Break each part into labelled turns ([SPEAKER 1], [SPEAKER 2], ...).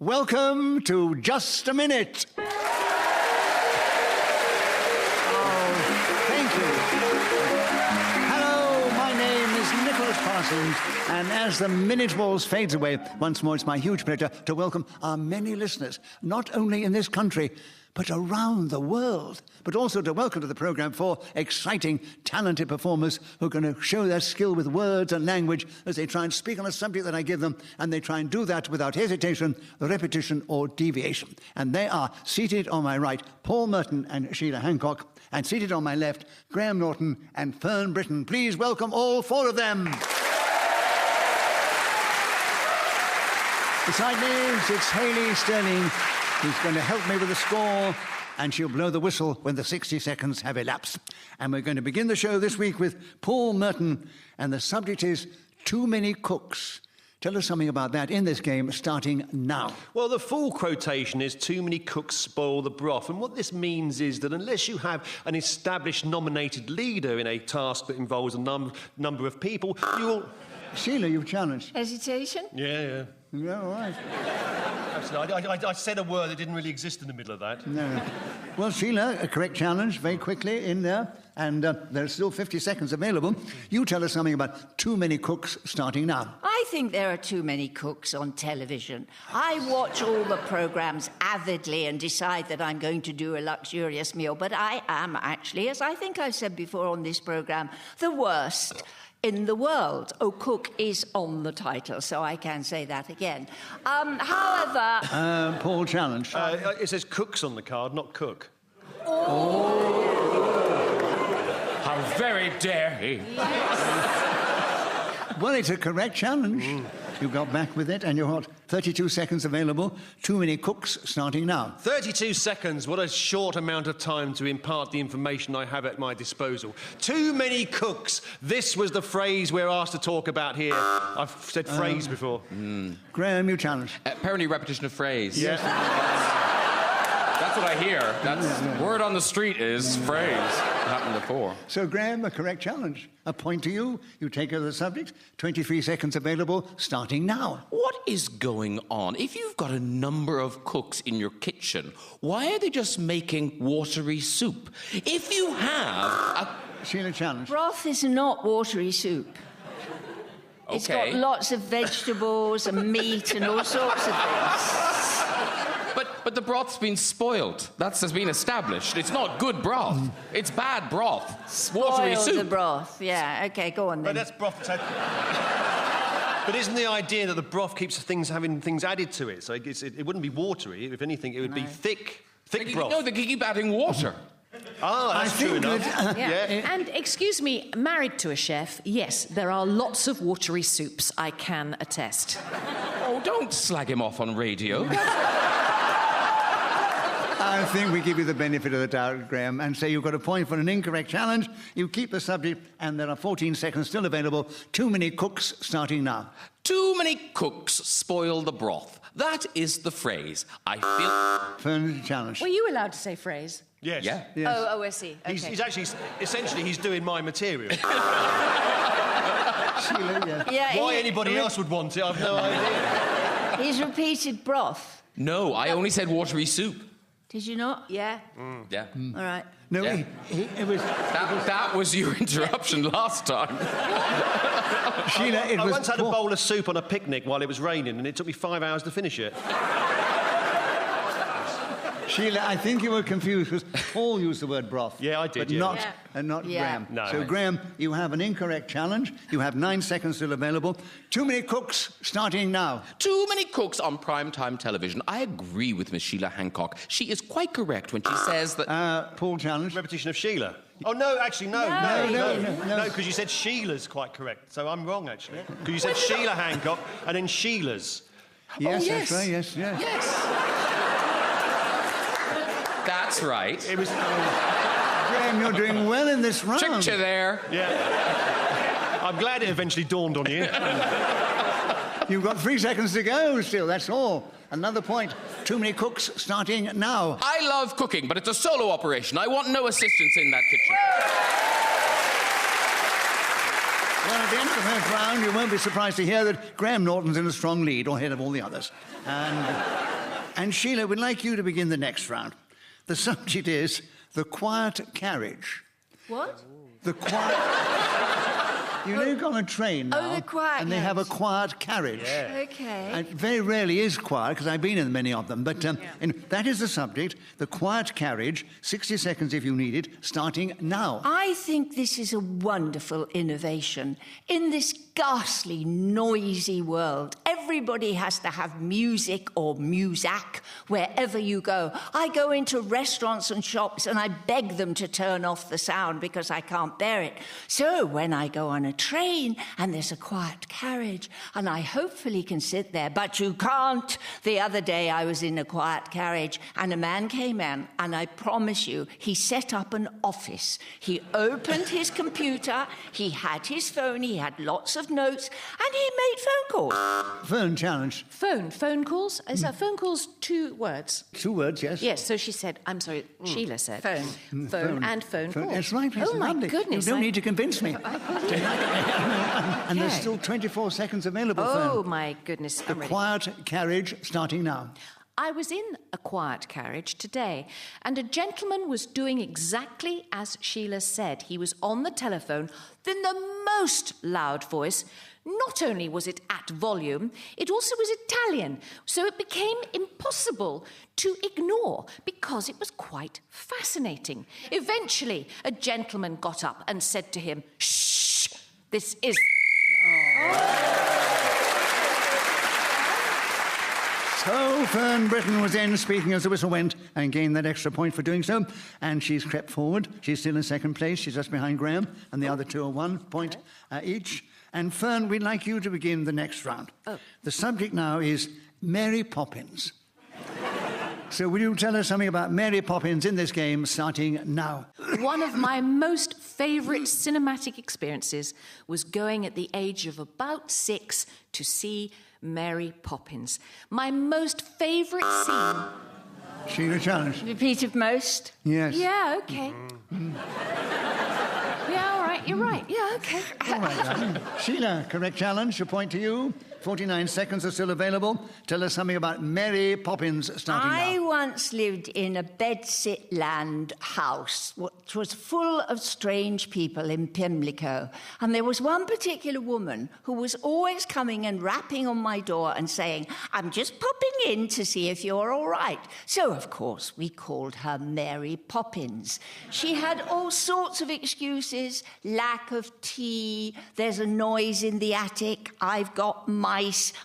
[SPEAKER 1] Welcome to Just a Minute. Oh, thank you. Hello, my name is Nicholas Parsons, and as the minute waltz fades away, once more it's my huge pleasure to welcome our many listeners, not only in this country, but around the world, but also to welcome to the programme four exciting, talented performers who are going to show their skill with words and language as they try and speak on a subject that I give them, and they try and do that without hesitation, repetition or deviation. And they are seated on my right, Paul Merton and Sheila Hancock, and seated on my left, Graham Norton and Fern Britton. Please welcome all four of them. Beside me, it's Hayley Sterling, who's going to help me with the score, and she'll blow the whistle when the 60 seconds have elapsed. And we're going to begin the show this week with Paul Merton, and the subject is Too Many Cooks. Tell us something about that in this game, starting now.
[SPEAKER 2] Well, the full quotation is "too many cooks spoil the broth." And what this means is that unless you have an established nominated leader in a task that involves a number of people, you will...
[SPEAKER 1] Sheila, you've challenged.
[SPEAKER 3] Hesitation?
[SPEAKER 2] Yeah.
[SPEAKER 1] Yeah, all right.
[SPEAKER 2] Absolutely. I said a word that didn't really exist in the middle of that.
[SPEAKER 1] No. Well, Sheila, a correct challenge, very quickly in there, and there's still 50 seconds available. You tell us something about Too Many Cooks, starting now.
[SPEAKER 3] I think there are too many cooks on television. I watch all the programmes avidly and decide that I'm going to do a luxurious meal, but I am actually, as I think I've said before on this programme, the worst in the world. Oh, cook is on the title, so I can say that again. However...
[SPEAKER 1] Paul, challenge.
[SPEAKER 2] It says cooks on the card, not cook.
[SPEAKER 4] How very dare he?
[SPEAKER 1] Well, it's a correct challenge. You got back with it, and you've got 32 seconds available. Too Many Cooks, starting now.
[SPEAKER 2] 32 seconds, what a short amount of time to impart the information I have at my disposal. Too many cooks. This was the phrase we're asked to talk about here. I've said phrase before.
[SPEAKER 1] Graham, you challenge.
[SPEAKER 4] Apparently repetition of phrase.
[SPEAKER 2] Yeah.
[SPEAKER 4] That's what I hear. That's word on the street is phrase. Happened before.
[SPEAKER 1] So, Graham, a correct challenge. A point to you. You take over the subject. 23 seconds available, starting now.
[SPEAKER 5] What is going on? If you've got a number of cooks in your kitchen, why are they just making watery soup? If you have a...
[SPEAKER 1] Sheila, challenge.
[SPEAKER 3] Broth is not watery soup.
[SPEAKER 5] Okay.
[SPEAKER 3] It's got lots of vegetables and meat and all sorts of things.
[SPEAKER 5] But the broth's been spoiled. That's been established. It's not good broth. It's bad broth. Watery
[SPEAKER 3] Spoil
[SPEAKER 5] soup.
[SPEAKER 3] the broth. Yeah, OK, go on then.
[SPEAKER 2] But that's broth. But isn't the idea that the broth keeps having things added to it? So it wouldn't be watery. If anything, it would be thick broth.
[SPEAKER 5] No, they keep adding water.
[SPEAKER 2] Oh, that's true enough.
[SPEAKER 6] Yeah. And, excuse me, married to a chef, yes, there are lots of watery soups, I can attest.
[SPEAKER 5] Oh, don't slag him off on radio.
[SPEAKER 1] I think we give you the benefit of the doubt, Graham, and say you've got a point for an incorrect challenge. You keep the subject, and there are 14 seconds still available. Too Many Cooks, starting now.
[SPEAKER 5] Too many cooks spoil the broth. That is the phrase. I feel...
[SPEAKER 1] Fern, challenge.
[SPEAKER 6] Were you allowed to say phrase?
[SPEAKER 2] Yes.
[SPEAKER 5] Yeah.
[SPEAKER 1] Yes.
[SPEAKER 6] Oh, I see. Okay.
[SPEAKER 2] He's actually, essentially, he's doing my material.
[SPEAKER 1] Sheila, yes.
[SPEAKER 3] Yeah,
[SPEAKER 2] Why anybody else would want it, I've no idea.
[SPEAKER 3] He's repeated broth.
[SPEAKER 5] No, I only said watery soup.
[SPEAKER 3] Did you not? Yeah.
[SPEAKER 5] Yeah.
[SPEAKER 3] All right.
[SPEAKER 1] No,
[SPEAKER 5] Yeah.
[SPEAKER 1] it was...
[SPEAKER 5] That was your interruption last time.
[SPEAKER 1] Sheila, it
[SPEAKER 2] I
[SPEAKER 1] was...
[SPEAKER 2] once had a bowl of soup on a picnic while it was raining, and it took me 5 hours to finish it.
[SPEAKER 1] Sheila, I think you were confused because Paul used the word broth.
[SPEAKER 2] Yeah, I did,
[SPEAKER 1] But
[SPEAKER 2] yeah.
[SPEAKER 1] not,
[SPEAKER 3] Yeah.
[SPEAKER 1] and not
[SPEAKER 3] Yeah.
[SPEAKER 1] Graham.
[SPEAKER 2] No.
[SPEAKER 1] So, Graham, you have an incorrect challenge. You have 9 seconds still available. Too Many Cooks, starting now.
[SPEAKER 5] Too many cooks on primetime television. I agree with Miss Sheila Hancock. She is quite correct when she says that...
[SPEAKER 1] Paul, challenge.
[SPEAKER 2] Repetition of Sheila. Oh, no, actually, no, because you said Sheila's quite correct. So I'm wrong, actually. Because you said Sheila Hancock and then Sheila's.
[SPEAKER 1] Yes,
[SPEAKER 5] yes.
[SPEAKER 1] that's right, yes.
[SPEAKER 5] Yes. That's right.
[SPEAKER 2] It was...
[SPEAKER 1] Graham, you're doing well in this round.
[SPEAKER 5] Tricked you there.
[SPEAKER 2] Yeah. I'm glad it eventually dawned on you.
[SPEAKER 1] You've got 3 seconds to go still, that's all. Another point. Too Many Cooks, starting now.
[SPEAKER 5] I love cooking, but it's a solo operation. I want no assistance in that kitchen.
[SPEAKER 1] Well, at the end of the first round, you won't be surprised to hear that Graham Norton's in a strong lead, or ahead of all the others. And Sheila, we'd like you to begin the next round. The subject is the quiet carriage.
[SPEAKER 3] What?
[SPEAKER 1] The quiet... You know, you go on a train now,
[SPEAKER 3] the quiet
[SPEAKER 1] and they have a quiet carriage.
[SPEAKER 2] Yeah.
[SPEAKER 3] Okay.
[SPEAKER 1] And it very rarely is quiet, because I've been in many of them. But and that is the subject, the quiet carriage, 60 seconds if you need it, starting now.
[SPEAKER 3] I think this is a wonderful innovation. In this ghastly, noisy world, everybody has to have music or muzak wherever you go. I go into restaurants and shops and I beg them to turn off the sound because I can't bear it. So when I go on a train and there's a quiet carriage and I hopefully can sit there, but you can't. The other day I was in a quiet carriage and a man came in, and I promise you, he set up an office. He opened his computer, he had his phone, he had lots of notes, and he made phone calls.
[SPEAKER 1] Fern challenge.
[SPEAKER 6] Phone calls? Is that phone calls 2 words?
[SPEAKER 1] 2 words, yes.
[SPEAKER 6] Yes, so she said, I'm sorry, Sheila said. Phone and phone calls.
[SPEAKER 1] That's right,
[SPEAKER 6] Oh, my
[SPEAKER 1] lovely.
[SPEAKER 6] goodness.
[SPEAKER 1] You don't need to convince me. And there's
[SPEAKER 6] Okay.
[SPEAKER 1] still 24 seconds available,
[SPEAKER 6] Oh,
[SPEAKER 1] Fern.
[SPEAKER 6] my goodness.
[SPEAKER 1] The
[SPEAKER 6] I'm ready.
[SPEAKER 1] quiet carriage starting now.
[SPEAKER 6] I was in a quiet carriage today, and a gentleman was doing exactly as Sheila said. He was on the telephone in the most loud voice. Not only was it at volume, it also was Italian, so it became impossible to ignore because it was quite fascinating. Eventually, a gentleman got up and said to him, "Shh, this is..."
[SPEAKER 1] So Fern Britton was in, speaking as the whistle went, and gained that extra point for doing so. And she's crept forward. She's still in second place. She's just behind Graham, and the other 2 are 1 point each. And Fern, we'd like you to begin the next round. The subject now is Mary Poppins. So will you tell us something about Mary Poppins in this game, starting now?
[SPEAKER 6] One of my most favourite cinematic experiences was going at the age of about 6 to see Mary Poppins. My most favourite scene...
[SPEAKER 1] Sheila challenge.
[SPEAKER 3] Repeat of most?
[SPEAKER 1] Yes.
[SPEAKER 6] Yeah, OK. Yeah, all right, you're right. Yeah, OK.
[SPEAKER 1] All right, Sheila, correct challenge. A point to you. 49 seconds are still available. Tell us something about Mary Poppins starting
[SPEAKER 3] I
[SPEAKER 1] now.
[SPEAKER 3] once lived in a bedsit-land house, which was full of strange people in Pimlico. And there was one particular woman who was always coming and rapping on my door and saying, "I'm just popping in to see if you're all right." So, of course, we called her Mary Poppins. She had all sorts of excuses: lack of tea, there's a noise in the attic, I've got mice,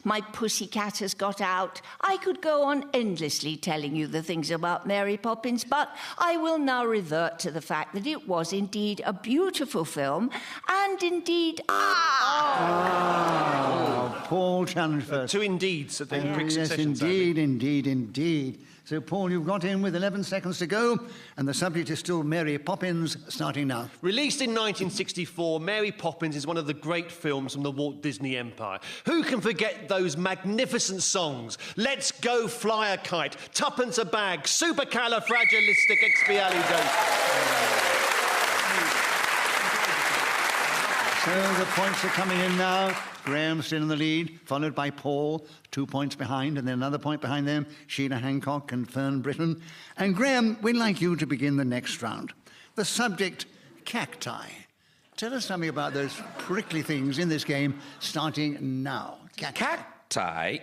[SPEAKER 3] my pussycat has got out. I could go on endlessly telling you the things about Mary Poppins, but I will now revert to the fact that it was indeed a beautiful film, and indeed...
[SPEAKER 1] Paul, challenge first.
[SPEAKER 2] 2 indeeds at the quick
[SPEAKER 1] Yes,
[SPEAKER 2] succession.
[SPEAKER 1] indeed. So, Paul, you've got in with 11 seconds to go, and the subject is still Mary Poppins, starting now.
[SPEAKER 2] Released in 1964, Mary Poppins is one of the great films from the Walt Disney Empire. Who can forget those magnificent songs? Let's Go Fly a Kite, Tuppence a Bag, Supercalifragilisticexpialidocious.
[SPEAKER 1] So the points are coming in now. Graham still in the lead, followed by Paul, 2 points behind, and then another point behind them, Sheila, Hancock and Fern Britton. And Graham, we'd like you to begin the next round. The subject, cacti. Tell us something about those prickly things in this game, starting now.
[SPEAKER 5] Cacti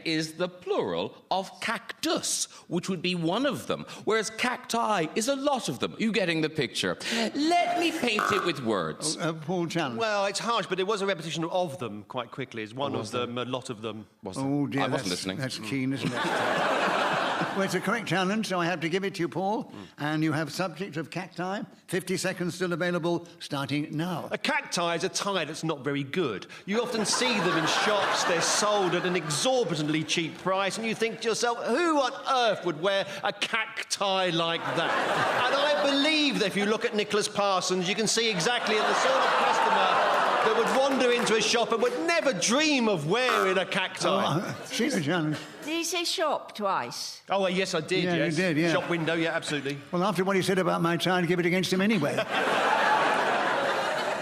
[SPEAKER 5] is the plural of cactus, which would be one of them, whereas cacti is a lot of them. You getting the picture? Let me paint it with words.
[SPEAKER 1] Paul challenge.
[SPEAKER 2] Well, it's harsh, but it was a repetition of them quite quickly. It's one of them, a lot of them.
[SPEAKER 1] Oh, dear,
[SPEAKER 5] I wasn't listening.
[SPEAKER 1] That's keen, isn't it? Well, it's a correct challenge, so I have to give it to you, Paul. And you have subject of cacti. 50 seconds still available, starting now.
[SPEAKER 2] A cacti is a tie that's not very good. You often see them in shops. They're sold at an exorbitantly cheap price, and you think to yourself, who on earth would wear a cacti like that? And I believe that if you look at Nicholas Parsons, you can see exactly the sort of customer that would wander into a shop and would never dream of wearing a cacti.
[SPEAKER 1] Sheila challenge.
[SPEAKER 3] Did he say shop twice?
[SPEAKER 2] Oh, well, yes, I did,
[SPEAKER 1] Yeah,
[SPEAKER 2] yes.
[SPEAKER 1] you did, yeah.
[SPEAKER 2] Shop window, yeah, absolutely.
[SPEAKER 1] Well, after what he said about my child, give it against him anyway.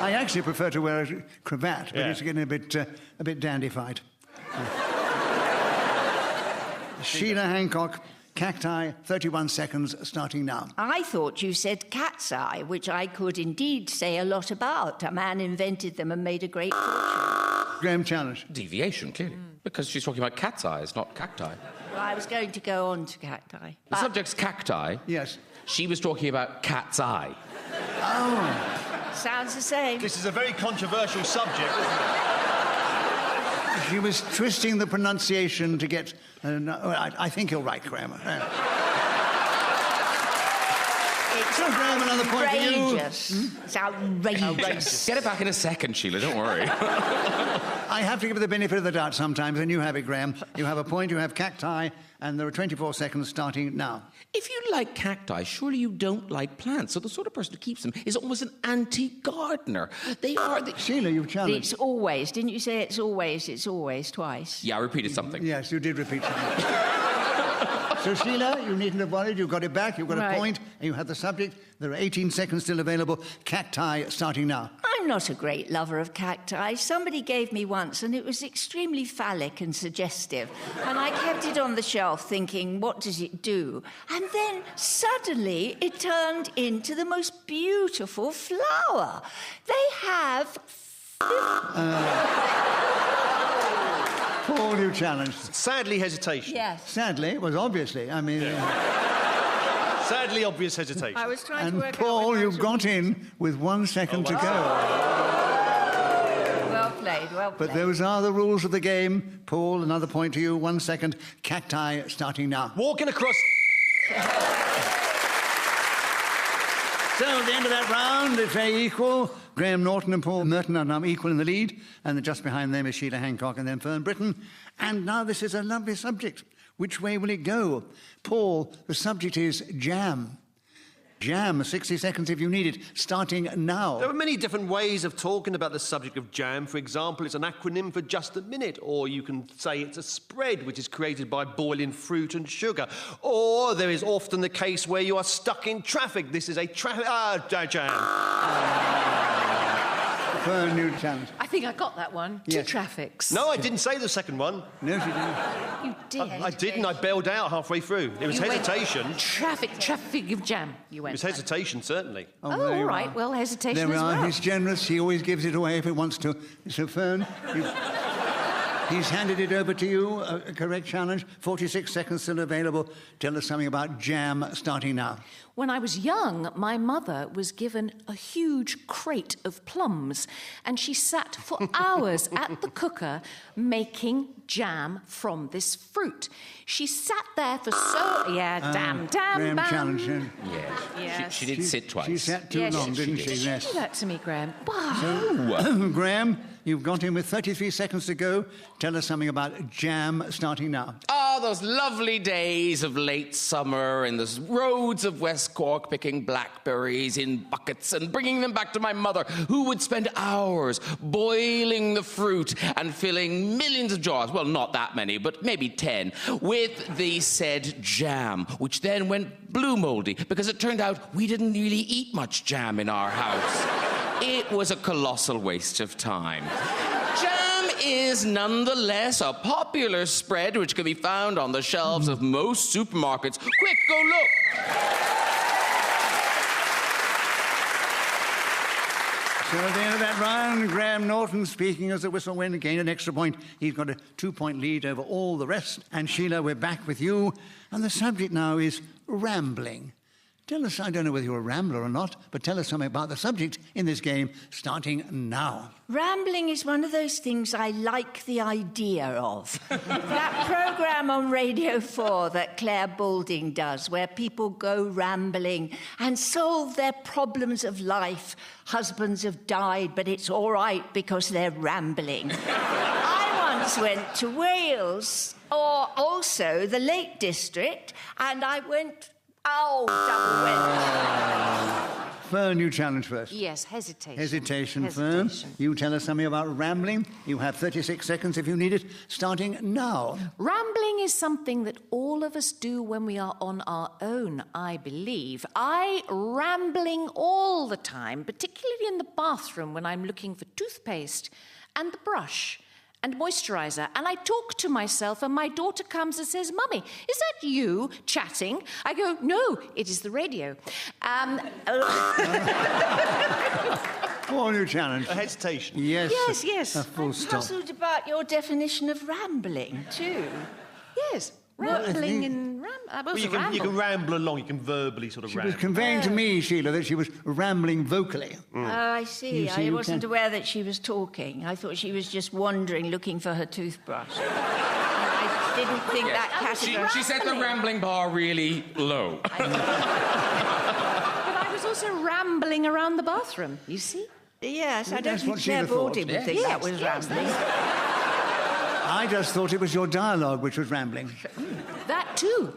[SPEAKER 1] I actually prefer to wear a cravat, but
[SPEAKER 2] Yeah.
[SPEAKER 1] it's getting a bit dandified. Sheila, Hancock, Cacti, 31 seconds, starting now.
[SPEAKER 3] I thought you said cat's eye, which I could indeed say a lot about. A man invented them and made a great fortune.
[SPEAKER 1] Graham, challenge.
[SPEAKER 5] Deviation, clearly. Because she's talking about cat's eyes, not cacti.
[SPEAKER 3] Well, I was going to go on to cacti.
[SPEAKER 5] The subject's cacti.
[SPEAKER 1] Yes.
[SPEAKER 5] She was talking about cat's eye.
[SPEAKER 3] Sounds the same.
[SPEAKER 2] This is a very controversial subject, isn't it?
[SPEAKER 1] She was twisting the pronunciation to get... I think you're right, Graham.
[SPEAKER 3] It's
[SPEAKER 1] So, Graham, another point for you.
[SPEAKER 3] outrageous. It's outrageous.
[SPEAKER 5] Get it back in a second, Sheila, don't worry.
[SPEAKER 1] I have to give it the benefit of the doubt sometimes, and you have it, Graham. You have a point, you have cacti, and there are 24 seconds starting now.
[SPEAKER 5] If you like cacti, surely you don't like plants. So the sort of person who keeps them is almost an anti-gardener. They are the...
[SPEAKER 1] Sheila, you've challenged.
[SPEAKER 3] It's always. Didn't you say it's always twice?
[SPEAKER 5] Yeah, I repeated something.
[SPEAKER 1] Yes, you did repeat something. So, Sheila, you needn't have worried. You've got it back. You've got a point, and you have the subject. There are 18 seconds still available. Cacti starting now.
[SPEAKER 3] I'm not a great lover of cacti. Somebody gave me once, and it was extremely phallic and suggestive. And I kept it on the shelf thinking, what does it do? And then suddenly it turned into the most beautiful flower. They have...
[SPEAKER 1] Paul, you challenged.
[SPEAKER 2] Sadly, hesitation.
[SPEAKER 3] Yes.
[SPEAKER 1] Sadly, well, obviously. I mean...
[SPEAKER 2] Sadly, obvious hesitation.
[SPEAKER 3] I was trying to
[SPEAKER 1] And
[SPEAKER 3] work
[SPEAKER 1] Paul,
[SPEAKER 3] out...
[SPEAKER 1] you've got in with 1 second to go.
[SPEAKER 3] Well played, well played.
[SPEAKER 1] But those are the rules of the game. Paul, another point to you. 1 second. Cacti starting now.
[SPEAKER 2] Walking across...
[SPEAKER 1] So at the end of that round, it's very equal. Graham Norton and Paul Merton are now equal in the lead, and just behind them is Sheila Hancock and then Fern Britton. And now this is a lovely subject. Which way will it go? Paul, the subject is jam. Jam, 60 seconds if you need it, starting now.
[SPEAKER 2] There are many different ways of talking about the subject of jam. For example, it's an acronym for just a minute, or you can say it's a spread which is created by boiling fruit and sugar. Or there is often the case where you are stuck in traffic. This is a jam.
[SPEAKER 1] Fern, new challenge.
[SPEAKER 6] I think I got that one.
[SPEAKER 1] Yes.
[SPEAKER 6] 2 traffics.
[SPEAKER 2] No, I didn't say the second one.
[SPEAKER 1] No, she didn't.
[SPEAKER 6] You did.
[SPEAKER 2] I didn't. I bailed out halfway through. It was
[SPEAKER 6] You went
[SPEAKER 2] hesitation.
[SPEAKER 6] Traffic of jam. You
[SPEAKER 2] It
[SPEAKER 6] went.
[SPEAKER 2] was hesitation, certainly.
[SPEAKER 6] Oh,
[SPEAKER 1] there
[SPEAKER 6] all
[SPEAKER 1] you
[SPEAKER 6] right.
[SPEAKER 1] are.
[SPEAKER 6] Well, hesitation
[SPEAKER 1] There we
[SPEAKER 6] as
[SPEAKER 1] are.
[SPEAKER 6] well.
[SPEAKER 1] He's generous. He always gives it away if he wants to. So, Fern, he's handed it over to you. A correct challenge. 46 seconds still available. Tell us something about jam starting now.
[SPEAKER 6] When I was young, my mother was given a huge crate of plums, and she sat for hours at the cooker making jam from this fruit. She sat there for
[SPEAKER 1] Graham
[SPEAKER 6] bam.
[SPEAKER 1] challenge.
[SPEAKER 6] Yes.
[SPEAKER 5] She did sit twice.
[SPEAKER 1] She sat too
[SPEAKER 6] Yes,
[SPEAKER 1] long, didn't
[SPEAKER 6] Did
[SPEAKER 1] she?
[SPEAKER 6] you
[SPEAKER 1] Yes.
[SPEAKER 6] do that to me, Graham? Wow.
[SPEAKER 1] Graham, you've got him with 33 seconds to go. Tell us something about jam starting now.
[SPEAKER 5] Ah, those lovely days of late summer in the roads of West Cork picking blackberries in buckets and bringing them back to my mother, who would spend hours boiling the fruit and filling millions of jars, well, not that many, but maybe 10, with the said jam, which then went blue mouldy because it turned out we didn't really eat much jam in our house. It was a colossal waste of time. Jam is nonetheless a popular spread which can be found on the shelves of most supermarkets. Quick, go look!
[SPEAKER 1] So at the end of that round, Graham Norton, speaking as the whistle went, gained an extra point. He's got a 2-point lead over all the rest. And Sheila, we're back with you. And the subject now is rambling. Tell us, I don't know whether you're a rambler or not, but tell us something about the subject in this game, starting now.
[SPEAKER 3] Rambling is one of those things I like the idea of. That programme on Radio 4 that Claire Balding does, where people go rambling and solve their problems of life. Husbands have died, but it's all right because they're rambling. I once went to Wales, or also the Lake District, and I went... Oh, double went.
[SPEAKER 1] Fern, you challenge first.
[SPEAKER 6] Yes, hesitation.
[SPEAKER 1] Hesitation, Fern. You tell us something about rambling. You have 36 seconds if you need it, starting now.
[SPEAKER 6] Rambling is something that all of us do when we are on our own, I believe. I rambling all the time, particularly in the bathroom when I'm looking for toothpaste and the brush and moisturiser, and I talk to myself, and my daughter comes and says, "Mummy, is that you chatting?" I go, "No, it is the radio."
[SPEAKER 1] All new challenge.
[SPEAKER 2] A hesitation.
[SPEAKER 1] Yes.
[SPEAKER 3] Yes.
[SPEAKER 1] A full
[SPEAKER 3] I'm
[SPEAKER 1] stop.
[SPEAKER 3] puzzled about your definition of rambling, too.
[SPEAKER 6] Yes, rambling and
[SPEAKER 2] Well, you can ramble along, you can verbally sort of
[SPEAKER 1] She was
[SPEAKER 2] ramble.
[SPEAKER 1] conveying to me, Sheila, that she was rambling vocally.
[SPEAKER 3] Oh, I see.
[SPEAKER 1] You see,
[SPEAKER 3] I
[SPEAKER 1] you
[SPEAKER 3] wasn't
[SPEAKER 1] can-
[SPEAKER 3] aware that she was talking. I thought she was just wandering, looking for her toothbrush. I didn't think that category...
[SPEAKER 5] She set the rambling bar really low.
[SPEAKER 6] But I was also rambling around the bathroom, you see?
[SPEAKER 3] Yes, I don't
[SPEAKER 1] That's
[SPEAKER 3] think
[SPEAKER 1] what Sheila
[SPEAKER 3] Claire
[SPEAKER 1] thought.
[SPEAKER 3] Baldwin would think that was rambling.
[SPEAKER 1] I just thought it was your dialogue which was rambling.
[SPEAKER 6] That too.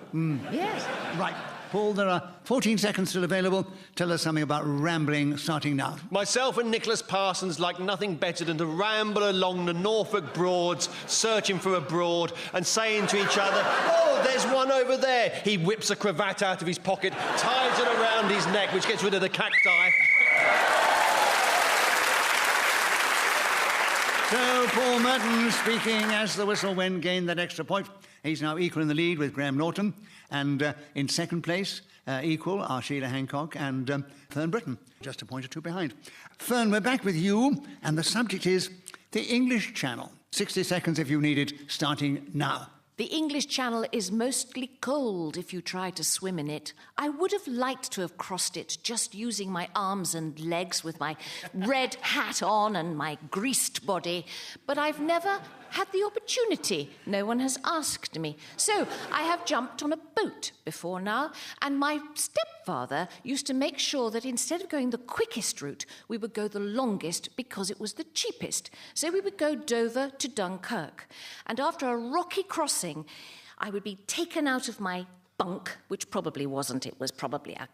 [SPEAKER 3] Yes.
[SPEAKER 1] Right. Paul, there are 14 seconds still available. Tell us something about rambling, starting now.
[SPEAKER 2] Myself and Nicholas Parsons like nothing better than to ramble along the Norfolk Broads, searching for a broad and saying to each other, "Oh, there's one over there." He whips a cravat out of his pocket, ties it around his neck, which gets rid of the cacti.
[SPEAKER 1] So, Paul Merton, speaking as the whistle went, gained that extra point. He's now equal in the lead with Graham Norton. And in second place, equal, are Sheila Hancock and Fern Britton, just a point or two behind. Fern, we're back with you, and the subject is the English Channel. 60 seconds if you need it, starting now.
[SPEAKER 6] The English Channel is mostly cold if you try to swim in it. I would have liked to have crossed it just using my arms and legs with my red hat on and my greased body, but I've never had the opportunity. No one has asked me. So I have jumped on a boat before now, and my stepfather used to make sure that instead of going the quickest route, we would go the longest because it was the cheapest. So we would go Dover to Dunkirk. And after a rocky crossing, I would be taken out of my bunk, which probably wasn't, it was probably a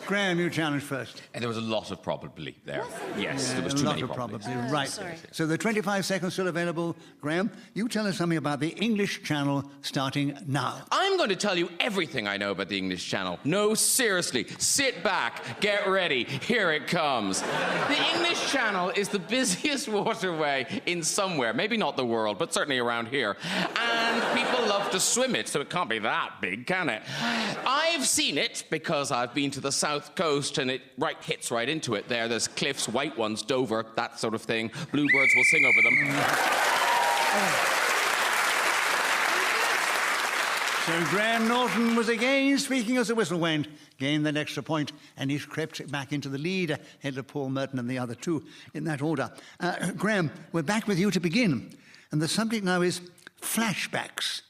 [SPEAKER 1] Graham, you challenge first.
[SPEAKER 5] And there was a lot of probably there. Yes, there was
[SPEAKER 1] A
[SPEAKER 5] too
[SPEAKER 1] lot
[SPEAKER 5] many
[SPEAKER 1] of
[SPEAKER 5] probablys.
[SPEAKER 1] probably. Right.
[SPEAKER 6] sorry.
[SPEAKER 1] So the 25 seconds still available. Graham, you tell us something about the English Channel, starting now.
[SPEAKER 5] I'm going to tell you everything I know about the English Channel. No, seriously. Sit back. Get ready. Here it comes. The English Channel is the busiest waterway in somewhere. Maybe not the world, but certainly around here. And people love to swim it, so it can't be that big, can it? I've seen it because I've been to the south coast and it hits right into it there. There's cliffs, white ones, Dover, that sort of thing. Bluebirds will sing over them.
[SPEAKER 1] So Graham Norton was again speaking as the whistle went, gained that extra point, and he's crept back into the lead ahead of Paul Merton and the other two in that order. Graham, we're back with you to begin, and the subject now is flashbacks.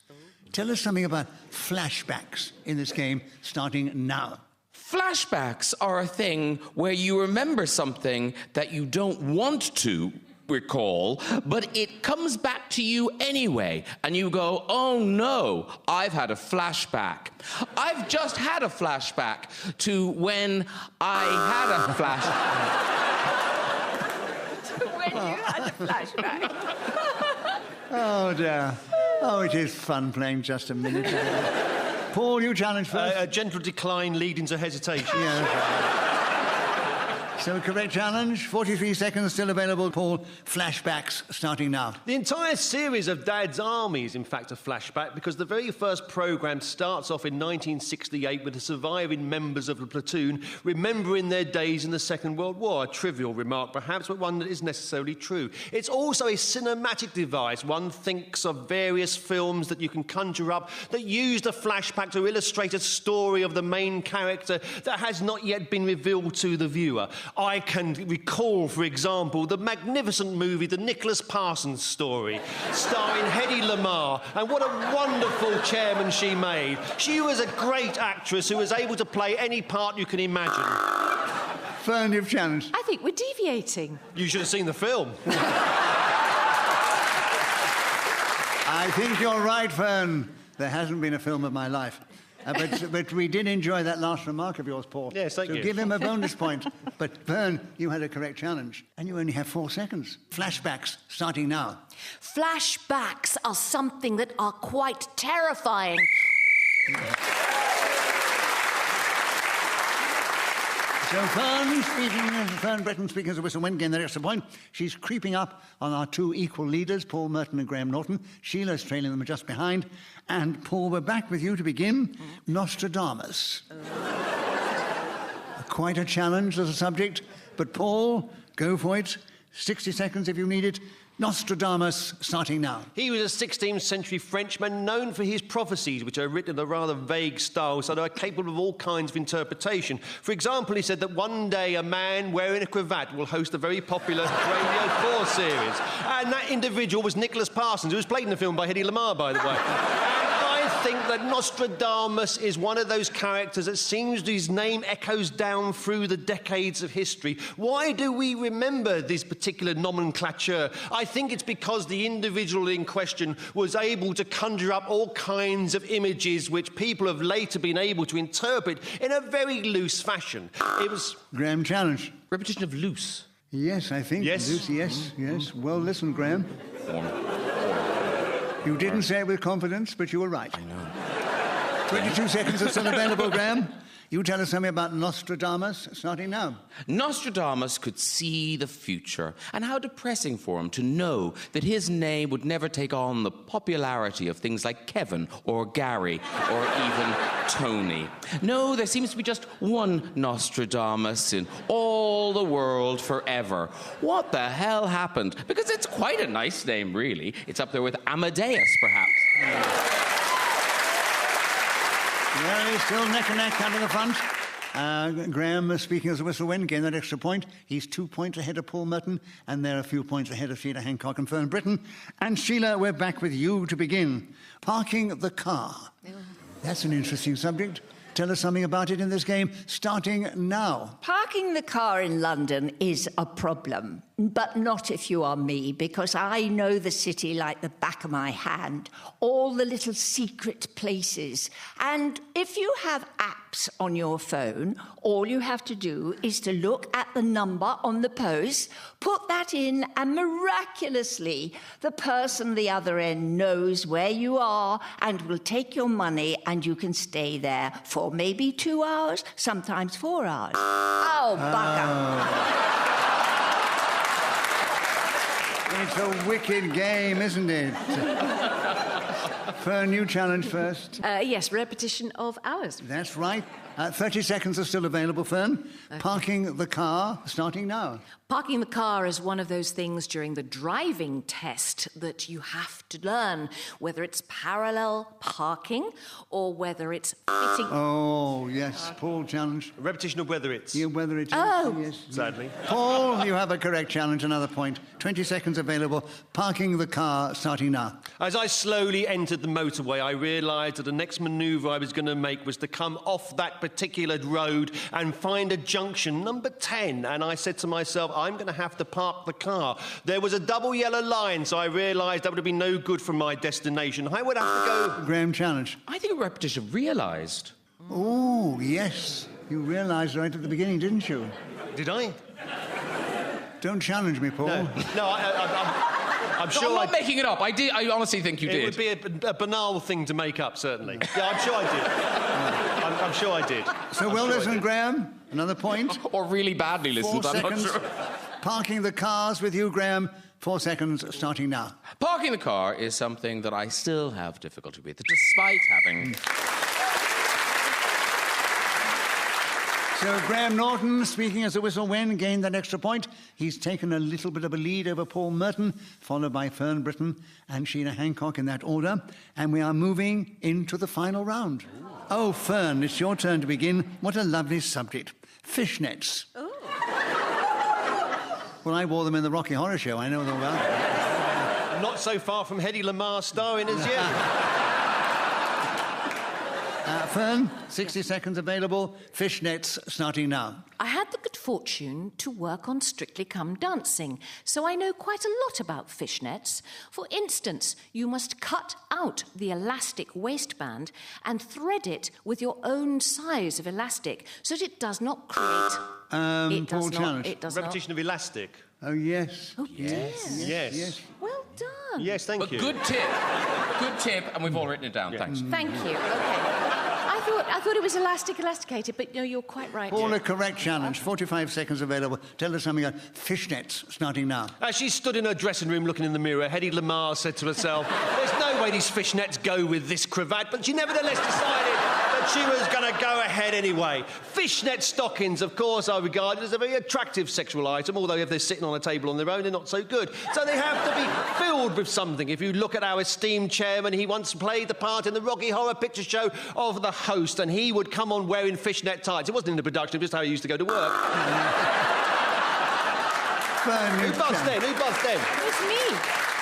[SPEAKER 1] Tell us something about flashbacks in this game, starting now.
[SPEAKER 5] Flashbacks are a thing where you remember something that you don't want to recall, but it comes back to you anyway, and you go, "Oh no, I've had a flashback." I've just had a flashback to when I had a flashback.
[SPEAKER 3] When you had a flashback.
[SPEAKER 1] Oh, dear. Oh, it is fun playing just a minute. Paul, you challenge first.
[SPEAKER 2] A gentle decline leading to hesitation.
[SPEAKER 1] Yeah, that's right. So, correct challenge. 43 seconds still available. Paul, flashbacks starting now.
[SPEAKER 2] The entire series of Dad's Army is, in fact, a flashback because the very first programme starts off in 1968 with the surviving members of the platoon remembering their days in the Second World War. A trivial remark, perhaps, but one that is necessarily true. It's also a cinematic device. One thinks of various films that you can conjure up that use the flashback to illustrate a story of the main character that has not yet been revealed to the viewer. I can recall, for example, the magnificent movie The Nicholas Parsons Story, starring Hedy Lamarr, and what a wonderful chairman she made. She was a great actress who was able to play any part you can imagine.
[SPEAKER 1] Fern, you've challenged.
[SPEAKER 6] I think we're deviating.
[SPEAKER 2] You should have seen the film.
[SPEAKER 1] I think you're right, Fern. There hasn't been a film of my life. But we did enjoy that last remark of yours, Paul.
[SPEAKER 2] Yes, thank you.
[SPEAKER 1] So give him a bonus point. But, Fern, you had a correct challenge. And you only have 4 seconds. Flashbacks, starting now.
[SPEAKER 6] Flashbacks are something that are quite terrifying.
[SPEAKER 1] So Fern Britton speaking as a whistle went, getting the extra point. She's creeping up on our 2 equal leaders, Paul Merton and Graham Norton. Sheila's trailing them just behind. And, Paul, we're back with you to begin. Nostradamus. Quite a challenge as a subject. But, Paul, go for it. 60 seconds if you need it. Nostradamus, starting now.
[SPEAKER 2] He was a 16th century Frenchman known for his prophecies, which are written in a rather vague style, so they are capable of all kinds of interpretation. For example, he said that one day a man wearing a cravat will host a very popular Radio 4 series. And that individual was Nicholas Parsons, who was played in the film by Hedy Lamarr, by the way. I think that Nostradamus is one of those characters that seems his name echoes down through the decades of history. Why do we remember this particular nomenclature? I think it's because the individual in question was able to conjure up all kinds of images which people have later been able to interpret in a very loose fashion. It was...
[SPEAKER 1] Graham, challenge.
[SPEAKER 5] Repetition of loose.
[SPEAKER 1] Yes, I think.
[SPEAKER 2] Yes.
[SPEAKER 1] Loose, yes. Well, listen, Graham. You didn't say it with confidence, but you were right.
[SPEAKER 5] I know.
[SPEAKER 1] 22 seconds are still available, Graham. You tell us something about Nostradamus, starting now.
[SPEAKER 5] Nostradamus could see the future, and how depressing for him to know that his name would never take on the popularity of things like Kevin or Gary or even Tony. No, there seems to be just one Nostradamus in all the world forever. What the hell happened? Because it's quite a nice name, really. It's up there with Amadeus, perhaps.
[SPEAKER 1] Well, he's still neck and neck out of the front. Graham, speaking as a whistle win, getting that extra point. He's 2 points ahead of Paul Merton, and they're a few points ahead of Sheila, Hancock and Fern Britton. And Sheila, we're back with you to begin. Parking the car. That's an interesting subject. Tell us something about it in this game, starting now.
[SPEAKER 3] Parking the car in London is a problem, but not if you are me, because I know the city like the back of my hand, all the little secret places. And if you have apps on your phone, all you have to do is to look at the number on the post, put that in, and miraculously, the person the other end knows where you are and will take your money, and you can stay there for maybe 2 hours, sometimes 4 hours. Oh, bugger.
[SPEAKER 1] It's a wicked game, isn't it? Fern, you challenge first.
[SPEAKER 6] Yes, repetition of hours.
[SPEAKER 1] That's right. 30 seconds are still available, Fern. Okay. Parking the car, starting now.
[SPEAKER 6] Parking the car is one of those things during the driving test that you have to learn, whether it's parallel parking or whether it's fitting...
[SPEAKER 1] Oh, yes. Paul, challenge.
[SPEAKER 2] A repetition of whether it's...
[SPEAKER 1] Yeah, whether it's...
[SPEAKER 6] Oh.
[SPEAKER 1] Yes.
[SPEAKER 2] Sadly.
[SPEAKER 1] Paul, you have a correct challenge, another point. 20 seconds available. Parking the car, starting now.
[SPEAKER 2] As I slowly entered the motorway, I realised that the next manoeuvre I was going to make was to come off that particular road and find a junction, number 10. And I said to myself, I'm going to have to park the car. There was a double yellow line, so I realised that would have been no good for my destination. I would have to go...
[SPEAKER 1] Graham, challenge.
[SPEAKER 5] I think a repetition of realised.
[SPEAKER 1] Oh, yes. You realised right at the beginning, didn't you?
[SPEAKER 2] Did I?
[SPEAKER 1] Don't challenge me, Paul.
[SPEAKER 2] No, I'm sure
[SPEAKER 5] I'm not making it up. I honestly think you did.
[SPEAKER 2] It would be a banal thing to make up, certainly. Yeah, I'm sure I did. I'm sure I did.
[SPEAKER 1] So well listened, Graham. Another point.
[SPEAKER 5] Or really badly listened,
[SPEAKER 1] 4
[SPEAKER 5] I'm not
[SPEAKER 1] seconds.
[SPEAKER 5] sure.
[SPEAKER 1] Parking the cars with you, Graham. 4 seconds, starting now.
[SPEAKER 5] Parking the car is something that I still have difficulty with, despite having...
[SPEAKER 1] So Graham Norton, speaking as a whistle when, gained that extra point. He's taken a little bit of a lead over Paul Merton, followed by Fern Britton and Sheila Hancock in that order. And we are moving into the final round. Oh, Fern, it's your turn to begin. What a lovely subject. Fishnets.
[SPEAKER 6] Oh.
[SPEAKER 1] Well, I wore them in the Rocky Horror Show. I know them well.
[SPEAKER 2] Not so far from Hedy Lamarr starring as yet.
[SPEAKER 1] Fern, 60 seconds available. Fishnets, starting now.
[SPEAKER 6] I had the good fortune to work on Strictly Come Dancing, so I know quite a lot about fishnets. For instance, you must cut out the elastic waistband and thread it with your own size of elastic so that it does not create...
[SPEAKER 1] Paul Challenge.
[SPEAKER 6] It does
[SPEAKER 2] Repetition of elastic.
[SPEAKER 1] Oh, yes.
[SPEAKER 6] not. Oh, dear.
[SPEAKER 2] Yes.
[SPEAKER 6] Well done.
[SPEAKER 2] Yes, thank
[SPEAKER 5] But
[SPEAKER 2] you.
[SPEAKER 5] good tip. Good tip, and we've all written it down. Thanks.
[SPEAKER 6] Thank you. Okay. I thought it was elasticated, but no, you're quite right.
[SPEAKER 1] Paul, a correct challenge. 45 seconds available. Tell us something about fishnets, starting now.
[SPEAKER 2] As she stood in her dressing room looking in the mirror, Hedy Lamarr said to herself, there's no way these fishnets go with this cravat, but she nevertheless decided that she was going to go ahead anyway. Fishnet stockings, of course, are regarded as a very attractive sexual item, although if they're sitting on a table on their own, they're not so good. So they have to be filled with something. If you look at our esteemed chairman, he once played the part in the Rocky Horror Picture Show of the host, and he would come on wearing fishnet tights. It wasn't in the production, just how he used to go to work.
[SPEAKER 1] Fern,
[SPEAKER 2] Who buzzed then? Who buzzed then?
[SPEAKER 6] It was me.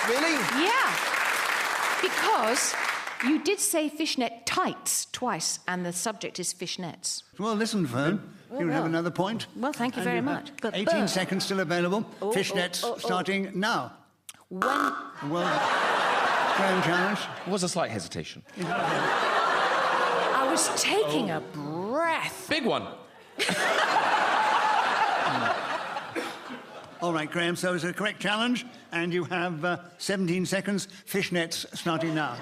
[SPEAKER 2] Really?
[SPEAKER 6] Yeah. Because you did say fishnet tights twice, and the subject is fishnets.
[SPEAKER 1] Well, listen, Fern. You have another point.
[SPEAKER 6] Well, thank you
[SPEAKER 1] And
[SPEAKER 6] very
[SPEAKER 1] have
[SPEAKER 6] much. But
[SPEAKER 1] 18 seconds still available. Fishnets starting now.
[SPEAKER 6] When...
[SPEAKER 1] Well, Grand Challenge.
[SPEAKER 5] There was a slight hesitation.
[SPEAKER 6] I was taking a breath.
[SPEAKER 5] Big one.
[SPEAKER 1] All right, Graham, so it's a correct challenge, and you have 17 seconds. Fishnets starting now.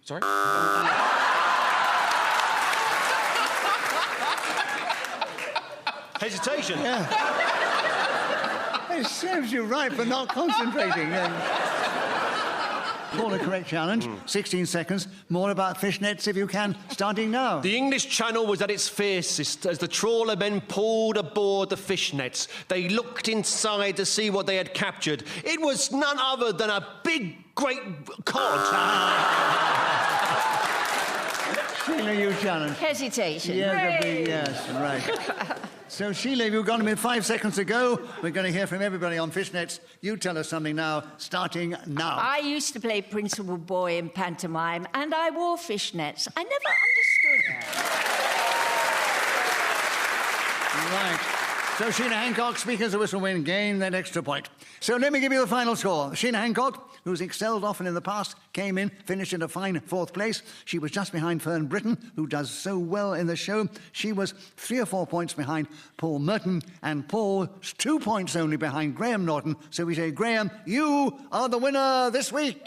[SPEAKER 5] Sorry?
[SPEAKER 2] Hesitation.
[SPEAKER 1] It serves you right for not concentrating. Paul, a correct challenge. 16 seconds. More about fishnets, if you can, starting now.
[SPEAKER 2] The English Channel was at its fiercest as the trawler men pulled aboard the fishnets. They looked inside to see what they had captured. It was none other than a big, great cod.
[SPEAKER 1] Sheila, you challenge.
[SPEAKER 3] Hesitation.
[SPEAKER 1] Yes, right. So, Sheila, you've got 5 seconds to go. We're going to hear from everybody on fishnets. You tell us something now, starting now.
[SPEAKER 3] I used to play Principal Boy in pantomime, and I wore fishnets. I never understood that.
[SPEAKER 1] Right. So, Sheila Hancock, speakers of whistle win, gain that extra point. So let me give you the final score. Sheila Hancock, who's excelled often in the past, came in, finished in a fine 4th place. She was just behind Fern Britton, who does so well in the show. She was 3 or 4 points behind Paul Merton, and Paul's 2 points only behind Graham Norton. So we say, Graham, you are the winner this week.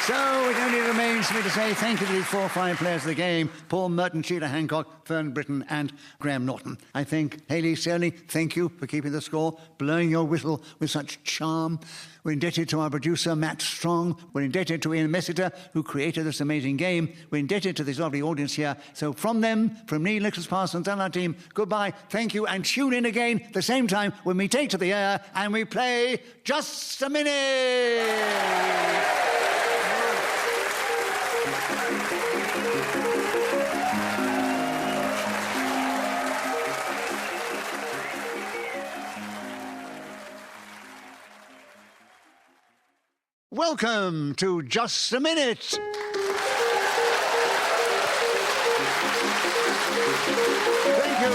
[SPEAKER 1] So it only remains for me to say thank you to these 4 or 5 players of the game: Paul Merton, Sheila Hancock, Fern Britton and Graham Norton. I think, Hayley Sterling, thank you for keeping the score, blowing your whistle with such charm. We're indebted to our producer, Matt Strong. We're indebted to Ian Messiter, who created this amazing game. We're indebted to this lovely audience here. So from them, from me, Nicholas Parsons and our team, goodbye, thank you, and tune in again the same time when we take to the air and we play Just a Minute! Welcome to Just a Minute. Thank you.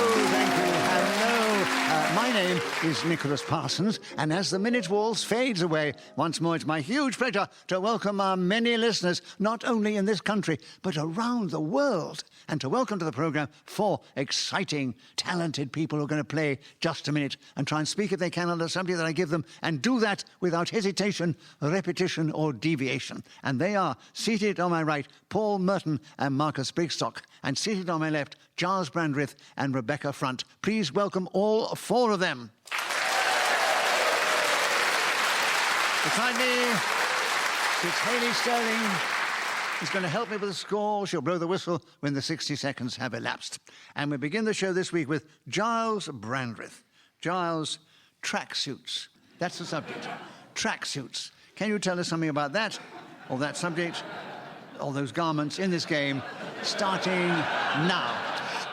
[SPEAKER 1] Hello. My name is Nicholas Parsons, and as the minute waltz fades away, once more it's my huge pleasure to welcome our many listeners, not only in this country, but around the world, and to welcome to the programme 4 exciting, talented people who are going to play Just a Minute and try and speak, if they can, on the subject that I give them, and do that without hesitation, repetition or deviation. And they are, seated on my right, Paul Merton and Marcus Brigstocke, and seated on my left, Gyles Brandreth and Rebecca Front. Please welcome all 4 of them. Beside me sits Hayley Sterling, who's going to help me with the score. She'll blow the whistle when the 60 seconds have elapsed. And we begin the show this week with Gyles Brandreth. Gyles, tracksuits. That's the subject. Tracksuits. Can you tell us something about that, or that subject, all those garments in this game, starting now?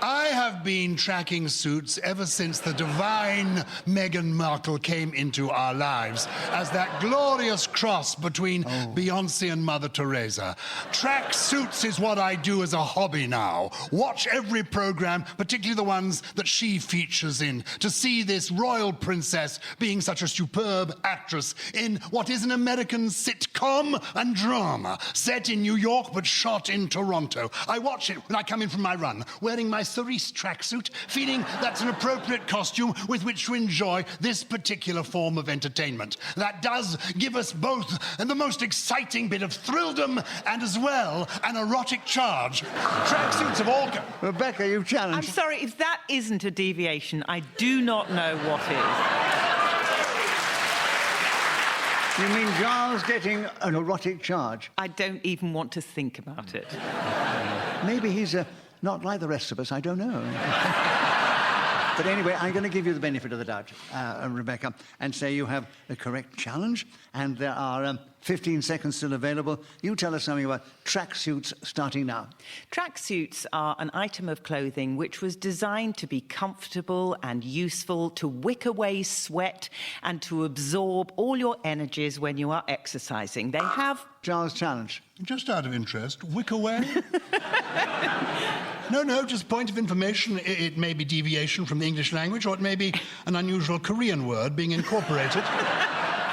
[SPEAKER 7] I have have been tracking suits ever since the divine Meghan Markle came into our lives as that glorious cross between Beyoncé and Mother Teresa. Track suits is what I do as a hobby now. Watch every program, particularly the ones that she features in, to see this royal princess being such a superb actress in what is an American sitcom and drama, set in New York but shot in Toronto. I watch it when I come in from my run, wearing my cerise tracksuit, feeling that's an appropriate costume with which to enjoy this particular form of entertainment. That does give us both the most exciting bit of thrilldom and as well an erotic charge. Tracksuits of all...
[SPEAKER 1] Rebecca, you've challenged.
[SPEAKER 8] I'm sorry, if that isn't a deviation, I do not know what is.
[SPEAKER 1] You mean Gyles getting an erotic charge?
[SPEAKER 8] I don't even want to think about it.
[SPEAKER 1] Maybe he's not like the rest of us, I don't know. But anyway, I'm going to give you the benefit of the doubt, Rebecca, and say you have the correct challenge, and there are 15 seconds still available. You tell us something about tracksuits starting now.
[SPEAKER 8] Tracksuits are an item of clothing which was designed to be comfortable and useful, to wick away sweat and to absorb all your energies when you are exercising. They have...
[SPEAKER 1] Gyles' challenge.
[SPEAKER 7] Just out of interest, wick away? No, just point of information. It may be deviation from the English language, or it may be an unusual Korean word being incorporated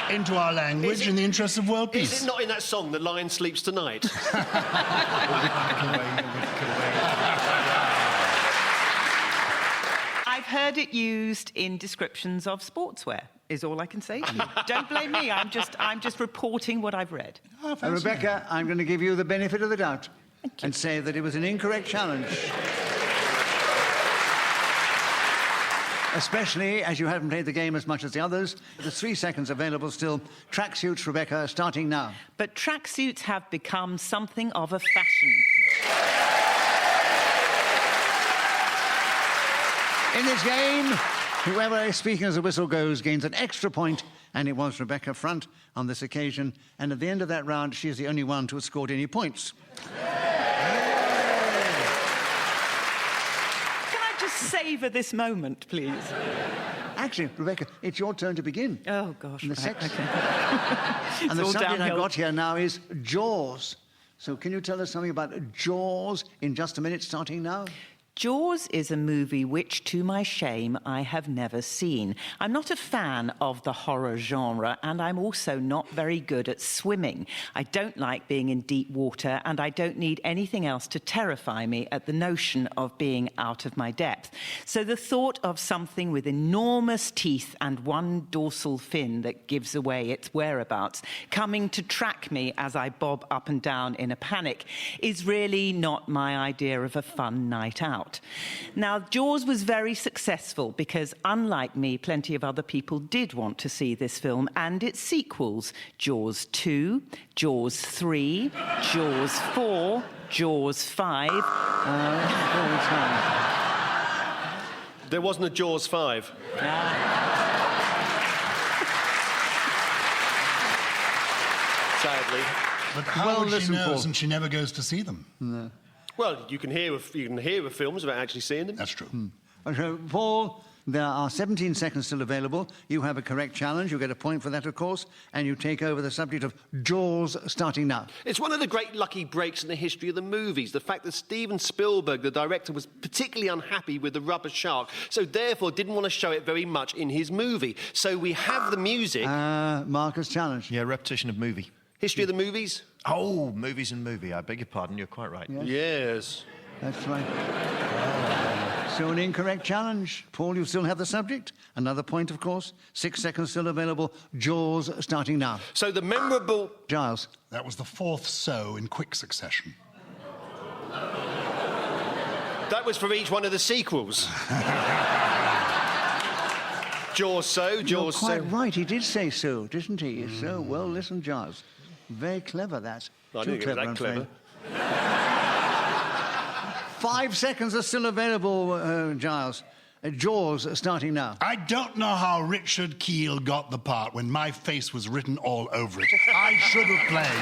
[SPEAKER 7] into our language in the interests of world peace.
[SPEAKER 2] Is it not in that song, The Lion Sleeps Tonight?
[SPEAKER 8] I've heard it used in descriptions of sportswear, is all I can say to you. Don't blame me, I'm just reporting what I've read.
[SPEAKER 1] Rebecca, I'm going to give you the benefit of the doubt and say that it was an incorrect challenge. Especially as you haven't played the game as much as the others. There's 3 seconds available still. Tracksuits, Rebecca, starting now.
[SPEAKER 8] But tracksuits have become something of a fashion.
[SPEAKER 1] In this game, whoever is speaking as the whistle goes gains an extra point, and it was Rebecca Front on this occasion. And at the end of that round, she is the only one to have scored any points.
[SPEAKER 8] Savour this moment, please.
[SPEAKER 1] Actually, Rebecca, it's your turn to begin.
[SPEAKER 8] Oh, gosh.
[SPEAKER 1] And the
[SPEAKER 8] right,
[SPEAKER 1] sex.
[SPEAKER 8] okay.
[SPEAKER 1] And the
[SPEAKER 8] all
[SPEAKER 1] subject
[SPEAKER 8] downhill.
[SPEAKER 1] I've got here now is Jaws. So can you tell us something about Jaws in just a minute, starting now?
[SPEAKER 8] Jaws is a movie which, to my shame, I have never seen. I'm not a fan of the horror genre, and I'm also not very good at swimming. I don't like being in deep water, and I don't need anything else to terrify me at the notion of being out of my depth. So the thought of something with enormous teeth and one dorsal fin that gives away its whereabouts coming to track me as I bob up and down in a panic is really not my idea of a fun night out. Now, Jaws was very successful because, unlike me, plenty of other people did want to see this film and its sequels. Jaws 2, Jaws 3, Jaws 4, Jaws 5.
[SPEAKER 2] There wasn't a Jaws 5. Sadly.
[SPEAKER 7] But how would she know since she never goes to see them?
[SPEAKER 1] No.
[SPEAKER 2] Well, you can hear of films without actually seeing them.
[SPEAKER 7] That's true.
[SPEAKER 1] Paul, there are 17 seconds still available. You have a correct challenge. You get a point for that, of course, and you take over the subject of Jaws starting now.
[SPEAKER 2] It's one of the great lucky breaks in the history of the movies. The fact that Steven Spielberg, the director, was particularly unhappy with the rubber shark, so therefore didn't want to show it very much in his movie. So we have the music.
[SPEAKER 1] Marcus' challenge.
[SPEAKER 9] Yeah, repetition of movie.
[SPEAKER 2] History of the movies?
[SPEAKER 9] Oh, movies and movie. I beg your pardon. You're quite right.
[SPEAKER 2] Yes.
[SPEAKER 1] That's right. So an incorrect challenge. Paul, you still have the subject. Another point, of course. 6 seconds still available. Jaws starting now.
[SPEAKER 2] So the memorable...
[SPEAKER 1] Gyles.
[SPEAKER 7] That was the fourth so in quick succession.
[SPEAKER 2] That was for each one of the sequels. Jaws so, Jaws so.
[SPEAKER 1] You're quite right. He did say so, didn't he? So, well, listen, Gyles. Very clever, that.
[SPEAKER 2] I didn't think it was that clever.
[SPEAKER 1] 5 seconds are still available, Gyles. Jaws starting now.
[SPEAKER 7] I don't know how Richard Keel got the part when my face was written all over it. I should have played.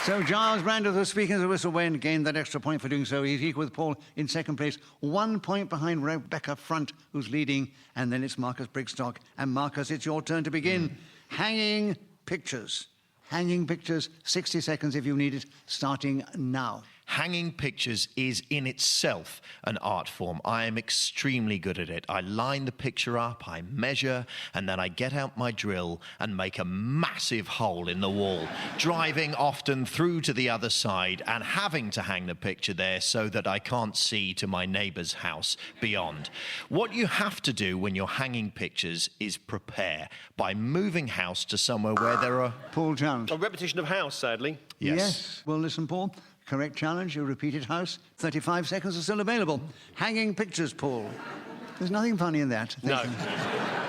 [SPEAKER 1] So Gyles Brandreth was speaking as a whistle when gained that extra point for doing so. He's equal with Paul in second place, 1 point behind Rebecca Front, who's leading, and then it's Marcus Brigstocke. And Marcus, it's your turn to begin. Hanging pictures. Hanging pictures, 60 seconds if you need it, starting now.
[SPEAKER 9] Hanging pictures is in itself an art form. I am extremely good at it. I line the picture up, I measure, and then I get out my drill and make a massive hole in the wall, driving often through to the other side and having to hang the picture there so that I can't see to my neighbour's house beyond. What you have to do when you're hanging pictures is prepare by moving house to somewhere where there are...
[SPEAKER 1] Paul challenge.
[SPEAKER 2] A repetition of house, sadly.
[SPEAKER 1] Yes. Well, listen, Paul. Correct challenge, you repeated house. 35 seconds are still available. Hanging pictures, Paul. There's nothing funny in that.
[SPEAKER 2] No.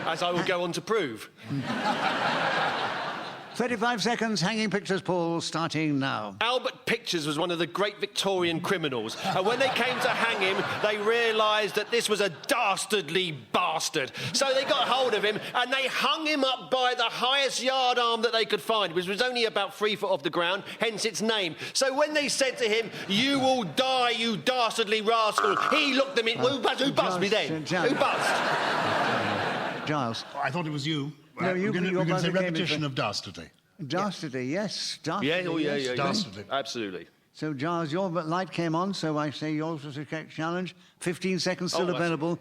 [SPEAKER 2] As I will go on to prove.
[SPEAKER 1] 35 seconds, hanging pictures, Paul, starting now.
[SPEAKER 2] Albert Pictures was one of the great Victorian criminals. And when they came to hang him, they realised that this was a dastardly bastard. So they got hold of him and they hung him up by the highest yard arm that they could find, which was only about 3 foot off the ground, hence its name. So when they said to him, "You will die, you dastardly rascal," he looked at me. Who buzzed me then? Who buzzed?
[SPEAKER 1] Gyles.
[SPEAKER 7] I thought it was you.
[SPEAKER 1] No,
[SPEAKER 7] We're going to say
[SPEAKER 1] buzzer came in
[SPEAKER 7] repetition
[SPEAKER 1] for-
[SPEAKER 7] of dastardly.
[SPEAKER 1] Dastardly, yes. Dastardly,
[SPEAKER 2] Yeah, oh, yeah,
[SPEAKER 1] yes.
[SPEAKER 2] yeah, yeah.
[SPEAKER 7] Dastardly.
[SPEAKER 2] Absolutely.
[SPEAKER 1] So, Gyles, your light came on, so I say yours was a correct challenge. 15 seconds still
[SPEAKER 2] Oh, I see.
[SPEAKER 1] available.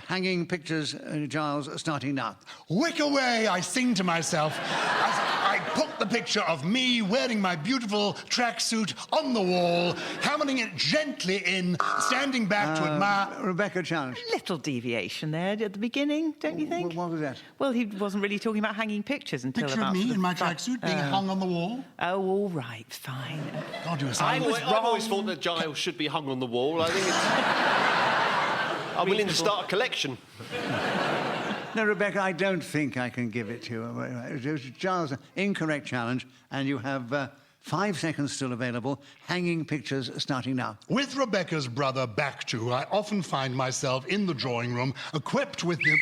[SPEAKER 1] Hanging pictures, Gyles, starting now.
[SPEAKER 7] Wick away, I sing to myself as I put the picture of me wearing my beautiful tracksuit on the wall, hammering it gently in, standing back to admire...
[SPEAKER 1] Rebecca challenge.
[SPEAKER 8] Little deviation there at the beginning, don't you think?
[SPEAKER 1] What was that?
[SPEAKER 8] Well, he wasn't really talking about hanging pictures until
[SPEAKER 7] Picture of
[SPEAKER 8] about...
[SPEAKER 7] me
[SPEAKER 8] sort
[SPEAKER 7] in my
[SPEAKER 8] fi-
[SPEAKER 7] tracksuit being hung on the wall.
[SPEAKER 8] Oh, all right, fine.
[SPEAKER 7] God, you were
[SPEAKER 2] I've
[SPEAKER 7] saying...
[SPEAKER 2] always thought that Gyles should be hung on the wall. I think it's... I'm willing to start a collection.
[SPEAKER 1] No, Rebecca, I don't think I can give it to you. It was Gyles, incorrect challenge, and you have 5 seconds still available. Hanging pictures starting now.
[SPEAKER 7] With Rebecca's brother back to, I often find myself in the drawing room, equipped with the...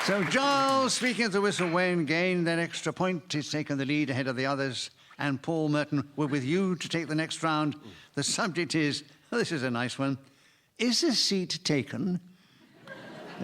[SPEAKER 1] So Gyles, speaking at the whistle, Wayne gained that extra point. He's taken the lead ahead of the others. And Paul Merton, we're with you to take the next round. The subject is, this is a nice one, is this seat taken?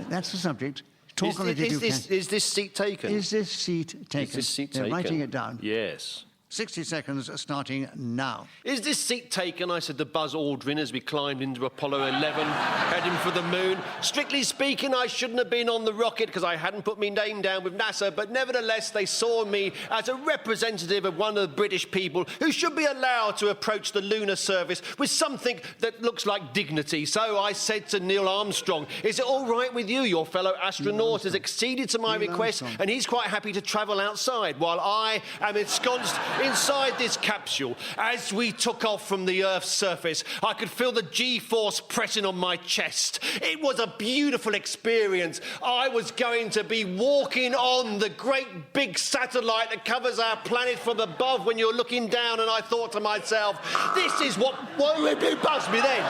[SPEAKER 1] That's the subject. Talk on it if you can.
[SPEAKER 2] Is this seat taken?
[SPEAKER 1] Is this seat taken?
[SPEAKER 2] Is this seat
[SPEAKER 1] They're
[SPEAKER 2] taken?
[SPEAKER 1] writing it down.
[SPEAKER 2] Yes.
[SPEAKER 1] 60 seconds starting now.
[SPEAKER 2] Is this seat taken? I said to Buzz Aldrin as we climbed into Apollo 11, heading for the moon. Strictly speaking, I shouldn't have been on the rocket because I hadn't put my name down with NASA, but nevertheless, they saw me as a representative of one of the British people who should be allowed to approach the lunar surface with something that looks like dignity. So I said to Neil Armstrong, "Is it all right with you? Your fellow astronaut has acceded to my request, and he's quite happy to travel outside while I am ensconced inside this capsule." As we took off from the Earth's surface, I could feel the G-force pressing on my chest. It was a beautiful experience. I was going to be walking on the great big satellite that covers our planet from above when you're looking down, and I thought to myself, this is what buzzed me then.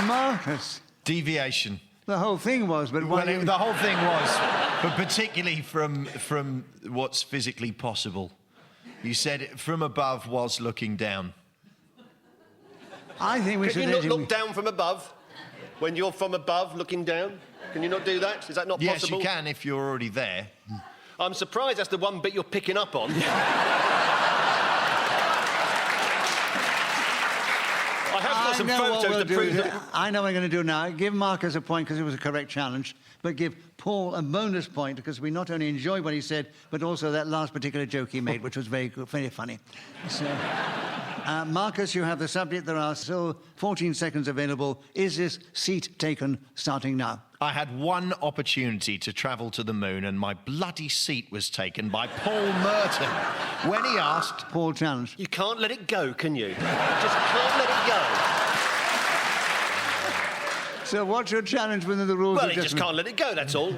[SPEAKER 1] Marcus,
[SPEAKER 9] Deviation.
[SPEAKER 1] the whole thing was, but why
[SPEAKER 9] Well, the whole thing was, but particularly from what's physically possible. You said it from above was looking down.
[SPEAKER 1] I think we
[SPEAKER 2] Can
[SPEAKER 1] should
[SPEAKER 2] you
[SPEAKER 1] let
[SPEAKER 2] not
[SPEAKER 1] him...
[SPEAKER 2] look down from above? When you're from above looking down? Can you not do that? Is that not
[SPEAKER 9] Yes,
[SPEAKER 2] possible?
[SPEAKER 9] you can if you're already there.
[SPEAKER 2] I'm surprised that's the one bit you're picking up on. I have got some photos to prove that...
[SPEAKER 1] I know what I'm going to do now. Give Marcus a point because it was a correct challenge, but give Paul a bonus point because we not only enjoyed what he said, but also that last particular joke he made, which was very good, very funny. So, Marcus, you have the subject. There are still 14 seconds available. Is this seat taken starting now?
[SPEAKER 9] I had one opportunity to travel to the moon and my bloody seat was taken by Paul Merton when he asked...
[SPEAKER 1] Paul challenge.
[SPEAKER 2] You can't let it go, can you? You just can't let it go.
[SPEAKER 1] So what's your challenge within the rules
[SPEAKER 2] Well,
[SPEAKER 1] of
[SPEAKER 2] you just can't let it go, that's all.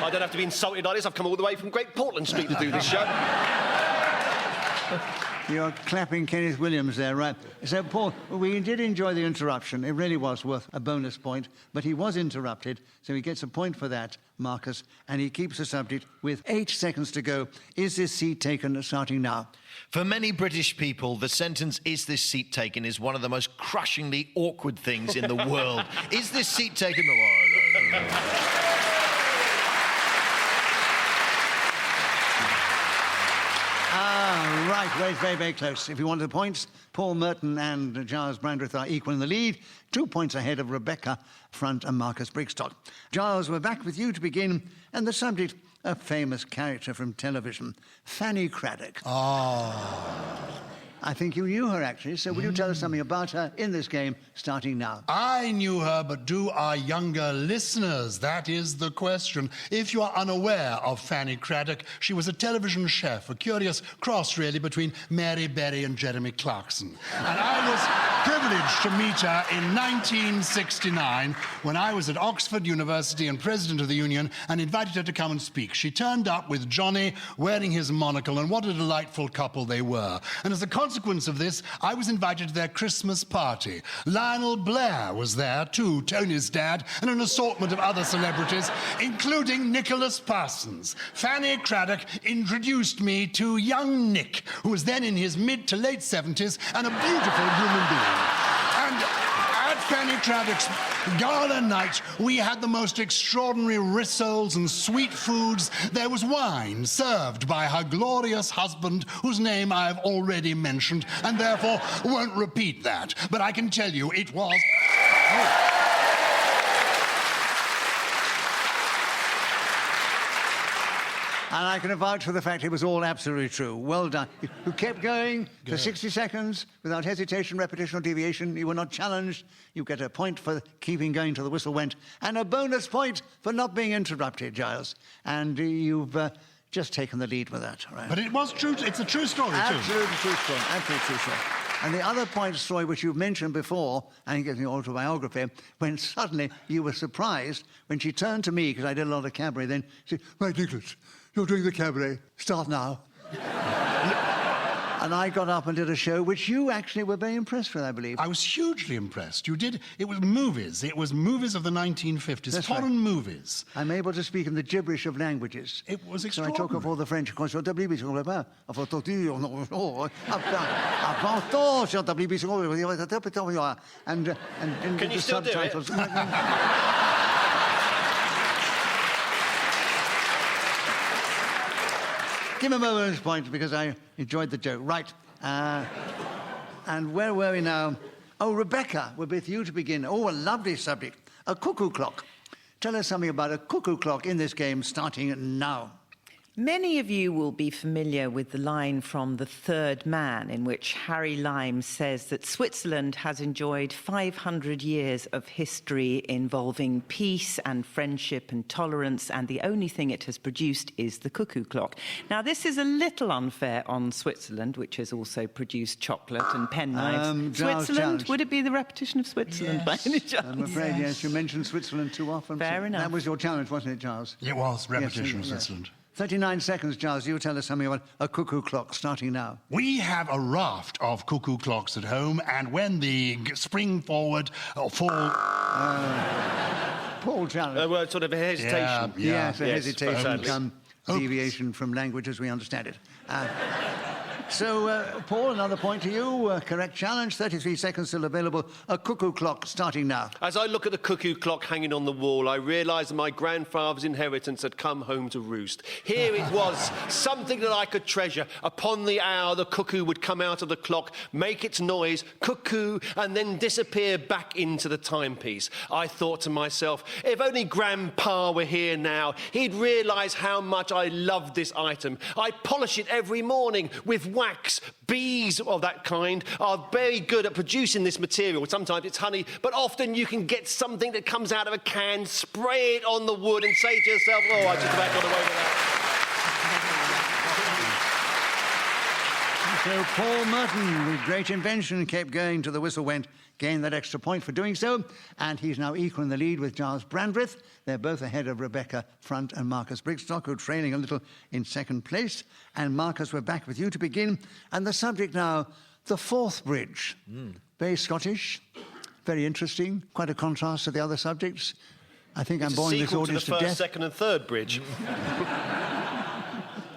[SPEAKER 2] I don't have to be insulted like this. I've come all the way from Great Portland Street to do this show.
[SPEAKER 1] You're clapping Kenneth Williams there, right? So, Paul, we did enjoy the interruption. It really was worth a bonus point, but he was interrupted, so he gets a point for that, Marcus, and he keeps the subject with 8 seconds to go. Is this seat taken starting now?
[SPEAKER 9] For many British people, the sentence, "Is this seat taken?" is one of the most crushingly awkward things in the world. Is this seat taken?
[SPEAKER 1] Right, very, very, very close. If you want the points, Paul Merton and Gyles Brandreth are equal in the lead, 2 points ahead of Rebecca Front and Marcus Brigstocke. Gyles, we're back with you to begin, and the subject, a famous character from television, Fanny Craddock. I think you knew her, actually, so will you tell us something about her in this game, starting now?
[SPEAKER 7] I knew her, but do our younger listeners? That is the question. If you are unaware of Fanny Craddock, she was a television chef, a curious cross, really, between Mary Berry and Jeremy Clarkson. And I was privileged to meet her in 1969 when I was at Oxford University and president of the union and invited her to come and speak. She turned up with Johnny wearing his monocle, and what a delightful couple they were. And as a consequence of this, I was invited to their Christmas party. Lionel Blair was there too, Tony's dad, and an assortment of other celebrities, including Nicholas Parsons. Fanny Craddock introduced me to young Nick, who was then in his mid to late 70s and a beautiful human being. And at Fanny Craddock's gala night, we had the most extraordinary rissoles and sweet foods. There was wine served by her glorious husband, whose name I have already mentioned, and therefore won't repeat that. But I can tell you it was...
[SPEAKER 1] And I can vouch for the fact it was all absolutely true. Well done. You kept going for 60 seconds without hesitation, repetition, or deviation. You were not challenged. You get a point for keeping going till the whistle went, and a bonus point for not being interrupted, Gyles. And you've just taken the lead with that, right?
[SPEAKER 7] But it was true. It's a true story, too.
[SPEAKER 1] Absolutely true story. Absolutely true story. And the other point story, which you've mentioned before, I think in your autobiography, when suddenly you were surprised when she turned to me, because I did a lot of cabaret then, she said, "Right, Nicholas, you're doing the cabaret. Start now." And I got up and did a show which you actually were very impressed with, I believe.
[SPEAKER 7] I was hugely impressed. You did... It was movies. It was movies of the 1950s.
[SPEAKER 1] That's
[SPEAKER 7] foreign
[SPEAKER 1] right.
[SPEAKER 7] movies.
[SPEAKER 1] I'm able to speak in the gibberish of languages.
[SPEAKER 7] It was
[SPEAKER 1] So I
[SPEAKER 7] extraordinary.
[SPEAKER 1] talk of all the French. And
[SPEAKER 2] Can you still do it?
[SPEAKER 1] subtitles. Give him a bonus point because I enjoyed the joke. Right. And where were we now? Oh, Rebecca, we're with you to begin. Oh, a lovely subject. A cuckoo clock. Tell us something about a cuckoo clock in this game starting now.
[SPEAKER 8] Many of you will be familiar with the line from The Third Man, in which Harry Lime says that Switzerland has enjoyed 500 years of history involving peace and friendship and tolerance, and the only thing it has produced is the cuckoo clock. Now, this is a little unfair on Switzerland, which has also produced chocolate and penknives. Switzerland?
[SPEAKER 1] Challenge.
[SPEAKER 8] Would it be the repetition of Switzerland by any chance?
[SPEAKER 1] I'm afraid, yes, you mentioned Switzerland too often.
[SPEAKER 8] Fair enough.
[SPEAKER 1] That was your challenge, wasn't it, Gyles?
[SPEAKER 7] It was repetition of
[SPEAKER 1] Yes.
[SPEAKER 7] Switzerland.
[SPEAKER 1] 39 seconds, Gyles. You tell us something about a cuckoo clock starting now.
[SPEAKER 7] We have a raft of cuckoo clocks at home, and when the spring forward or fall...
[SPEAKER 1] Paul challenge.
[SPEAKER 2] Well, sort of a hesitation.
[SPEAKER 1] Yes, a
[SPEAKER 2] Yes,
[SPEAKER 1] hesitation,
[SPEAKER 2] sadly.
[SPEAKER 1] some deviation from language as we understand it. So, Paul, another point to you. Correct challenge. 33 seconds still available. A cuckoo clock starting now.
[SPEAKER 2] As I look at the cuckoo clock hanging on the wall, I realise that my grandfather's inheritance had come home to roost. Here it was, something that I could treasure. Upon the hour, the cuckoo would come out of the clock, make its noise, cuckoo, and then disappear back into the timepiece. I thought to myself, if only Grandpa were here now, he'd realise how much I loved this item. I polish it every morning with wax. Bees of that kind are very good at producing this material. Sometimes it's honey, but often you can get something that comes out of a can, spray it on the wood and say to yourself, oh, I just about got away with that.
[SPEAKER 1] So Paul Merton, with great invention, kept going till the whistle went, gained that extra point for doing so, and he's now equal in the lead with Gyles Brandreth. They're both ahead of Rebecca Front and Marcus Brigstocke, who are trailing a little in second place. And Marcus, we're back with you to begin. And the subject now, the Forth Bridge. Very Scottish, very interesting, quite a contrast to the other subjects. I think I'm boring this audience to
[SPEAKER 2] the
[SPEAKER 1] death.
[SPEAKER 2] first, second and third bridge.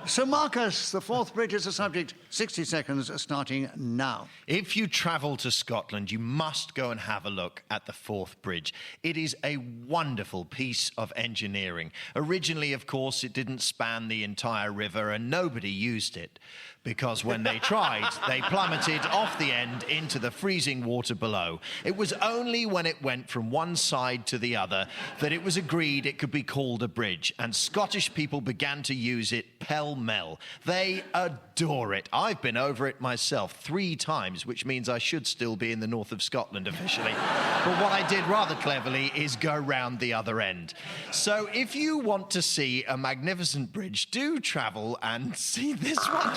[SPEAKER 1] So, Marcus, the Forth Bridge is the subject. 60 seconds starting now.
[SPEAKER 9] If you travel to Scotland, you must go and have a look at the Forth Bridge. It is a wonderful piece of engineering. Originally, of course, it didn't span the entire river and nobody used it, because when they tried, they plummeted off the end into the freezing water below. It was only when it went from one side to the other that it was agreed it could be called a bridge, and Scottish people began to use it pell-mell. They adore it. I've been over it myself 3 times, which means I should still be in the north of Scotland officially. But what I did rather cleverly is go round the other end. So if you want to see a magnificent bridge, do travel and see this one.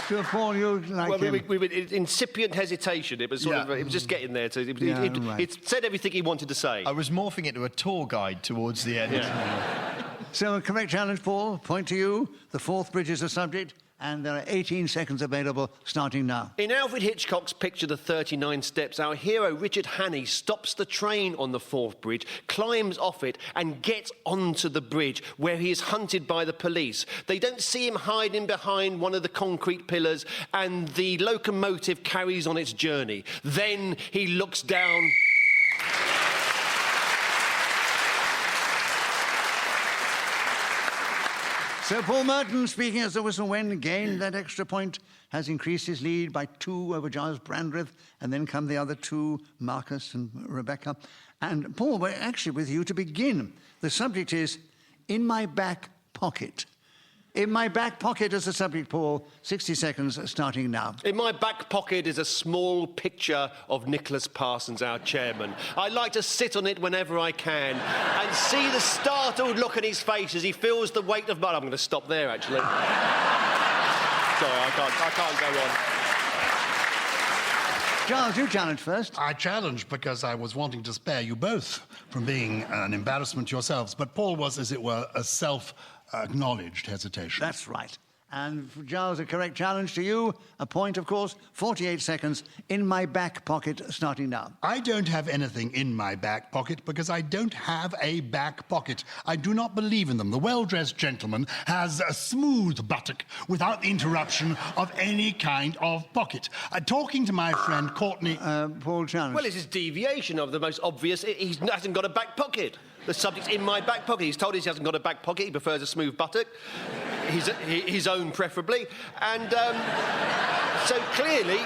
[SPEAKER 1] So, Paul, you like
[SPEAKER 2] Well,
[SPEAKER 1] him.
[SPEAKER 2] we were in incipient hesitation. It was sort of, it was just getting there.
[SPEAKER 1] Right.
[SPEAKER 2] It said everything he wanted to say.
[SPEAKER 9] I was morphing into a tour guide towards the end.
[SPEAKER 1] So, a correct challenge, Paul. Point to you. The Forth Bridge is the subject, and there are 18 seconds available, starting now.
[SPEAKER 2] In Alfred Hitchcock's picture, The 39 Steps, our hero, Richard Hanny, stops the train on the Forth Bridge, climbs off it and gets onto the bridge, where he is hunted by the police. They don't see him hiding behind one of the concrete pillars, and the locomotive carries on its journey. Then he looks down...
[SPEAKER 1] So Paul Merton, speaking as the whistle went, gained that extra point, has increased his lead by 2 over Gyles Brandreth, and then come the other 2, Marcus and Rebecca. And Paul, we're actually with you to begin. The subject is In My Back Pocket. In my back pocket is the subject, Paul. 60 seconds starting now.
[SPEAKER 2] In my back pocket is a small picture of Nicholas Parsons, our chairman. I like to sit on it whenever I can and see the startled look on his face as he feels the weight of... I'm going to stop there, actually. Sorry, I can't go on.
[SPEAKER 1] Gyles, you challenge first.
[SPEAKER 7] I challenged because I was wanting to spare you both from being an embarrassment yourselves. But Paul was, as it were, a self-acknowledged hesitation.
[SPEAKER 1] That's right. And for Gyles, a correct challenge to you. A point, of course. 48 seconds. In my back pocket, starting now.
[SPEAKER 7] I don't have anything in my back pocket because I don't have a back pocket. I do not believe in them. The well-dressed gentleman has a smooth buttock without the interruption of any kind of pocket. Talking to my friend Courtney...
[SPEAKER 1] Paul, challenge.
[SPEAKER 2] Well, it's his deviation of the most obvious. He hasn't got a back pocket. The subject's in my back pocket. He's told us he hasn't got a back pocket. He prefers a smooth buttock. His own, preferably. And so clearly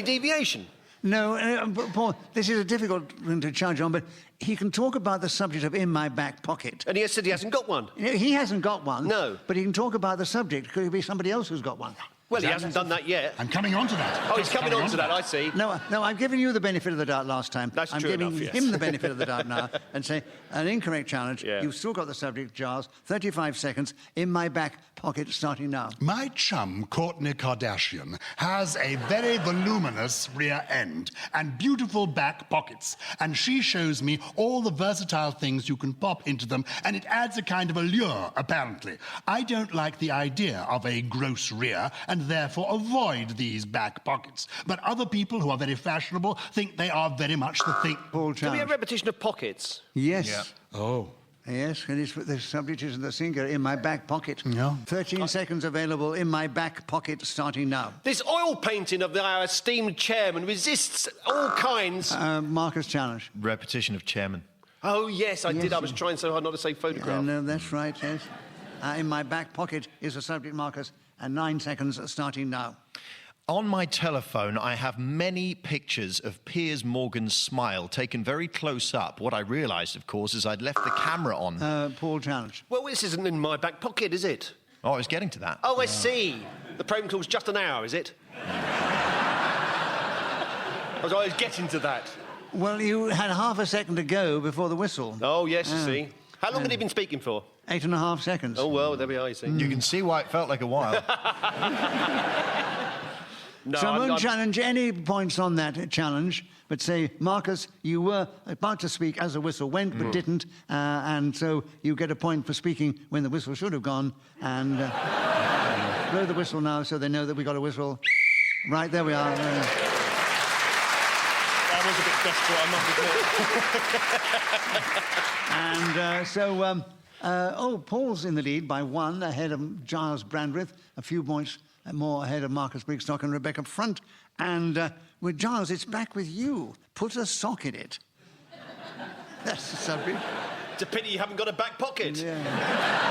[SPEAKER 2] deviation.
[SPEAKER 1] No, Paul, this is a difficult thing to charge on, but he can talk about the subject of in my back pocket.
[SPEAKER 2] And he has said he hasn't got one.
[SPEAKER 1] He hasn't got one.
[SPEAKER 2] No.
[SPEAKER 1] But he can talk about the subject. Could it be somebody else who's got one?
[SPEAKER 2] Well, he hasn't done that yet.
[SPEAKER 7] I'm coming on to that.
[SPEAKER 2] Oh, he's coming on to that, I see.
[SPEAKER 1] No, I'm giving you the benefit of the doubt last time.
[SPEAKER 2] That's
[SPEAKER 1] I'm
[SPEAKER 2] true
[SPEAKER 1] giving
[SPEAKER 2] enough, yes.
[SPEAKER 1] him the benefit of the doubt now and say an incorrect challenge.
[SPEAKER 2] Yeah.
[SPEAKER 1] You've still got the subject, Gyles. 35 seconds. In my back pocket, starting now.
[SPEAKER 7] My chum, Courtney Kardashian, has a very voluminous rear end and beautiful back pockets. And she shows me all the versatile things you can pop into them, and it adds a kind of allure, apparently. I don't like the idea of a gross rear, and therefore avoid these back pockets. But other people who are very fashionable think they are very much the thing.
[SPEAKER 1] Paul,
[SPEAKER 2] Can we have
[SPEAKER 1] challenge.
[SPEAKER 2] a repetition of pockets?
[SPEAKER 1] Yes.
[SPEAKER 9] Yeah.
[SPEAKER 7] Oh.
[SPEAKER 1] Yes, and the subject is the singular, in my back pocket.
[SPEAKER 7] Yeah.
[SPEAKER 1] 13 seconds available, in my back pocket, starting now.
[SPEAKER 2] This oil painting of our esteemed chairman resists all kinds...
[SPEAKER 1] Marcus, challenge.
[SPEAKER 9] Repetition of chairman.
[SPEAKER 2] Oh, yes, I did. I was trying so hard not to say photograph.
[SPEAKER 1] No, that's right, yes. In my back pocket is the subject, Marcus, and 9 seconds starting now.
[SPEAKER 9] On my telephone, I have many pictures of Piers Morgan's smile taken very close up. What I realised, of course, is I'd left the camera on.
[SPEAKER 1] Paul, challenge.
[SPEAKER 2] Well, this isn't in my back pocket, is it?
[SPEAKER 9] Oh, I was getting to that.
[SPEAKER 2] Oh, I see. The program call's just an hour, is it? I was always getting to that.
[SPEAKER 1] Well, you had half a second to go before the whistle.
[SPEAKER 2] Oh, yes, I see. How long had he been speaking for?
[SPEAKER 1] 8.5 seconds.
[SPEAKER 2] Oh, well, there we are, you see.
[SPEAKER 9] You can see why it felt like a while.
[SPEAKER 2] No,
[SPEAKER 1] So I
[SPEAKER 2] I'm-
[SPEAKER 1] won't challenge any points on that challenge, but say, Marcus, you were about to speak as the whistle went, but didn't, and so you get a point for speaking when the whistle should have gone, and blow the whistle now so they know that we got a whistle. Right, there we are.
[SPEAKER 2] I was a bit desperate, I must admit.
[SPEAKER 1] Paul's in the lead by 1, ahead of Gyles Brandreth, a few points more ahead of Marcus Brigstocke and Rebecca Front. And with Gyles, it's back with you. Put a sock in it. That's the subject.
[SPEAKER 2] It's a pity you haven't got a back pocket.
[SPEAKER 1] Yeah.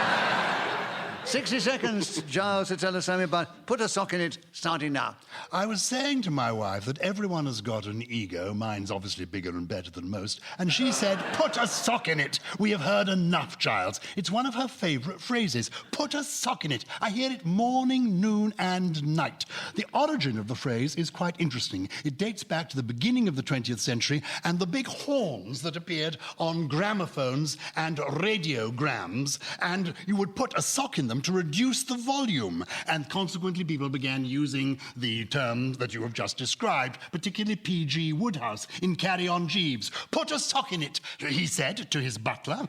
[SPEAKER 1] 60 seconds, Gyles, to tell us something about Put a Sock in It, starting now.
[SPEAKER 7] I was saying to my wife that everyone has got an ego. Mine's obviously bigger and better than most. And she said, put a sock in it. We have heard enough, Gyles. It's one of her favourite phrases. Put a sock in it. I hear it morning, noon, and night. The origin of the phrase is quite interesting. It dates back to the beginning of the 20th century and the big horns that appeared on gramophones and radiograms. And you would put a sock in them to reduce the volume, and consequently people began using the term that you have just described, particularly P.G. Wodehouse in Carry On Jeeves. Put a sock in it, he said to his butler.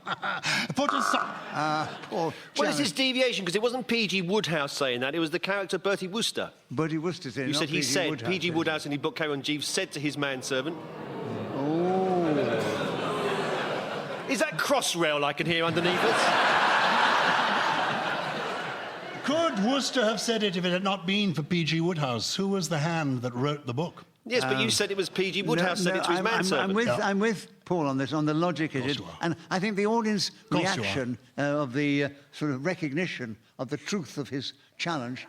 [SPEAKER 7] Put a sock...
[SPEAKER 1] Poor
[SPEAKER 2] What is this deviation? Because it wasn't P.G. Wodehouse saying that, it was the character Bertie Wooster.
[SPEAKER 1] Bertie Wooster said,
[SPEAKER 2] You
[SPEAKER 1] not
[SPEAKER 2] said he
[SPEAKER 1] P.G.
[SPEAKER 2] said,
[SPEAKER 1] Wodehouse,
[SPEAKER 2] P.G.
[SPEAKER 1] did
[SPEAKER 2] Wodehouse in his book Carry On Jeeves said to his manservant...
[SPEAKER 1] Oh.
[SPEAKER 2] Is that Crossrail I can hear underneath us?
[SPEAKER 7] Could Worcester have said it if it had not been for P.G. Wodehouse? Who was the hand that wrote the book?
[SPEAKER 2] Yes, but you said it was P.G. Wodehouse said it to his manservant.
[SPEAKER 1] I'm with Paul on this, on the logic of it. And I think the audience reaction of the sort of recognition of the truth of his challenge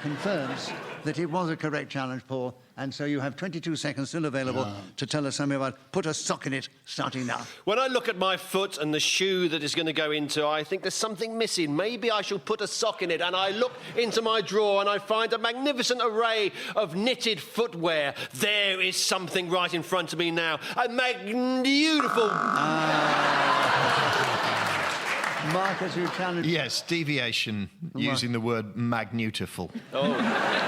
[SPEAKER 1] confirms that it was a correct challenge, Paul. And so you have 22 seconds still available to tell us something about Put a Sock in It, starting now.
[SPEAKER 2] When I look at my foot and the shoe that is going to go into, I think there's something missing. Maybe I shall put a sock in it. And I look into my drawer and I find a magnificent array of knitted footwear. There is something right in front of me now. A beautiful...
[SPEAKER 1] Marcus, you challenge...
[SPEAKER 9] Yes, deviation, using the word magnificul.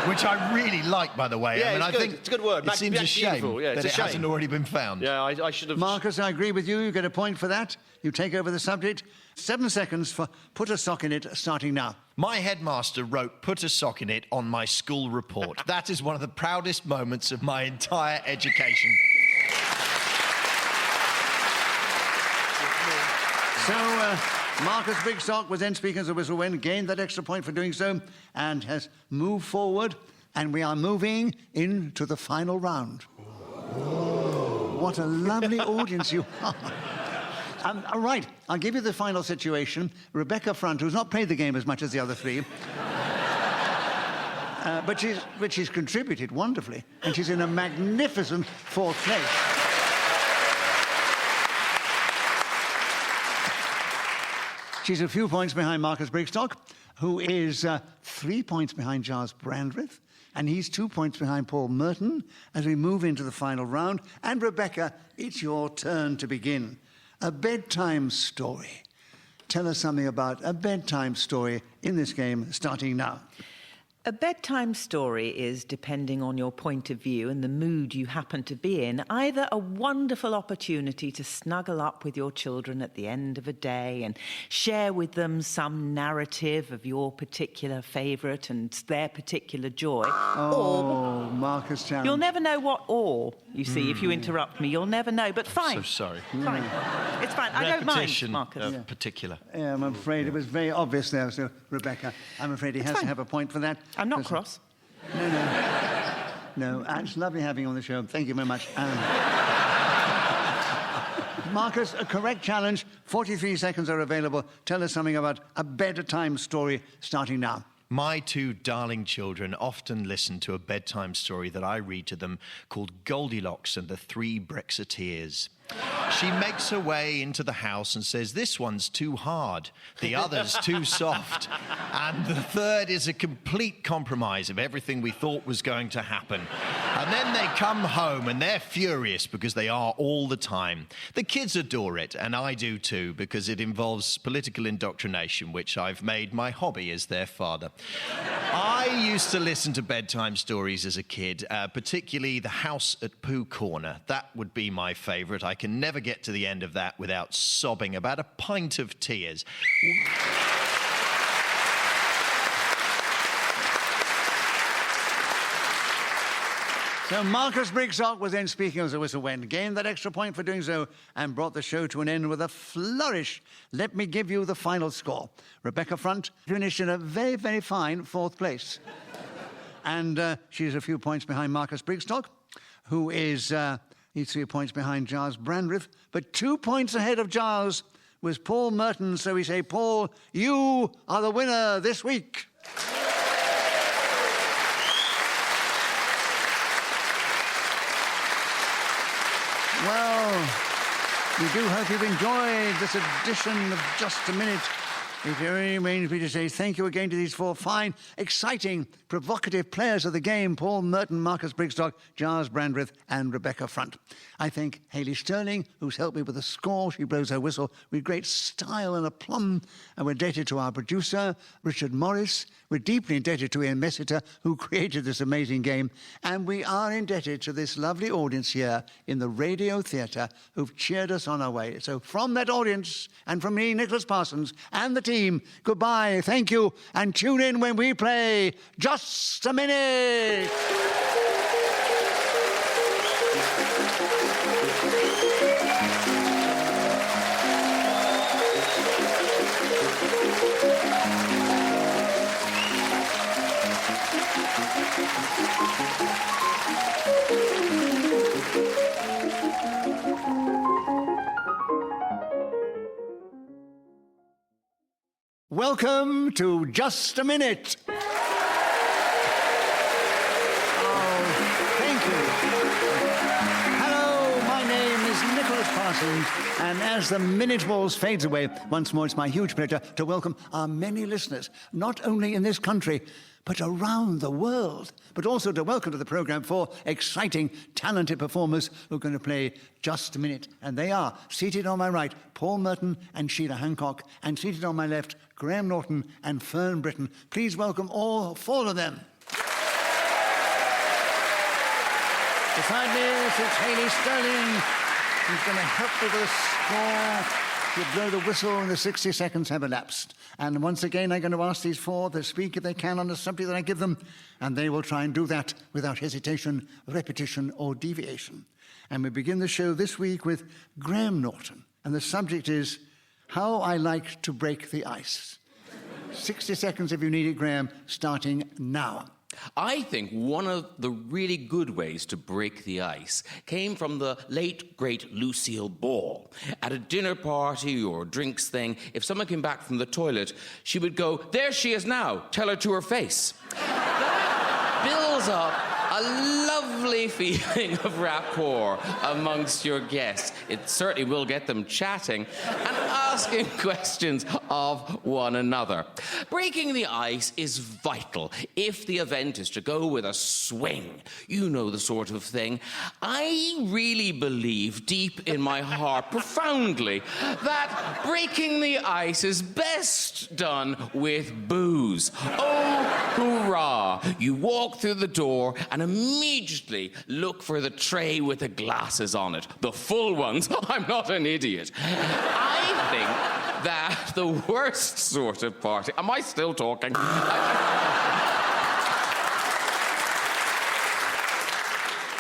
[SPEAKER 9] Which I really like, by the way.
[SPEAKER 2] Yeah,
[SPEAKER 9] I mean,
[SPEAKER 2] it's
[SPEAKER 9] I
[SPEAKER 2] good.
[SPEAKER 9] think
[SPEAKER 2] It's a good word.
[SPEAKER 9] It seems a shame
[SPEAKER 2] Yeah,
[SPEAKER 9] that it hasn't already been found.
[SPEAKER 2] Yeah, I should have...
[SPEAKER 1] Marcus, I agree with you. You get a point for that. You take over the subject. 7 seconds for Put a Sock in It, starting now.
[SPEAKER 9] My headmaster wrote "Put a sock in it" on my school report. That is one of the proudest moments of my entire education.
[SPEAKER 1] So, Marcus Brigstocke was then speaking as a whistle went, gained that extra point for doing so, and has moved forward, and we are moving into the final round. What a lovely audience you are. All right, I'll give you the final situation. Rebecca Front, who's not played the game as much as the other three, but she's contributed wonderfully, and she's in a magnificent 4th place. She's a few points behind Marcus Brigstocke, who is 3 points behind Gyles Brandreth, and he's 2 points behind Paul Merton as we move into the final round. And Rebecca, it's your turn to begin. A bedtime story. Tell us something about a bedtime story in this game, starting now.
[SPEAKER 8] A bedtime story is, depending on your point of view and the mood you happen to be in, either a wonderful opportunity to snuggle up with your children at the end of a day and share with them some narrative of your particular favourite and their particular joy.
[SPEAKER 1] Oh,
[SPEAKER 8] or
[SPEAKER 1] Marcus challenge.
[SPEAKER 8] you'll never know what "or" you see if you interrupt me. You'll never know, but fine.
[SPEAKER 9] So sorry.
[SPEAKER 8] Fine. It's fine. I don't mind,
[SPEAKER 9] Repetition
[SPEAKER 8] Marcus.
[SPEAKER 9] of particular.
[SPEAKER 1] Yeah, I'm afraid it was very obvious there, so Rebecca, I'm afraid he has to have a point for that.
[SPEAKER 8] I'm not cross.
[SPEAKER 1] No, it's lovely having you on the show. Thank you very much. Marcus, a correct challenge. 43 seconds are available. Tell us something about a bedtime story, starting now.
[SPEAKER 9] My 2 darling children often listen to a bedtime story that I read to them called Goldilocks and the 3 Brexiteers. She makes her way into the house and says, "This one's too hard, the other's too soft, and the third is a complete compromise of everything we thought was going to happen." And then they come home and they're furious because they are all the time. The kids adore it, and I do too, because it involves political indoctrination, which I've made my hobby as their father. I used to listen to bedtime stories as a kid, particularly The House at Pooh Corner. That would be my favourite. I can never get to the end of that without sobbing about a pint of tears.
[SPEAKER 1] So Marcus Brigstocke was then speaking as the whistle went, gained that extra point for doing so, and brought the show to an end with a flourish. Let me give you the final score. Rebecca Front finished in a very, very fine 4th place. And she's a few points behind Marcus Brigstocke, who is, he's 3 points behind Gyles Brandreth, but 2 points ahead of Gyles was Paul Merton. So we say, Paul, you are the winner this week. Well, we do hope you've enjoyed this edition of Just a Minute. It only remains me to say thank you again to these 4 fine, exciting, provocative players of the game, Paul Merton, Marcus Brigstocke, Gyles Brandreth and Rebecca Front. I thank Hayley Sterling, who's helped me with the score. She blows her whistle with great style and aplomb. And we're indebted to our producer, Richard Morris. We're deeply indebted to Ian Messiter, who created this amazing game. And we are indebted to this lovely audience here in the Radio Theatre who've cheered us on our way. So from that audience and from me, Nicholas Parsons, and the team, goodbye, thank you, and tune in when we play Just a Minute. Welcome to Just a Minute. Oh, thank you. Hello, my name is Nicholas Parsons, and as the minute waltz fades away, once more it's my huge pleasure to welcome our many listeners, not only in this country, but around the world, but also to welcome to the programme 4 exciting, talented performers who are going to play Just a Minute. And they are, seated on my right, Paul Merton and Sheila Hancock, and seated on my left, Graham Norton and Fern Britton. Please welcome all 4 of them. Beside me sits Hayley Sterling, who's going to help me with the score. You blow the whistle and the 60 seconds have elapsed. And once again, I'm going to ask these 4 to speak if they can on the subject that I give them, and they will try and do that without hesitation, repetition, or deviation. And we begin the show this week with Graham Norton, and the subject is How I Like to Break the Ice. 60 seconds if you need it, Graham, starting now.
[SPEAKER 5] I think one of the really good ways to break the ice came from the late, great Lucille Ball. At a dinner party or drinks thing, if someone came back from the toilet, she would go, "There she is now, tell her to her face." That builds up a lovely feeling of rapport amongst your guests. It certainly will get them chatting and asking questions of one another. Breaking the ice is vital if the event is to go with a swing. You know the sort of thing. I really believe deep in my heart, profoundly, that breaking the ice is best done with booze. Oh, hurrah! You walk through the door and immediately look for the tray with the glasses on it. The full ones. I'm not an idiot. I think that the worst sort of party... Am I still talking?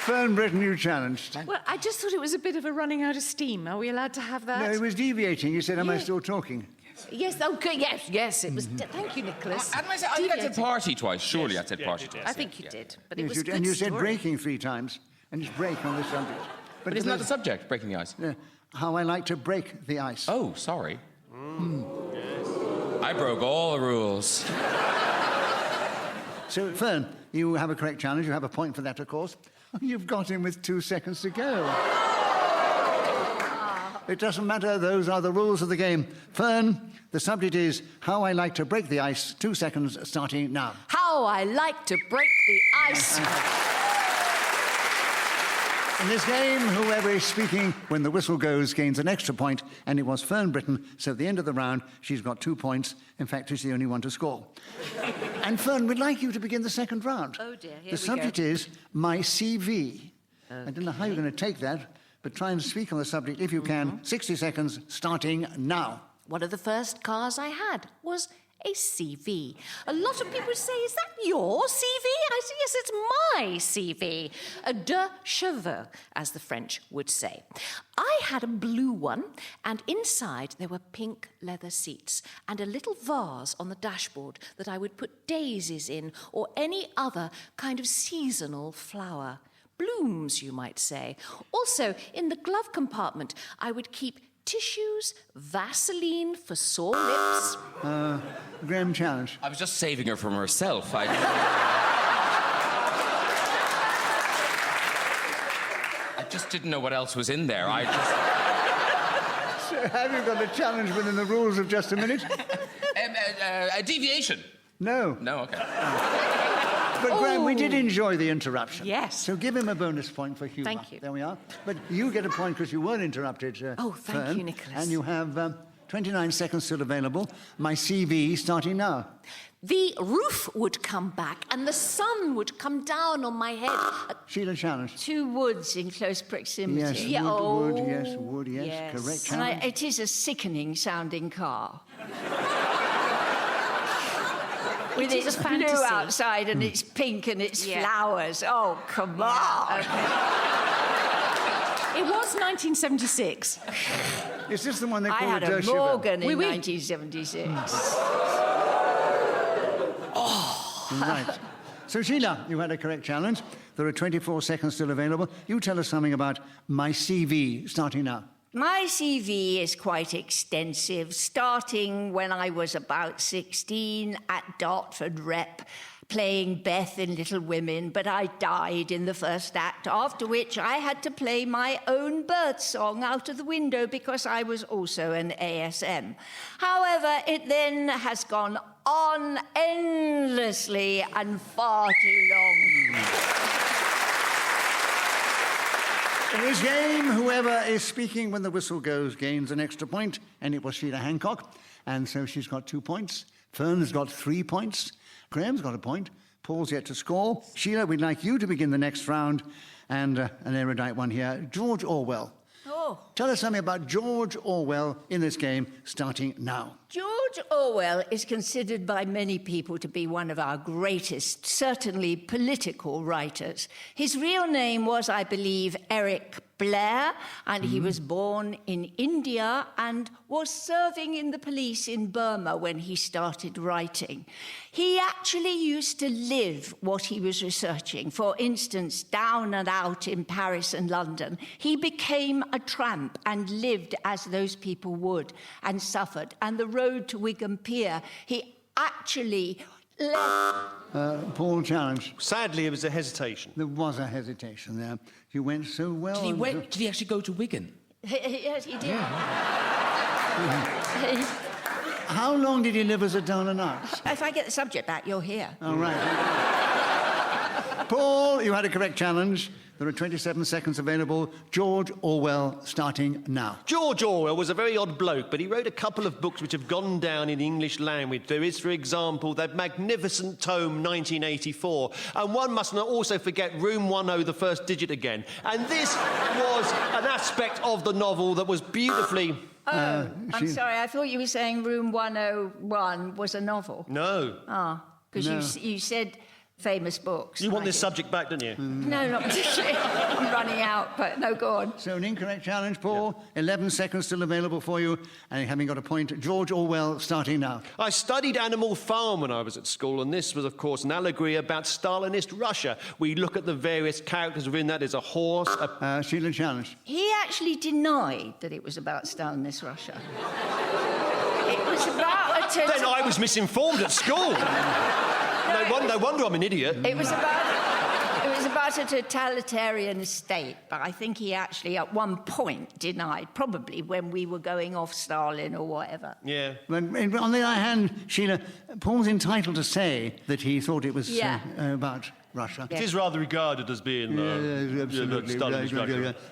[SPEAKER 1] Fern Britton, you challenged.
[SPEAKER 6] Well, I just thought it was a bit of a running out of steam. Are we allowed to have that?
[SPEAKER 1] No, it was deviating. You said, am I still talking?
[SPEAKER 6] Yes, okay, yes, it was... Thank you, Nicholas.
[SPEAKER 5] I think I said party twice. Surely I said party twice.
[SPEAKER 6] I think you did, but it
[SPEAKER 1] Yes,
[SPEAKER 6] was
[SPEAKER 1] you
[SPEAKER 6] a
[SPEAKER 1] did.
[SPEAKER 6] good
[SPEAKER 1] And you said
[SPEAKER 6] story.
[SPEAKER 1] breaking 3 times, and just break on this subject.
[SPEAKER 5] But isn't that the subject, breaking the ice?
[SPEAKER 1] How I like to break the ice.
[SPEAKER 5] Oh, sorry. I broke all the rules.
[SPEAKER 1] So, Fern, you have a correct challenge. You have a point for that, of course. You've got him with 2 seconds to go. It doesn't matter. Those are the rules of the game. Fern, the subject is How I Like to Break the Ice. 2 seconds starting now.
[SPEAKER 6] How I like to break the ice.
[SPEAKER 1] In this game, whoever is speaking when the whistle goes gains an extra point, and it was Fern Britton, so at the end of the round, she's got 2 points. In fact, she's the only one to score. And Fern, we'd like you to begin the second round.
[SPEAKER 3] Oh, dear, here we
[SPEAKER 1] The subject is my CV.
[SPEAKER 3] Okay.
[SPEAKER 1] I don't know how you're going to take that, but try and speak on the subject if you can. 60 seconds, starting now.
[SPEAKER 6] One of the first cars I had was a CV. A lot of people say, is that your CV? I say, yes, it's my CV. A de cheveux, as the French would say. I had a blue one, and inside there were pink leather seats and a little vase on the dashboard that I would put daisies in or any other kind of seasonal flower. Blooms, you might say. Also, in the glove compartment, I would keep tissues, Vaseline for sore lips.
[SPEAKER 1] Graham, challenge.
[SPEAKER 5] I was just saving her from herself. I just didn't know what else was in there.
[SPEAKER 1] So have you got a challenge within the rules of just a minute?
[SPEAKER 5] A deviation.
[SPEAKER 1] No.
[SPEAKER 5] No, okay.
[SPEAKER 1] But Graham, we did enjoy the interruption.
[SPEAKER 6] Yes.
[SPEAKER 1] So give him a bonus point for humour.
[SPEAKER 6] Thank you.
[SPEAKER 1] There we are. But you get a point because you weren't interrupted,
[SPEAKER 6] Oh, thank
[SPEAKER 1] Fern.
[SPEAKER 6] you, Nicholas.
[SPEAKER 1] And you have 29 seconds still available. My CV starting now.
[SPEAKER 6] The roof would come back and the sun would come down on my head.
[SPEAKER 1] Sheila, challenge.
[SPEAKER 3] 2 woods in close proximity.
[SPEAKER 1] Yes,
[SPEAKER 6] Yeah,
[SPEAKER 1] wood,
[SPEAKER 6] oh,
[SPEAKER 1] yes.
[SPEAKER 6] yes.
[SPEAKER 1] Correct
[SPEAKER 3] And
[SPEAKER 1] challenge.
[SPEAKER 3] it is a sickening sounding car. With
[SPEAKER 6] It is
[SPEAKER 3] its
[SPEAKER 6] a
[SPEAKER 3] blue
[SPEAKER 6] fantasy.
[SPEAKER 3] outside and it's pink and it's
[SPEAKER 6] Yeah.
[SPEAKER 3] flowers. Oh, come on.
[SPEAKER 6] It was 1976.
[SPEAKER 1] Is this the one they
[SPEAKER 3] I
[SPEAKER 1] call
[SPEAKER 3] had
[SPEAKER 1] a
[SPEAKER 3] a
[SPEAKER 1] Cheveux?
[SPEAKER 3] Morgan in
[SPEAKER 6] Oui, oui.
[SPEAKER 3] 1976.
[SPEAKER 1] Right. So, Sheila, you had a correct challenge. There are 24 seconds still available. You tell us something about my CV starting now.
[SPEAKER 3] My CV is quite extensive, starting when I was about 16 at Dartford Rep, playing Beth in Little Women, but I died in the first act, after which I had to play my own birth song out of the window because I was also an ASM. However, it then has gone on endlessly and far too long.
[SPEAKER 1] In this game, whoever is speaking when the whistle goes gains an extra point, and it was Sheila Hancock, and so she's got 2 points. Fern's got 3 points. Graham's got a point. Paul's yet to score. Sheila, we'd like you to begin the next round, and an erudite one here, George Orwell.
[SPEAKER 3] Oh.
[SPEAKER 1] Tell us something about George Orwell in this game, starting now.
[SPEAKER 3] George Orwell is considered by many people to be one of our greatest, certainly political writers. His real name was, I believe, Eric Blair, and he was born in India and was serving in the police in Burma when he started writing. He actually used to live what he was researching. For instance, down and out in Paris and London, he became a tramp and lived as those people would and suffered. And the road to Wigan Pier, he actually left.
[SPEAKER 1] Paul, challenge.
[SPEAKER 2] Sadly, it was a hesitation.
[SPEAKER 1] There was a hesitation there. You went so well.
[SPEAKER 5] Did he actually go to Wigan?
[SPEAKER 3] Yes, he did.
[SPEAKER 1] How long did he live as a down and out?
[SPEAKER 3] If I get the subject back, you're here.
[SPEAKER 1] All right. Paul, you had a correct challenge. There are 27 seconds available. George Orwell, starting now.
[SPEAKER 2] George Orwell was a very odd bloke, but he wrote a couple of books which have gone down in the English language. There is, for example, that magnificent tome 1984, and one must not also forget Room 10, the first digit again. And this was an aspect of the novel that was beautifully...
[SPEAKER 3] I'm sorry, I thought you were saying Room 101 was a novel.
[SPEAKER 2] No.
[SPEAKER 3] Ah, because
[SPEAKER 1] No.
[SPEAKER 3] you said famous books.
[SPEAKER 2] You want
[SPEAKER 3] I
[SPEAKER 2] this
[SPEAKER 3] did.
[SPEAKER 2] subject back, don't you?
[SPEAKER 3] No, not particularly. I'm running out, but no, go on.
[SPEAKER 1] So an incorrect challenge, Paul. 11 seconds still available for you. And having got a point, George Orwell, starting now.
[SPEAKER 2] I studied Animal Farm when I was at school, and this was, of course, an allegory about Stalinist Russia. We look at the various characters within that. There's a horse,
[SPEAKER 1] Sheila, challenge.
[SPEAKER 3] He actually denied that it was about Stalinist Russia. It was about a...
[SPEAKER 2] Then I was misinformed at school. No wonder I'm an idiot.
[SPEAKER 3] It was about a totalitarian state, but I think he actually at one point denied, probably when we were going off Stalin or whatever.
[SPEAKER 2] Yeah.
[SPEAKER 1] But on the other hand, Sheila, Paul's entitled to say that he thought it was
[SPEAKER 3] Yeah.
[SPEAKER 1] about Russia.
[SPEAKER 2] It is rather regarded as being
[SPEAKER 1] Absolutely.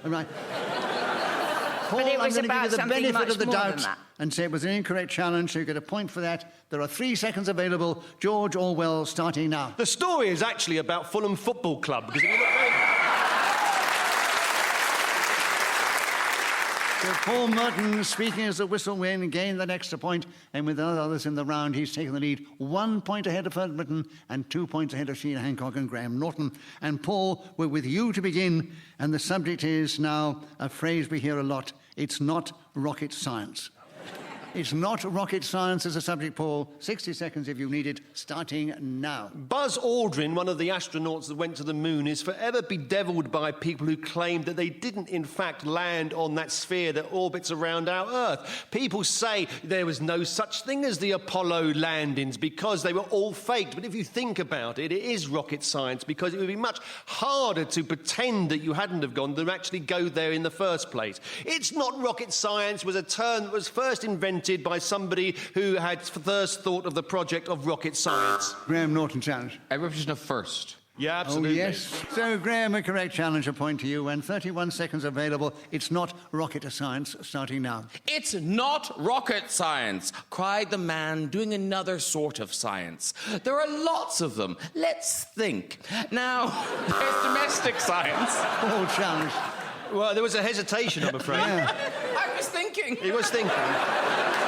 [SPEAKER 1] Right. Paul,
[SPEAKER 3] But it was
[SPEAKER 1] I'm going to give
[SPEAKER 3] about
[SPEAKER 1] you the
[SPEAKER 3] something
[SPEAKER 1] benefit
[SPEAKER 3] much
[SPEAKER 1] of the
[SPEAKER 3] more than
[SPEAKER 1] doubt
[SPEAKER 3] that.
[SPEAKER 1] and say it was an incorrect challenge, so you get a point for that. There are 3 seconds available. George Orwell starting now.
[SPEAKER 2] The story is actually about Fulham Football Club, because if you look very...
[SPEAKER 1] So Paul Merton, speaking as the whistle win, gained that extra point, and with the others in the round, he's taken the lead 1 point ahead of Fern Britton and 2 points ahead of Sheila, Hancock and Graham Norton. And Paul, we're with you to begin, and the subject is now a phrase we hear a lot. It's not rocket science. It's not rocket science as a subject, Paul. 60 seconds if you need it, starting now.
[SPEAKER 2] Buzz Aldrin, one of the astronauts that went to the moon, is forever bedeviled by people who claim that they didn't, in fact, land on that sphere that orbits around our Earth. People say there was no such thing as the Apollo landings because they were all faked. But if you think about it, it is rocket science, because it would be much harder to pretend that you hadn't have gone than actually go there in the first place. It's not rocket science was a term that was first invented by somebody who had first thought of the project of rocket science.
[SPEAKER 1] Graham Norton challenge.
[SPEAKER 5] A repetition of first.
[SPEAKER 2] Yeah, absolutely.
[SPEAKER 1] Oh, yes. So, Graham, a correct challenge, a point to you, and 31 seconds available. It's not rocket science, starting now.
[SPEAKER 5] It's not rocket science, cried the man doing another sort of science. There are lots of them. Let's think. Now, there's domestic science.
[SPEAKER 1] Paul challenge.
[SPEAKER 2] Well, there was a hesitation, I'm afraid.
[SPEAKER 1] Yeah.
[SPEAKER 5] I was thinking.
[SPEAKER 2] He was thinking.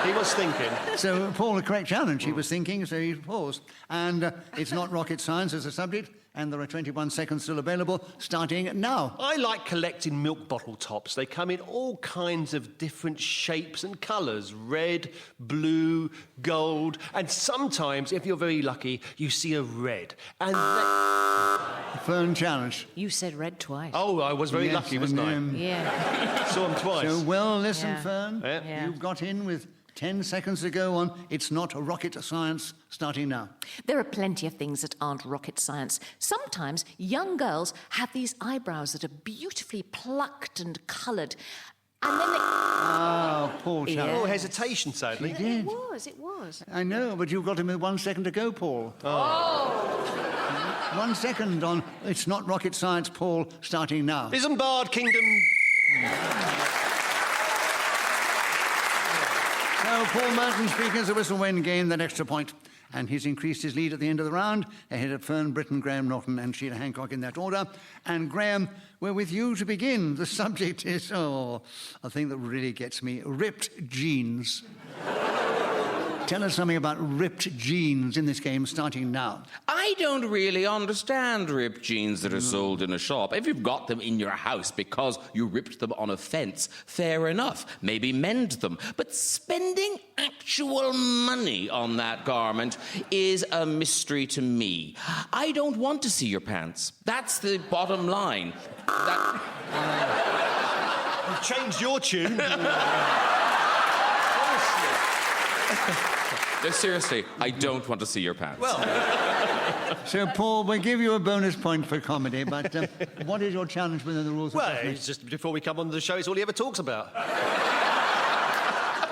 [SPEAKER 2] He was thinking.
[SPEAKER 1] So, Paul, a correct challenge. He was thinking, so he paused. And it's not rocket science as a subject, and there are 21 seconds still available, starting now.
[SPEAKER 2] I like collecting milk bottle tops. They come in all kinds of different shapes and colours. Red, blue, gold, and sometimes, if you're very lucky, you see a red. And
[SPEAKER 1] Fern challenge.
[SPEAKER 6] You said red twice.
[SPEAKER 2] Oh, I was very
[SPEAKER 1] Yes,
[SPEAKER 2] lucky, wasn't I?
[SPEAKER 6] Yeah.
[SPEAKER 2] Saw him twice.
[SPEAKER 1] So, well, listen,
[SPEAKER 6] Yeah.
[SPEAKER 1] Fern.
[SPEAKER 2] Yeah.
[SPEAKER 6] Yeah.
[SPEAKER 1] You've got in with 10 seconds to go on. It's not rocket science, starting now.
[SPEAKER 6] There are plenty of things that aren't rocket science. Sometimes young girls have these eyebrows that are beautifully plucked and coloured. And then they...
[SPEAKER 1] Oh, Paul challenge.
[SPEAKER 2] Oh, hesitation, sadly.
[SPEAKER 1] did.
[SPEAKER 6] It was.
[SPEAKER 1] I know, but you've got him with 1 second to go, Paul. Oh. 1 second on it's not rocket science, Paul, starting now.
[SPEAKER 2] Isambard Kingdom.
[SPEAKER 1] So Paul Merton, speaking as a whistle win, gained that extra point. And he's increased his lead at the end of the round, ahead of Fern, Britton, Graham Norton and Sheila Hancock in that order. And Graham, we're with you to begin. The subject is, a thing that really gets me, ripped jeans. Tell us something about ripped jeans in this game, starting now.
[SPEAKER 5] I don't really understand ripped jeans that are sold in a shop. If you've got them in your house because you ripped them on a fence, fair enough. Maybe mend them. But spending actual money on that garment is a mystery to me. I don't want to see your pants. That's the bottom line.
[SPEAKER 2] You've changed your tune.
[SPEAKER 5] No, seriously, I don't want to see your pants.
[SPEAKER 2] Well,
[SPEAKER 1] So, Paul, we'll give you a bonus point for comedy, but what is your challenge within the rules of
[SPEAKER 2] well,
[SPEAKER 1] Fashionable?
[SPEAKER 2] it's just before we come on to the show, it's all he ever talks about.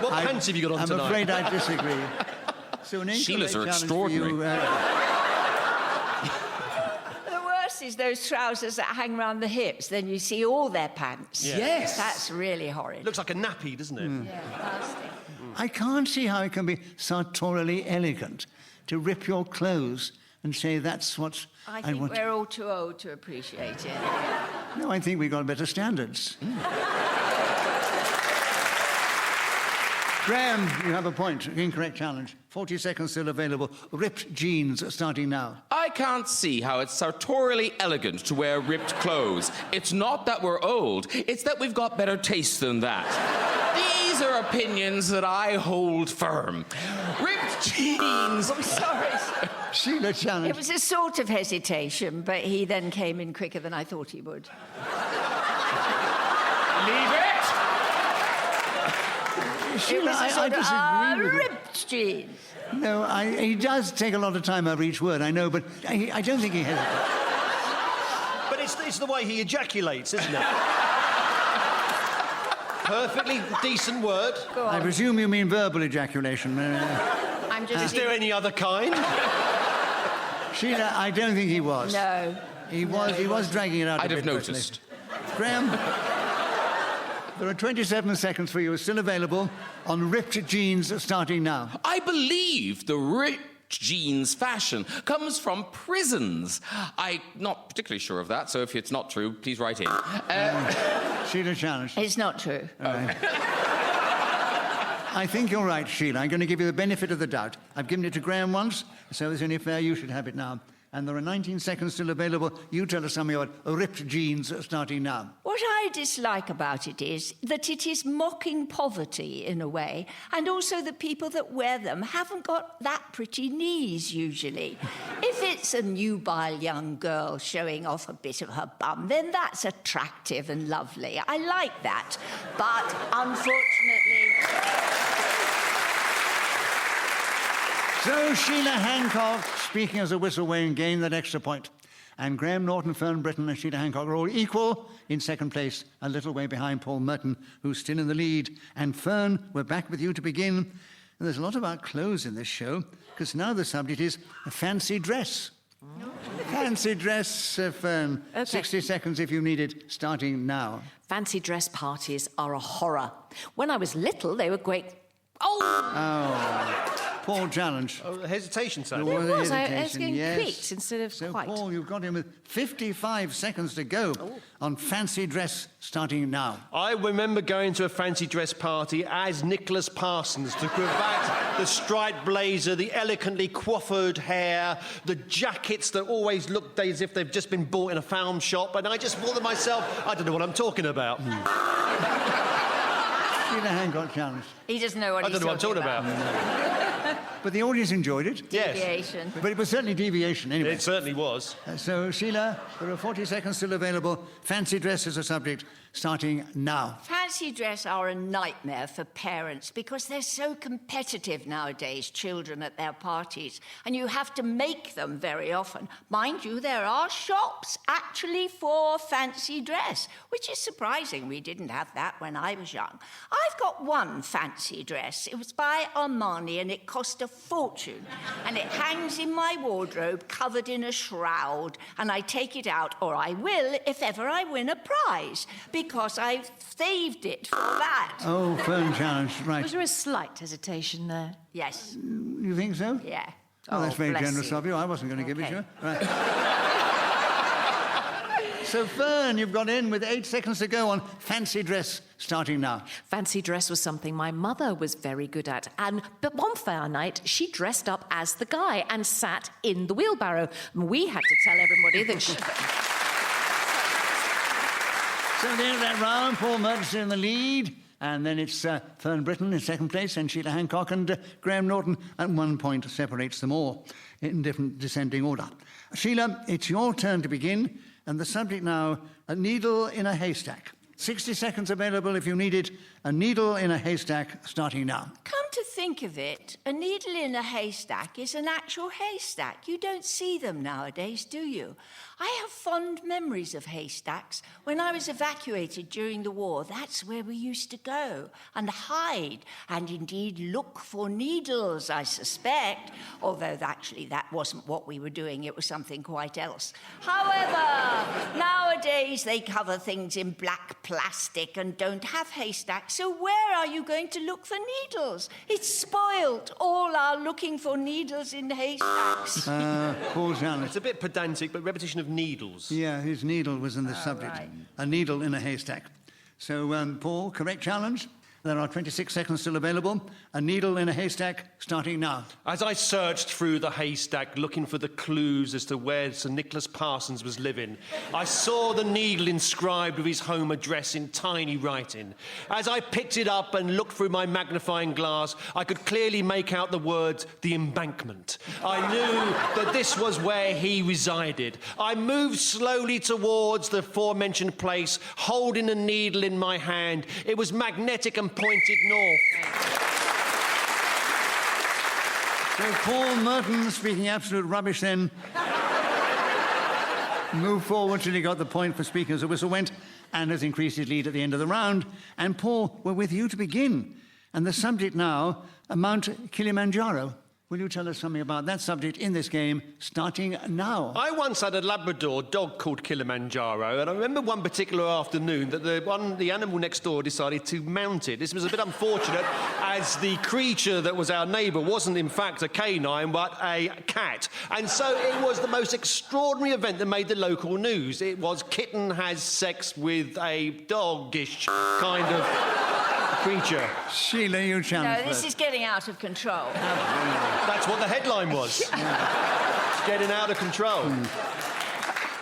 [SPEAKER 2] What pants have you got on
[SPEAKER 1] I'm
[SPEAKER 2] tonight?
[SPEAKER 1] afraid I disagree. So an
[SPEAKER 5] Sheila's are
[SPEAKER 1] incorrect challenge for you,
[SPEAKER 3] The worst is those trousers that hang around the hips, then you see all their pants.
[SPEAKER 2] Yeah.
[SPEAKER 5] Yes.
[SPEAKER 3] That's really horrid.
[SPEAKER 2] Looks like a nappy, doesn't it?
[SPEAKER 3] Yeah, nasty.
[SPEAKER 1] I can't see how it can be sartorially elegant to rip your clothes and say that's what
[SPEAKER 3] I
[SPEAKER 1] I
[SPEAKER 3] think
[SPEAKER 1] want.
[SPEAKER 3] we're all too old to appreciate it.
[SPEAKER 1] No, I think we've got better standards. Graham, you have a point. Incorrect challenge. 40 seconds still available. Ripped jeans starting now.
[SPEAKER 5] I can't see how it's sartorially elegant to wear ripped clothes. It's not that we're old, it's that we've got better taste than that. These are opinions that I hold firm. Ripped jeans.
[SPEAKER 3] Oh, sorry.
[SPEAKER 1] Sheila challenge.
[SPEAKER 3] It was a sort of hesitation, but he then came in quicker than I thought he would.
[SPEAKER 5] Leave it.
[SPEAKER 1] Sheila,
[SPEAKER 3] it was a
[SPEAKER 1] I
[SPEAKER 3] sort
[SPEAKER 1] disagree
[SPEAKER 3] of,
[SPEAKER 1] with you.
[SPEAKER 3] ripped jeans.
[SPEAKER 1] No, he does take a lot of time over each word, I know, but I don't think he hesitates.
[SPEAKER 2] But it's the way he ejaculates, isn't it? Perfectly decent word.
[SPEAKER 3] Go
[SPEAKER 1] I
[SPEAKER 3] on.
[SPEAKER 1] presume you mean verbal ejaculation.
[SPEAKER 3] I'm just...
[SPEAKER 2] Is there any other kind?
[SPEAKER 1] Sheila, I don't think he was.
[SPEAKER 3] No.
[SPEAKER 1] He was dragging it out
[SPEAKER 5] I'd
[SPEAKER 1] a
[SPEAKER 5] have
[SPEAKER 1] bit,
[SPEAKER 5] noticed.
[SPEAKER 1] personally. Graham, there are 27 seconds for you still available on ripped jeans starting now.
[SPEAKER 5] I believe the ripped jeans fashion comes from prisons. I'm not particularly sure of that, so if it's not true, please write in.
[SPEAKER 1] Sheila challenge.
[SPEAKER 3] It's not true.
[SPEAKER 1] I think you're right, Sheila. I'm going to give you the benefit of the doubt. I've given it to Graham once, so it's only fair you should have it now. And there are 19 seconds still available. You tell us some of your ripped jeans starting now.
[SPEAKER 3] What I dislike about it is that it is mocking poverty in a way, and also the people that wear them haven't got that pretty knees usually. If it's a nubile young girl showing off a bit of her bum, then that's attractive and lovely. I like that. But unfortunately...
[SPEAKER 1] So Sheila Hancock, speaking as a whistle-weighing, gained that extra point. And Graham Norton, Fern, Britton and Sheila Hancock are all equal in second place, a little way behind Paul Merton, who's still in the lead. And Fern, we're back with you to begin. And there's a lot about clothes in this show, because now the subject is a fancy dress. Fancy dress, Fern.
[SPEAKER 6] Okay.
[SPEAKER 1] 60 seconds if you need it, starting now.
[SPEAKER 6] Fancy dress parties are a horror. When I was little, they were great. Oh!
[SPEAKER 1] Paul challenge.
[SPEAKER 2] Oh, hesitation, sir.
[SPEAKER 6] It was. I was
[SPEAKER 1] Hesitation,
[SPEAKER 6] getting
[SPEAKER 1] yes.
[SPEAKER 6] creaked instead of
[SPEAKER 1] So,
[SPEAKER 6] quite.
[SPEAKER 1] Paul, you've got him with 55 seconds to go on fancy dress starting now.
[SPEAKER 2] I remember going to a fancy dress party as Nicholas Parsons, the cravat, the striped blazer, the elegantly coiffured hair, the jackets that always look as if they've just been bought in a farm shop, and I just thought to myself, I don't know what I'm talking about.
[SPEAKER 1] Sheila Hancock challenge.
[SPEAKER 3] He doesn't know what
[SPEAKER 2] I
[SPEAKER 3] he's
[SPEAKER 2] don't know what I'm talking about.
[SPEAKER 1] But the audience enjoyed it.
[SPEAKER 2] Yes.
[SPEAKER 3] Deviation.
[SPEAKER 1] But it was certainly deviation anyway.
[SPEAKER 2] It certainly was.
[SPEAKER 1] So, Sheila, there are 40 seconds still available. Fancy dress is a subject starting now.
[SPEAKER 3] Fancy dress are a nightmare for parents because they're so competitive nowadays, children at their parties, and you have to make them very often. Mind you, there are shops actually for fancy dress, which is surprising. We didn't have that when I was young. I've got one fancy dress. It was by Armani and it cost a fortune. And it hangs in my wardrobe covered in a shroud, and I take it out, or I will if ever I win a prize, because I've saved it for that.
[SPEAKER 1] Oh, Fern challenge, right.
[SPEAKER 6] Was there a slight hesitation there?
[SPEAKER 3] Yes.
[SPEAKER 1] You think so?
[SPEAKER 3] Yeah.
[SPEAKER 1] Oh, that's very
[SPEAKER 3] bless
[SPEAKER 1] generous
[SPEAKER 3] you.
[SPEAKER 1] of you. I wasn't going to give it to
[SPEAKER 3] Okay.
[SPEAKER 1] you. Right. So, Fern, you've got in with 8 seconds to go on fancy dress starting now.
[SPEAKER 6] Fancy dress was something my mother was very good at. But one fair night, she dressed up as the guy and sat in the wheelbarrow. And we had to tell everybody that she...
[SPEAKER 1] So at the end of that round, Paul Merton's in the lead. And then it's Fern Britton in second place, and Sheila Hancock and Graham Norton, and 1 point separates them all in different descending order. Sheila, it's your turn to begin, and the subject now, a needle in a haystack. 60 seconds available if you need it. A needle in a haystack starting now.
[SPEAKER 3] Come to think of it, a needle in a haystack is an actual haystack. You don't see them nowadays, do you? I have fond memories of haystacks. When I was evacuated during the war, that's where we used to go and hide and indeed look for needles, I suspect, although actually that wasn't what we were doing. It was something quite else. However, nowadays they cover things in black plastic and don't have haystacks. So where are you going to look for needles? It's spoiled. All are looking for needles in haystacks.
[SPEAKER 1] Paul Chandler.
[SPEAKER 2] It's a bit pedantic, but repetition of needles.
[SPEAKER 1] Yeah, his needle was in the subject.
[SPEAKER 3] right.
[SPEAKER 1] A needle in a haystack. So, Paul, correct challenge. There are 26 seconds still available. A needle in a haystack starting now.
[SPEAKER 2] As I searched through the haystack looking for the clues as to where Sir Nicholas Parsons was living, I saw the needle inscribed with his home address in tiny writing. As I picked it up and looked through my magnifying glass, I could clearly make out the words, the embankment. I knew that this was where he resided. I moved slowly towards the aforementioned place, holding a needle in my hand. It was magnetic and pointed north.
[SPEAKER 1] So Paul Merton, speaking absolute rubbish then, moved forward till he got the point for speaking as the whistle went and has increased his lead at the end of the round. And Paul, we're with you to begin. And the subject now, Mount Kilimanjaro. Will you tell us something about that subject in this game, starting now?
[SPEAKER 2] I once had a Labrador dog called Kilimanjaro, and I remember one particular afternoon that the animal next door decided to mount it. This was a bit unfortunate, as the creature that was our neighbour wasn't in fact a canine, but a cat. And so it was the most extraordinary event that made the local news. It was kitten has sex with a doggish kind of creature.
[SPEAKER 1] Sheila, you challenge
[SPEAKER 3] No, this is getting out of control.
[SPEAKER 2] That's what the headline was. Getting out of control.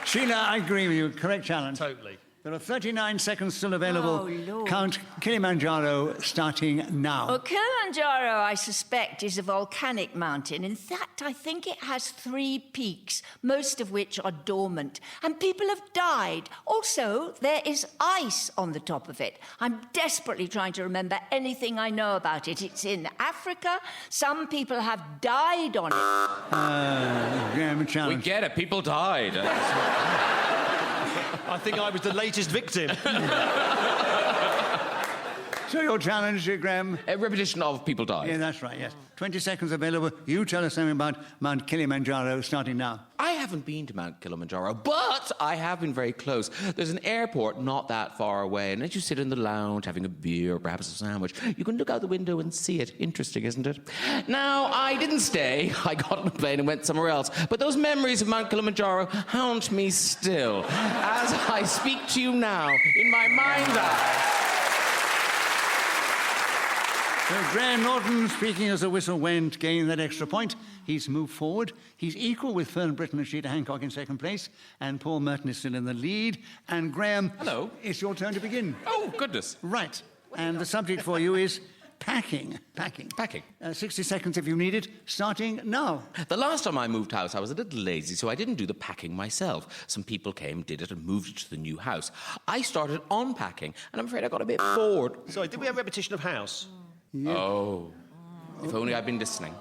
[SPEAKER 1] Sheila, I agree with you. Correct challenge.
[SPEAKER 2] Totally.
[SPEAKER 1] There are 39 seconds still available.
[SPEAKER 3] Oh, Lord.
[SPEAKER 1] Count Kilimanjaro starting now.
[SPEAKER 3] Well, Kilimanjaro, I suspect, is a volcanic mountain. In fact, I think it has 3 peaks, most of which are dormant. And people have died. Also, there is ice on the top of it. I'm desperately trying to remember anything I know about it. It's in Africa. Some people have died on it.
[SPEAKER 1] Game challenge.
[SPEAKER 4] We get it. People died.
[SPEAKER 2] I think I was the latest victim.
[SPEAKER 1] So your challenge, Graham?
[SPEAKER 5] A repetition of people died.
[SPEAKER 1] Yeah, that's right, yes. 20 seconds available. You tell us something about Mount Kilimanjaro starting now.
[SPEAKER 5] I haven't been to Mount Kilimanjaro, but I have been very close. There's an airport not that far away, and as you sit in the lounge having a beer or perhaps a sandwich, you can look out the window and see it. Interesting, isn't it? Now, I didn't stay. I got on a plane and went somewhere else. But those memories of Mount Kilimanjaro haunt me still. As I speak to you now, in my mind's eye.
[SPEAKER 1] So Graham Norton, speaking as the whistle went, gained that extra point. He's moved forward. He's equal with Fern, Britton and Sheila Hancock in second place. And Paul Merton is still in the lead. And Graham,
[SPEAKER 4] Hello.
[SPEAKER 1] It's your turn to begin.
[SPEAKER 4] Oh, goodness.
[SPEAKER 1] Right. And the subject for you is packing. Packing. 60 seconds if you need it, starting now.
[SPEAKER 5] The last time I moved house, I was a little lazy, so I didn't do the packing myself. Some people came, did it, and moved it to the new house. I started unpacking, and I'm afraid I got a bit bored.
[SPEAKER 2] Sorry, did we have repetition of house?
[SPEAKER 1] Yeah.
[SPEAKER 5] Oh. If only I'd been listening.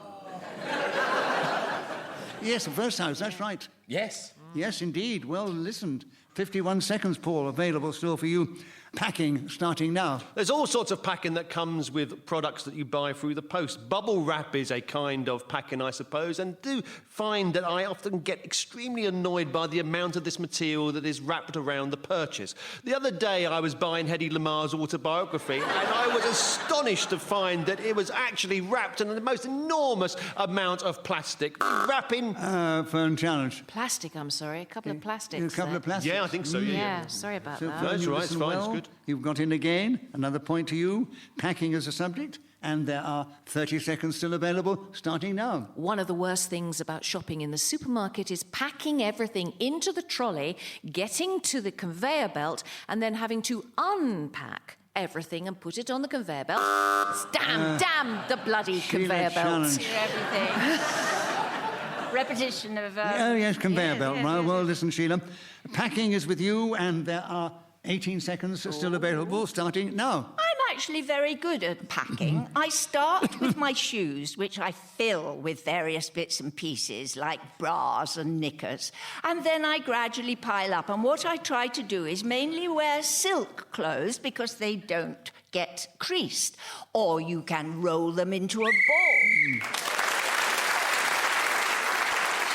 [SPEAKER 1] Yes, the first house, that's right.
[SPEAKER 5] Yes.
[SPEAKER 1] Yes, indeed. Well listened. 51 seconds, Paul, available still for you. Packing, starting now.
[SPEAKER 2] There's all sorts of packing that comes with products that you buy through the post. Bubble wrap is a kind of packing, I suppose, and do find that I often get extremely annoyed by the amount of this material that is wrapped around the purchase. The other day I was buying Hedy Lamarr's autobiography, and I was astonished to find that it was actually wrapped in the most enormous amount of plastic. Wrapping...
[SPEAKER 1] Fern challenge.
[SPEAKER 6] Plastic, I'm sorry. A couple of plastics.
[SPEAKER 1] A couple of plastics.
[SPEAKER 2] Yeah, I think so,
[SPEAKER 6] Yeah, sorry about
[SPEAKER 1] So
[SPEAKER 6] that.
[SPEAKER 1] Fern,
[SPEAKER 2] That's
[SPEAKER 1] you
[SPEAKER 2] right, it's
[SPEAKER 1] listen
[SPEAKER 2] fine, it's
[SPEAKER 1] well.
[SPEAKER 2] good.
[SPEAKER 1] You've got in again. Another point to you. Packing as a subject. And there are 30 seconds still available, starting now.
[SPEAKER 6] One of the worst things about shopping in the supermarket is packing everything into the trolley, getting to the conveyor belt, and then having to unpack everything and put it on the conveyor belt. Damn the bloody
[SPEAKER 1] Sheila
[SPEAKER 6] conveyor belt.
[SPEAKER 1] challenge.
[SPEAKER 3] Everything. Repetition of...
[SPEAKER 1] Oh, yes, conveyor belt.
[SPEAKER 3] yeah,
[SPEAKER 1] Well,
[SPEAKER 3] yeah.
[SPEAKER 1] well, listen, Sheila. Packing is with you, and there are 18 seconds still available, starting now.
[SPEAKER 3] I'm actually very good at packing. I start with my shoes, which I fill with various bits and pieces, like bras and knickers. And then I gradually pile up. And what I try to do is mainly wear silk clothes because they don't get creased. Or you can roll them into a ball.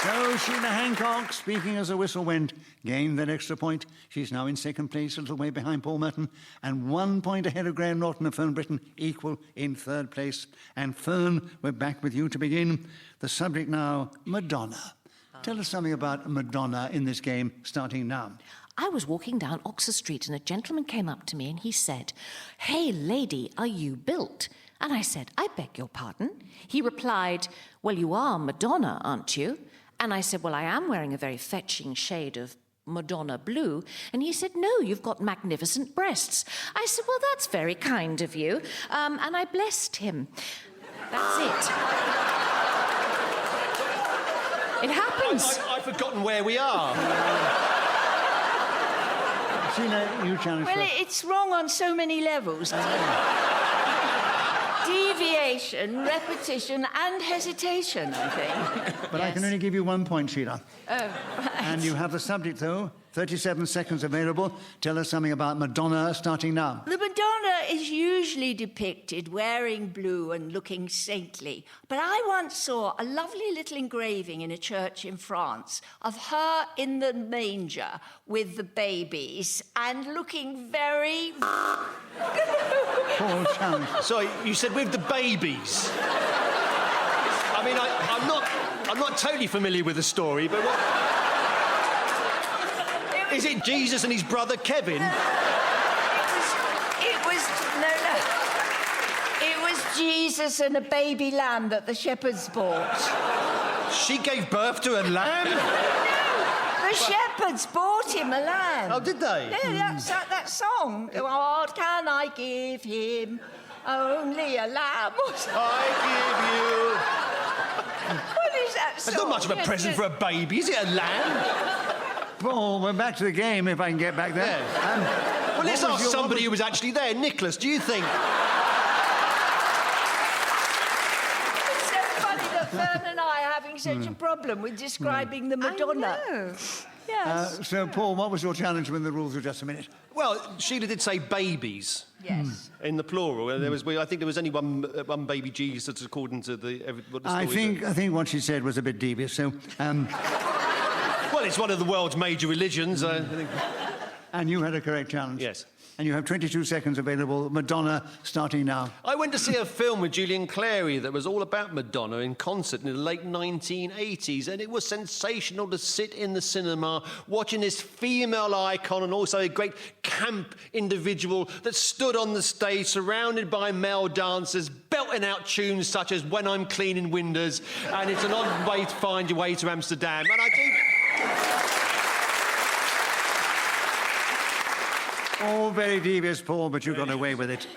[SPEAKER 1] So Sheila Hancock, speaking as the whistle went, gained that extra point. She's now in second place, a little way behind Paul Merton, and 1 point ahead of Graham Norton and Fern Britton, equal in third place. And Fern, we're back with you to begin. The subject now, Madonna. Tell us something about Madonna in this game, starting now.
[SPEAKER 6] I was walking down Oxford Street and a gentleman came up to me and he said, "Hey, lady, are you built?" And I said, "I beg your pardon?" He replied, "Well, you are Madonna, aren't you?" And I said, "Well, I am wearing a very fetching shade of Madonna blue." And he said, "No, you've got magnificent breasts." I said, "Well, that's very kind of you." And I blessed him. That's it. It happens.
[SPEAKER 2] I've forgotten where we are.
[SPEAKER 1] Sheila, you challenge
[SPEAKER 3] Well,
[SPEAKER 1] first.
[SPEAKER 3] it's wrong on so many levels. Deviation, repetition, and hesitation, I think.
[SPEAKER 1] But I can only give you 1 point, Sheila.
[SPEAKER 3] Oh, right.
[SPEAKER 1] And you have the subject, though, 37 seconds available. Tell us something about Madonna, starting now.
[SPEAKER 3] The Madonna is usually depicted wearing blue and looking saintly, but I once saw a lovely little engraving in a church in France of her in the manger with the babies and looking very...
[SPEAKER 1] Paul, challenge.
[SPEAKER 2] Sorry, you said with the babies. I mean, I'm not totally familiar with the story, but what... Is it Jesus and his brother Kevin?
[SPEAKER 3] It was Jesus and a baby lamb that the shepherds bought.
[SPEAKER 2] She gave birth to a lamb?
[SPEAKER 3] The shepherds bought him a lamb.
[SPEAKER 2] Oh, did they?
[SPEAKER 3] Yeah, that's like that song. What can I give him? Only a lamb.
[SPEAKER 2] I give you...
[SPEAKER 3] What is that song?
[SPEAKER 2] It's not much of a present for a baby, is it, a lamb?
[SPEAKER 1] Paul, we're back to the game, if I can get back there.
[SPEAKER 2] Yeah. Well, let's ask somebody who was actually there. Nicholas, do you think...
[SPEAKER 3] It's so funny that Fern and I are having such a problem with describing the Madonna.
[SPEAKER 6] I know. Yes.
[SPEAKER 1] So, Paul, what was your challenge when the rules were just a minute?
[SPEAKER 2] Well, Sheila did say babies.
[SPEAKER 3] Yes.
[SPEAKER 2] In the plural. And there was, I think there was only one baby Jesus, according to what the story
[SPEAKER 1] I think what she said was a bit devious, so...
[SPEAKER 2] Well, it's one of the world's major religions, I think.
[SPEAKER 1] And you had a correct challenge.
[SPEAKER 2] Yes.
[SPEAKER 1] And you have 22 seconds available. Madonna, starting now.
[SPEAKER 2] I went to see a film with Julian Clary that was all about Madonna in concert in the late 1980s, and it was sensational to sit in the cinema watching this female icon and also a great camp individual that stood on the stage surrounded by male dancers, belting out tunes such as When I'm Cleaning Windows, and it's an odd way to find your way to Amsterdam. And I do...
[SPEAKER 1] All very devious, Paul, but you got away with it.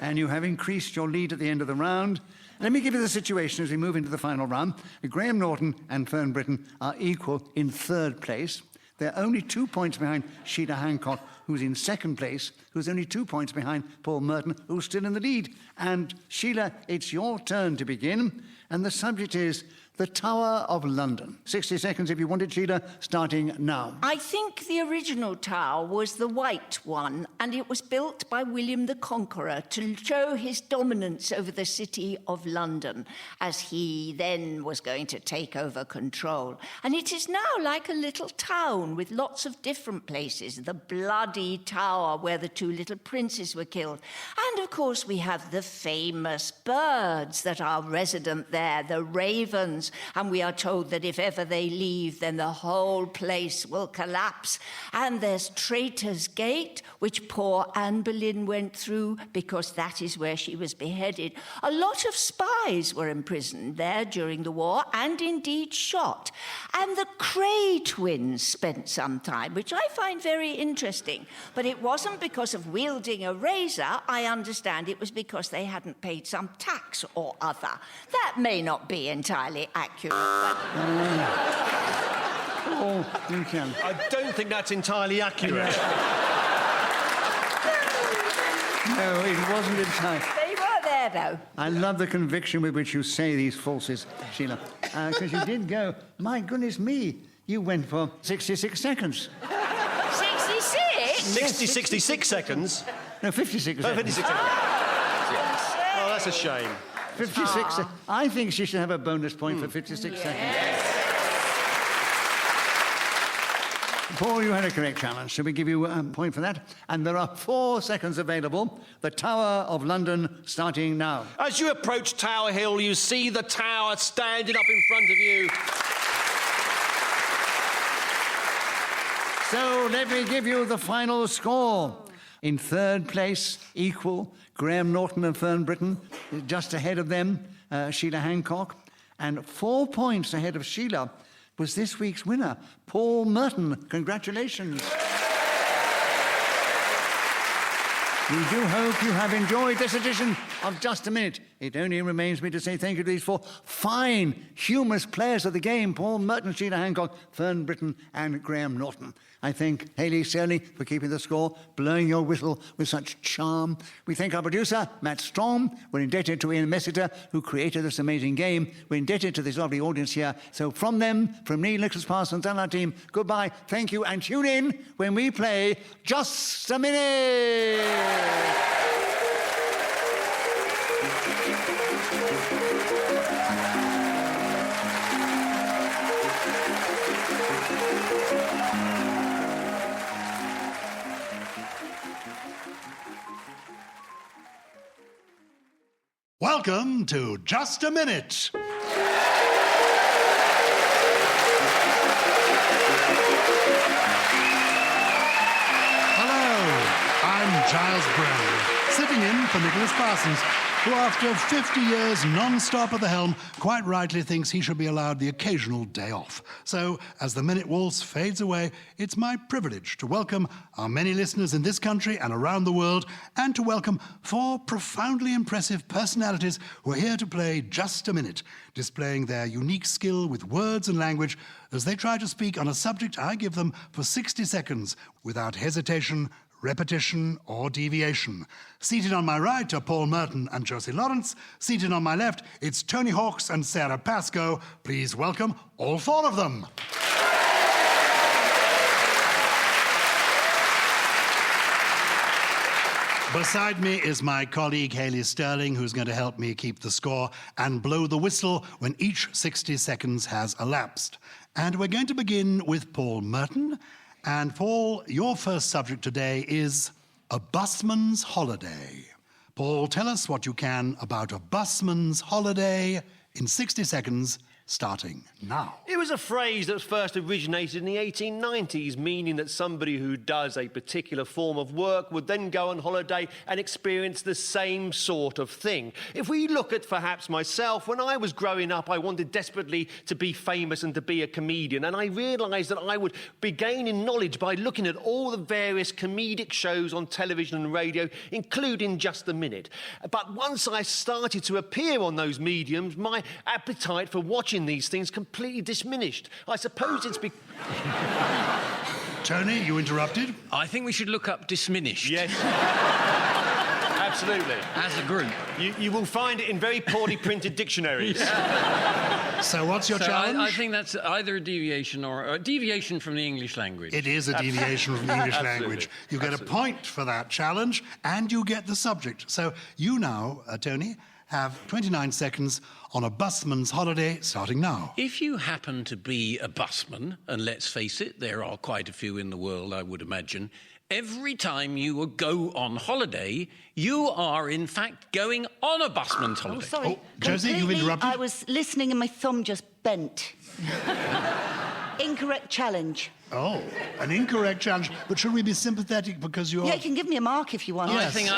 [SPEAKER 1] And you have increased your lead at the end of the round. Let me give you the situation as we move into the final round. Graham Norton and Fern Britton are equal in third place. They're only 2 points behind Sheila Hancock, who's in second place, who's only 2 points behind Paul Merton, who's still in the lead. And Sheila, it's your turn to begin. And the subject is the Tower of London. 60 seconds if you want it, Sheila, starting now.
[SPEAKER 3] I think the original tower was the white one, and it was built by William the Conqueror to show his dominance over the city of London, as he then was going to take over control. And it is now like a little town with lots of different places. The bloody tower where the two little princes were killed. And of course we have the famous birds that are resident there, the ravens. And we are told that if ever they leave, then the whole place will collapse. And there's Traitor's Gate, which poor Anne Boleyn went through because that is where she was beheaded. A lot of spies were imprisoned there during the war and indeed shot. And the Cray twins spent some time, which I find very interesting. But it wasn't because of wielding a razor. I understand it was because they hadn't paid some tax or other. That may not be entirely accurate, but...
[SPEAKER 1] Oh, you can.
[SPEAKER 2] I don't think that's entirely accurate.
[SPEAKER 1] No, it wasn't entirely.
[SPEAKER 3] They were there, though.
[SPEAKER 1] I love the conviction with which you say these falses, Sheila. Because you did go, my goodness me, you went for 66 seconds.
[SPEAKER 3] 66?
[SPEAKER 2] 66 seconds?
[SPEAKER 1] No, 56
[SPEAKER 2] Oh,
[SPEAKER 1] seconds.
[SPEAKER 2] 56 seconds. Oh, that's a shame.
[SPEAKER 1] 56. I think she should have a bonus point for 56 seconds. Paul, you had a correct challenge, so we give you a point for that. And there are 4 seconds available. The Tower of London, starting now.
[SPEAKER 2] As you approach Tower Hill, you see the tower standing up in front of you.
[SPEAKER 1] So let me give you the final score. In third place, equal, Graham Norton and Fern Britton. Just ahead of them, Sheila Hancock. And 4 points ahead of Sheila was this week's winner, Paul Merton. Congratulations. We do hope you have enjoyed this edition of Just a Minute. It only remains me to say thank you to these four fine, humorous players of the game, Paul, Merton, Sheila, Hancock, Fern, Britton and Graham Norton. I thank Hayley Shirley for keeping the score, blowing your whistle with such charm. We thank our producer, Matt Storm. We're indebted to Ian Messiter, who created this amazing game. We're indebted to this lovely audience here. So from them, from me, Nicholas Parsons, and our team, goodbye, thank you, and tune in when we play Just a Minute!
[SPEAKER 7] Welcome to Just a Minute. Hello, I'm Gyles Brandreth, sitting in for Nicholas Parsons, who after 50 years non-stop at the helm quite rightly thinks he should be allowed the occasional day off. So, as the minute waltz fades away, it's my privilege to welcome our many listeners in this country and around the world, and to welcome four profoundly impressive personalities who are here to play Just a Minute, displaying their unique skill with words and language as they try to speak on a subject I give them for 60 seconds without hesitation, repetition or deviation. Seated on my right are Paul Merton and Josie Lawrence. Seated on my left, it's Tony Hawks and Sarah Pascoe. Please welcome all four of them. Beside me is my colleague Hayley Sterling, who's going to help me keep the score and blow the whistle when each 60 seconds has elapsed. And we're going to begin with Paul Merton. And Paul, your first subject today is a busman's holiday. Paul, tell us what you can about a busman's holiday in 60 seconds, starting now.
[SPEAKER 2] It was a phrase that first originated in the 1890s, meaning that somebody who does a particular form of work would then go on holiday and experience the same sort of thing. If we look at perhaps myself, when I was growing up, I wanted desperately to be famous and to be a comedian, and I realised that I would be gaining knowledge by looking at all the various comedic shows on television and radio, including Just a Minute. But once I started to appear on those mediums, my appetite for watching these things completely diminished. I suppose it's
[SPEAKER 7] Tony, you interrupted?
[SPEAKER 10] I think we should look up diminished.
[SPEAKER 2] Yes. Absolutely.
[SPEAKER 10] As a group.
[SPEAKER 2] You will find it in very poorly printed dictionaries.
[SPEAKER 7] So what's your challenge?
[SPEAKER 10] I think that's either a deviation or a deviation from the English language.
[SPEAKER 7] It is a deviation from the English language. You get a point for that challenge, and you get the subject. So you now, Tony, have 29 seconds on a busman's holiday, starting now.
[SPEAKER 10] If you happen to be a busman, and let's face it, there are quite a few in the world, I would imagine, every time you go on holiday, you are, in fact, going on a busman's holiday.
[SPEAKER 11] Oh, sorry.
[SPEAKER 7] Oh, Josie, you've interrupted.
[SPEAKER 11] I was listening and my thumb just bent. Incorrect challenge.
[SPEAKER 7] Oh, an incorrect challenge. But should we be sympathetic because you're...
[SPEAKER 11] Yeah, you can give me a mark if you want.
[SPEAKER 10] Yes. I think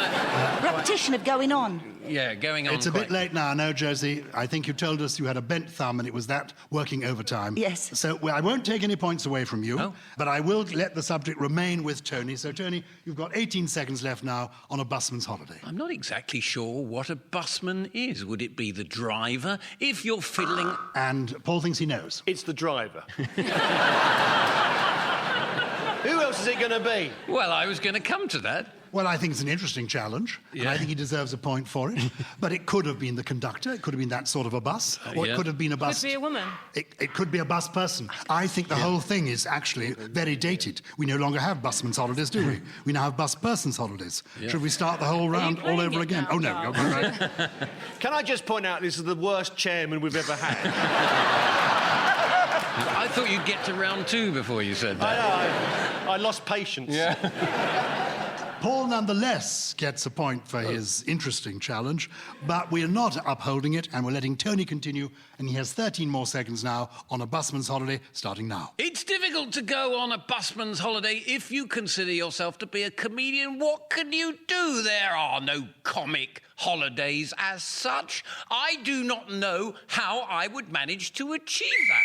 [SPEAKER 11] Repetition of going on.
[SPEAKER 10] Yeah, going on.
[SPEAKER 7] It's a bit late now, no, Josie. I think you told us you had a bent thumb and it was that working overtime.
[SPEAKER 11] Yes.
[SPEAKER 7] So I won't take any points away from you, but I will let the subject remain with Tony. So, Tony, you've got 18 seconds left now on a busman's holiday.
[SPEAKER 10] I'm not exactly sure what a busman is. Would it be the driver? If you're fiddling...
[SPEAKER 7] And Paul thinks he knows.
[SPEAKER 2] It's the driver. Who else is it going to be?
[SPEAKER 10] Well, I was going to come to that.
[SPEAKER 7] Well, I think it's an interesting challenge, and I think he deserves a point for it. But it could have been the conductor, it could have been that sort of a bus, or it could have been a bus...
[SPEAKER 12] Could be a woman.
[SPEAKER 7] It could be a bus person. I think the whole thing is actually very dated. We no longer have busman's holidays, do we? We now have bus person's holidays. Should we start the whole round all over again? Oh, no. You're right.
[SPEAKER 2] Can I just point out this is the worst chairman we've ever had?
[SPEAKER 10] I thought you'd get to round two before you said that.
[SPEAKER 2] I know. I lost patience.
[SPEAKER 10] Yeah.
[SPEAKER 7] Paul, nonetheless, gets a point for his interesting challenge, but we're not upholding it, and we're letting Tony continue, and he has 13 more seconds now on a busman's holiday, starting now.
[SPEAKER 10] It's difficult to go on a busman's holiday if you consider yourself to be a comedian. What can you do? There are no comic holidays as such. I do not know how I would manage to achieve that.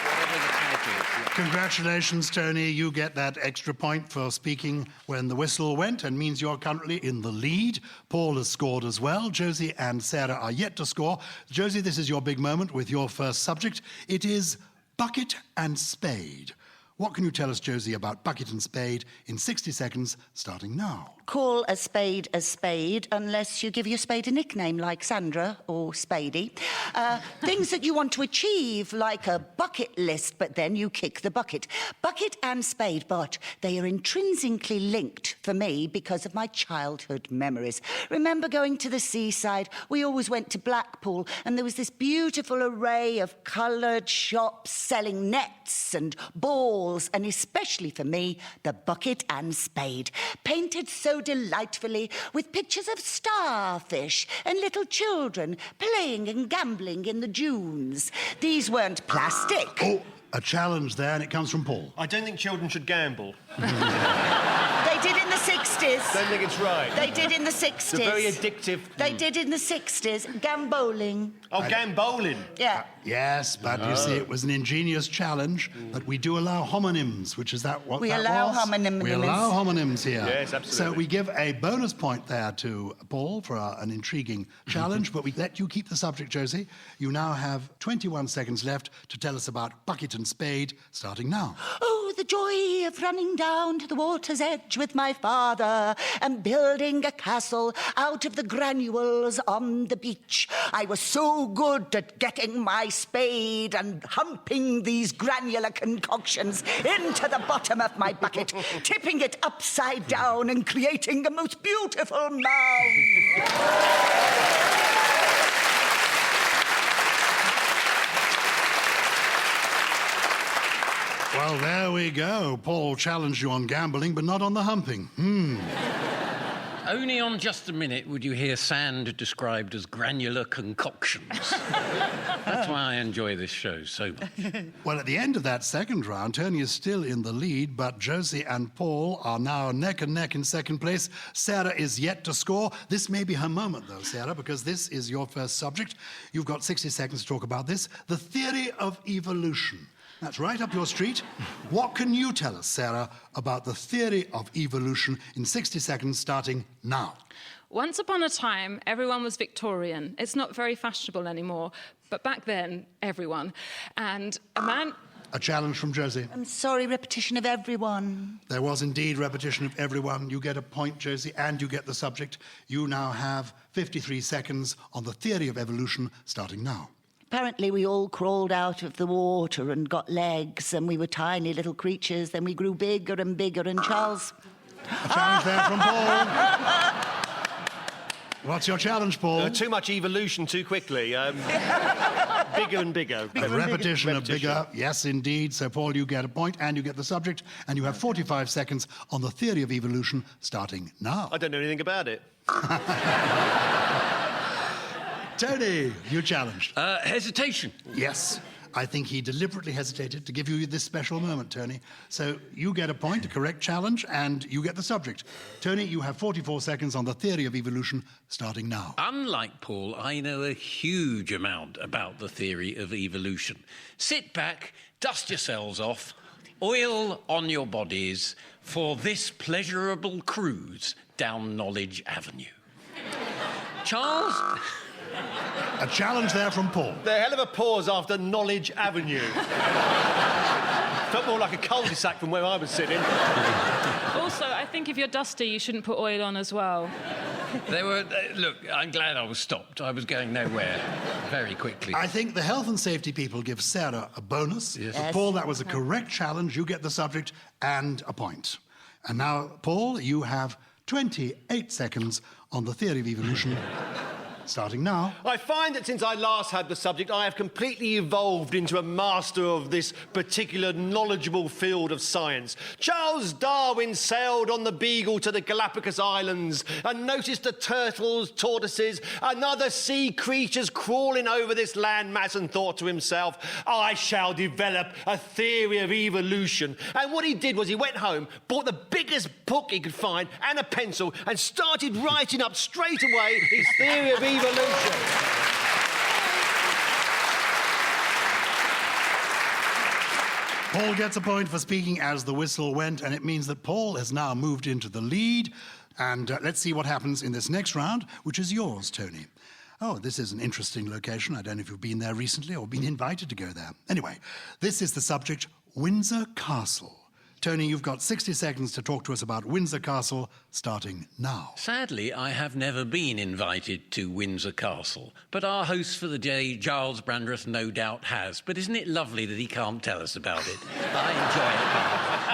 [SPEAKER 10] Whatever the title is,
[SPEAKER 7] Congratulations, Tony. You get that extra point for speaking when the whistle went and means you're currently in the lead. Paul has scored as well. Josie and Sarah are yet to score. Josie, this is your big moment with your first subject. It is bucket and spade. What can you tell us, Josie, about bucket and spade in 60 seconds, starting now?
[SPEAKER 11] Call a spade unless you give your spade a nickname like Sandra or Spadey. Things that you want to achieve, like a bucket list, but then you kick the bucket. Bucket and spade, but they are intrinsically linked for me because of my childhood memories. Remember going to the seaside? We always went to Blackpool, and there was this beautiful array of coloured shops selling nets and balls, and especially for me, the bucket and spade, painted so delightfully with pictures of starfish and little children playing and gambling in the dunes. These weren't plastic.
[SPEAKER 7] Oh, a challenge there, and it comes from Paul.
[SPEAKER 2] I don't think children should gamble.
[SPEAKER 11] They did in the 60s.
[SPEAKER 2] Don't think it's right.
[SPEAKER 11] They did in the 60s.
[SPEAKER 2] It's a very addictive...
[SPEAKER 11] They did in the 60s. Gamboling.
[SPEAKER 2] Oh, gamboling.
[SPEAKER 11] Yeah.
[SPEAKER 7] Yes, but you see, it was an ingenious challenge, but we do allow homonyms, which is that what
[SPEAKER 11] We
[SPEAKER 7] that
[SPEAKER 11] allow
[SPEAKER 7] was?
[SPEAKER 11] homonyms.
[SPEAKER 7] We allow homonyms here.
[SPEAKER 2] Yes, absolutely.
[SPEAKER 7] So we give a bonus point there to Paul for an intriguing challenge, but we let you keep the subject, Josie. You now have 21 seconds left to tell us about bucket and spade, starting now.
[SPEAKER 11] Oh, the joy of running down to the water's edge with my father and building a castle out of the granules on the beach. I was so good at getting my spade and humping these granular concoctions into the bottom of my bucket, tipping it upside down and creating a most beautiful mound.
[SPEAKER 7] Well, there we go. Paul challenged you on gambling, but not on the humping.
[SPEAKER 10] Only on Just a Minute would you hear sand described as granular concoctions. That's why I enjoy this show so much.
[SPEAKER 7] Well, at the end of that second round, Tony is still in the lead, but Josie and Paul are now neck and neck in second place. Sarah is yet to score. This may be her moment, though, Sarah, because this is your first subject. You've got 60 seconds to talk about this. The theory of evolution. That's right up your street. What can you tell us, Sarah, about the theory of evolution in 60 seconds, starting now?
[SPEAKER 12] Once upon a time, everyone was Victorian. It's not very fashionable anymore, but back then, everyone. And a man...
[SPEAKER 7] A challenge from Josie.
[SPEAKER 11] I'm sorry, repetition of everyone.
[SPEAKER 7] There was indeed repetition of everyone. You get a point, Josie, and you get the subject. You now have 53 seconds on the theory of evolution, starting now.
[SPEAKER 11] Apparently we all crawled out of the water and got legs, and we were tiny little creatures. Then we grew bigger and bigger, and Charles...
[SPEAKER 7] A challenge there from Paul. What's your challenge, Paul?
[SPEAKER 2] Too much evolution too quickly. Bigger and bigger.
[SPEAKER 7] A repetition of bigger. Yes, indeed. So, Paul, you get a point, and you get the subject, and you have 45 seconds on the theory of evolution, starting now.
[SPEAKER 2] I don't know anything about it.
[SPEAKER 7] Tony, you challenged.
[SPEAKER 10] Hesitation.
[SPEAKER 7] Yes. I think he deliberately hesitated to give you this special moment, Tony. So you get a point, a correct challenge, and you get the subject. Tony, you have 44 seconds on the theory of evolution, starting now.
[SPEAKER 10] Unlike Paul, I know a huge amount about the theory of evolution. Sit back, dust yourselves off, oil on your bodies for this pleasurable cruise down Knowledge Avenue. Charles...
[SPEAKER 7] A challenge there from Paul.
[SPEAKER 2] The hell of a pause after Knowledge Avenue. Felt more like a cul-de-sac from where I was sitting.
[SPEAKER 12] Also, I think if you're dusty, you shouldn't put oil on as well.
[SPEAKER 10] Look, I'm glad I was stopped. I was going nowhere very quickly.
[SPEAKER 7] I think the health and safety people give Sarah a bonus.
[SPEAKER 10] Yes.
[SPEAKER 7] But Paul, that was a correct challenge. You get the subject and a point. And now, Paul, you have 28 seconds on the theory of evolution. Starting now.
[SPEAKER 2] I find that since I last had the subject, I have completely evolved into a master of this particular knowledgeable field of science. Charles Darwin sailed on the Beagle to the Galapagos Islands and noticed the turtles, tortoises, and other sea creatures crawling over this landmass and thought to himself, I shall develop a theory of evolution. And what he did was he went home, bought the biggest book he could find and a pencil and started writing up straight away his theory of evolution.
[SPEAKER 7] Paul gets a point for speaking as the whistle went, and it means that Paul has now moved into the lead. And let's see what happens in this next round, which is yours, Tony. Oh, this is an interesting location. I don't know if you've been there recently or been invited to go there. Anyway, this is the subject, Windsor Castle. Tony, you've got 60 seconds to talk to us about Windsor Castle, starting now.
[SPEAKER 10] Sadly, I have never been invited to Windsor Castle, but our host for the day, Gyles Brandreth, no doubt has. But isn't it lovely that he can't tell us about it? I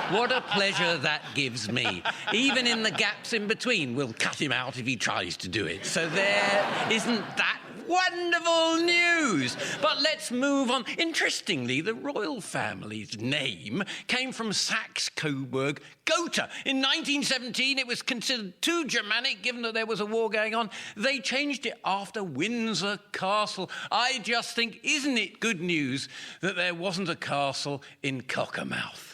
[SPEAKER 10] enjoy it. What a pleasure that gives me. Even in the gaps in between, we'll cut him out if he tries to do it. So there isn't that wonderful news. But let's move on. Interestingly, the royal family's name came from Saxe-Coburg, Gotha. In 1917, it was considered too Germanic, given that there was a war going on. They changed it after Windsor Castle. I just think, isn't it good news that there wasn't a castle in Cockermouth?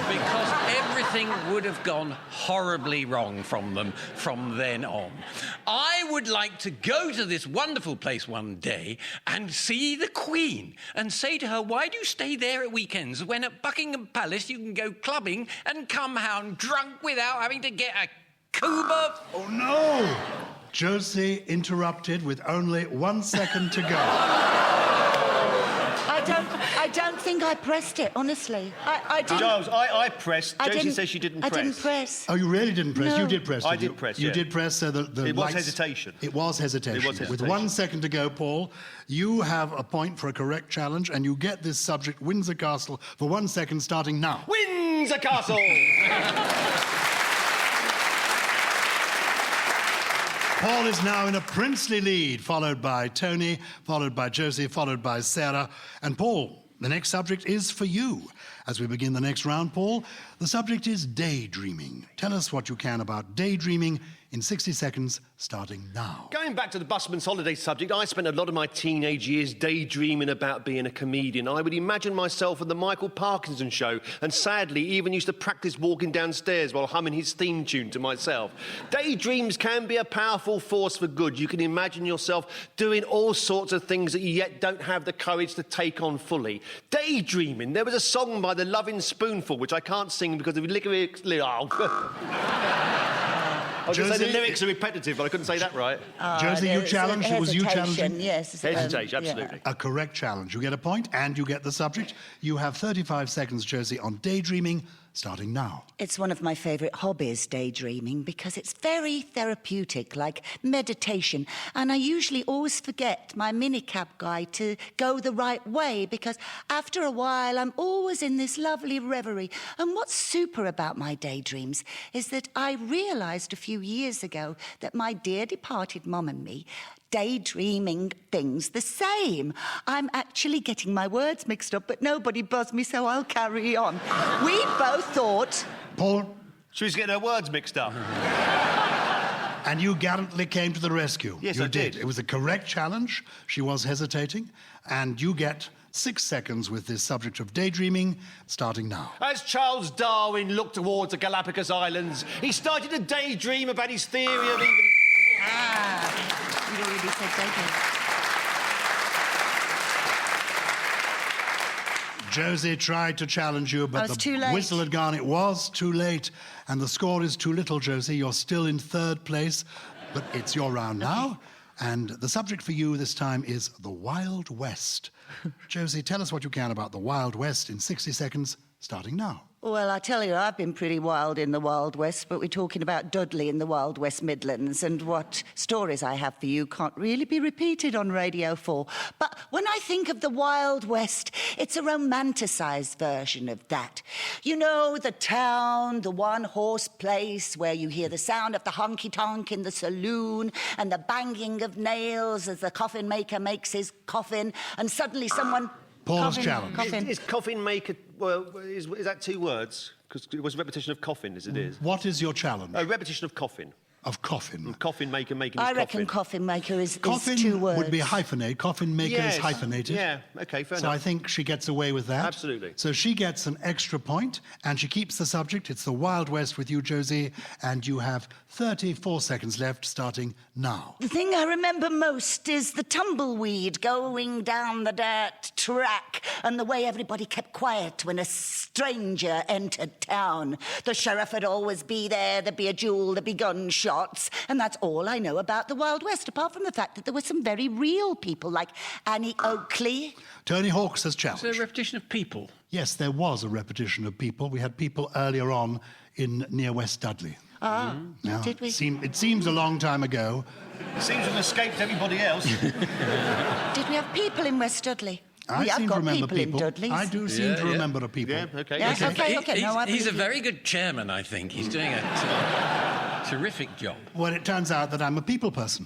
[SPEAKER 10] Because everything would have gone horribly wrong from them from then on. I would like to go to this wonderful place one day and see the Queen and say to her, why do you stay there at weekends when at Buckingham Palace you can go clubbing and come home drunk without having to get a Cuba?
[SPEAKER 7] Oh, no! Josie interrupted with only 1 second to go.
[SPEAKER 11] I don't think I pressed it, honestly. I didn't.
[SPEAKER 2] Giles, I pressed. Josie says she didn't press.
[SPEAKER 11] I didn't press.
[SPEAKER 7] Oh, you really didn't press?
[SPEAKER 11] No.
[SPEAKER 7] You did press.
[SPEAKER 2] I did press,
[SPEAKER 7] You
[SPEAKER 2] yeah.
[SPEAKER 7] did press, so the
[SPEAKER 2] It was
[SPEAKER 7] lights...
[SPEAKER 2] hesitation.
[SPEAKER 7] It was hesitation. With 1 second to go, Paul, you have a point for a correct challenge, and you get this subject, Windsor Castle, for 1 second, starting now.
[SPEAKER 2] Windsor Castle!
[SPEAKER 7] Paul is now in a princely lead, followed by Tony, followed by Josie, followed by Sarah. And Paul, the next subject is for you. As we begin the next round, Paul, the subject is daydreaming. Tell us what you can about daydreaming in 60 seconds, starting now.
[SPEAKER 2] Going back to the busman's holiday subject, I spent a lot of my teenage years daydreaming about being a comedian. I would imagine myself on the Michael Parkinson show, and sadly even used to practice walking downstairs while humming his theme tune to myself. Daydreams can be a powerful force for good. You can imagine yourself doing all sorts of things that you yet don't have the courage to take on fully. Daydreaming. There was a song by the Loving Spoonful, which I can't sing because of lyrics... I was going to say the lyrics are repetitive, but I couldn't say that right.
[SPEAKER 7] Josie, you challenged? Was you challenging?
[SPEAKER 11] Yes.
[SPEAKER 2] Hesitation, absolutely.
[SPEAKER 7] A correct challenge. You get a point, and you get the subject. You have 35 seconds, Josie, on daydreaming, starting now.
[SPEAKER 11] It's one of my favourite hobbies, daydreaming, because it's very therapeutic, like meditation. And I usually always forget my minicab guy to go the right way, because after a while I'm always in this lovely reverie. And what's super about my daydreams is that I realised a few years ago that my dear departed mum and me daydreaming things the same. I'm actually getting my words mixed up, but nobody buzzed me, so I'll carry on. We both thought...
[SPEAKER 7] Paul?
[SPEAKER 2] She was getting her words mixed up.
[SPEAKER 7] And you gallantly came to the rescue.
[SPEAKER 2] Yes,
[SPEAKER 7] you
[SPEAKER 2] I did.
[SPEAKER 7] It was a correct challenge. She was hesitating. And you get 6 seconds with this subject of daydreaming, starting now.
[SPEAKER 2] As Charles Darwin looked towards the Galapagos Islands, he started to daydream about his theory of even...
[SPEAKER 11] You'd already said daydream.
[SPEAKER 7] Josie tried to challenge you, but
[SPEAKER 11] too
[SPEAKER 7] the
[SPEAKER 11] late.
[SPEAKER 7] whistle had gone. It was too late. And the score is too little, Josie. You're still in 3rd place, but it's your round now. And the subject for you this time is the Wild West. Josie, tell us what you can about the Wild West in 60 seconds, starting now.
[SPEAKER 11] Well, I tell you, I've been pretty wild in the Wild West, but we're talking about Dudley in the Wild West Midlands, and what stories I have for you can't really be repeated on Radio 4. But when I think of the Wild West, it's a romanticised version of that. You know, the town, the one-horse place where you hear the sound of the honky-tonk in the saloon and the banging of nails as the coffin maker makes his coffin, and suddenly someone...
[SPEAKER 7] Paul's challenge.
[SPEAKER 2] Is coffin maker... Well, is that 2 words? Because it was a repetition of coffin, as it is.
[SPEAKER 7] What is your challenge?
[SPEAKER 2] A repetition of coffin.
[SPEAKER 7] of coffin.
[SPEAKER 2] Coffin maker making his
[SPEAKER 11] I reckon
[SPEAKER 2] coffin.
[SPEAKER 11] coffin maker is
[SPEAKER 7] Coffin
[SPEAKER 11] 2 words.
[SPEAKER 7] would be hyphenate. Coffin maker
[SPEAKER 2] Yes.
[SPEAKER 7] is hyphenated.
[SPEAKER 2] Yeah, okay, fair
[SPEAKER 7] So
[SPEAKER 2] enough.
[SPEAKER 7] I think she gets away with that.
[SPEAKER 2] Absolutely.
[SPEAKER 7] So she gets an extra point, and she keeps the subject. It's the Wild West with you, Josie, and you have 34 seconds left, starting now.
[SPEAKER 11] The thing I remember most is the tumbleweed going down the dirt track and the way everybody kept quiet when a stranger entered town. The sheriff would always be there, there'd be a duel, there'd be gunshots, and that's all I know about the Wild West, apart from the fact that there were some very real people like Annie Oakley.
[SPEAKER 7] Tony Hawks has
[SPEAKER 10] Is
[SPEAKER 7] challenged.
[SPEAKER 10] there a repetition of people?
[SPEAKER 7] Yes, there was a repetition of people. We had people earlier on in near West Dudley. Now,
[SPEAKER 11] Did we?
[SPEAKER 7] It seems a long time ago.
[SPEAKER 2] Seems to have escaped everybody else.
[SPEAKER 11] Did we have people in West Dudley?
[SPEAKER 7] I
[SPEAKER 11] we have
[SPEAKER 7] seem to
[SPEAKER 11] got
[SPEAKER 7] remember
[SPEAKER 11] people in Dudley.
[SPEAKER 7] I do seem to remember a people.
[SPEAKER 2] Yeah, okay.
[SPEAKER 11] Yeah, okay. No, I
[SPEAKER 10] He's a
[SPEAKER 11] believe you.
[SPEAKER 10] very good chairman, I think. He's doing a terrific job.
[SPEAKER 7] Well, it turns out that I'm a people person.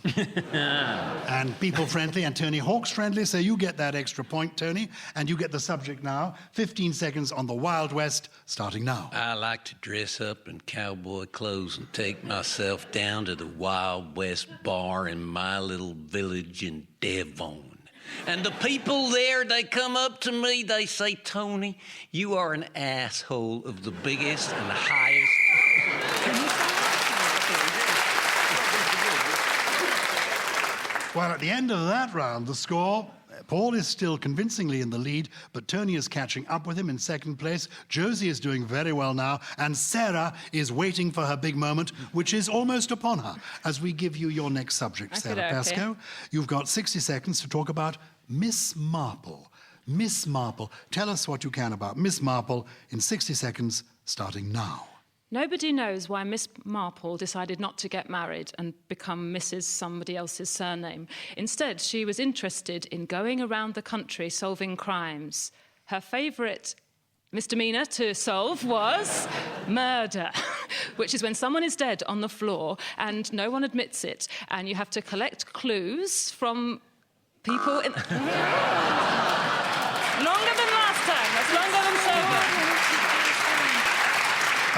[SPEAKER 7] And people-friendly and Tony Hawks-friendly, so you get that extra point, Tony, and you get the subject now. 15 seconds on the Wild West, starting now.
[SPEAKER 10] I like to dress up in cowboy clothes and take myself down to the Wild West bar in my little village in Devon. And the people there, they come up to me, they say, Tony, you are an asshole of the biggest and the highest.
[SPEAKER 7] Well, at the end of that round, the score, Paul is still convincingly in the lead, but Tony is catching up with him in second place. Josie is doing very well now, and Sarah is waiting for her big moment, which is almost upon her. As we give you your next subject, Sarah
[SPEAKER 12] Okay.
[SPEAKER 7] Pascoe, you've got 60 seconds to talk about Miss Marple. Miss Marple. Tell us what you can about Miss Marple in 60 seconds, starting now.
[SPEAKER 12] Nobody knows why Miss Marple decided not to get married and become Mrs. somebody else's surname. Instead, she was interested in going around the country solving crimes. Her favourite misdemeanour to solve was murder, which is when someone is dead on the floor and no one admits it, and you have to collect clues from people in... Longer than last time. That's longer than so long.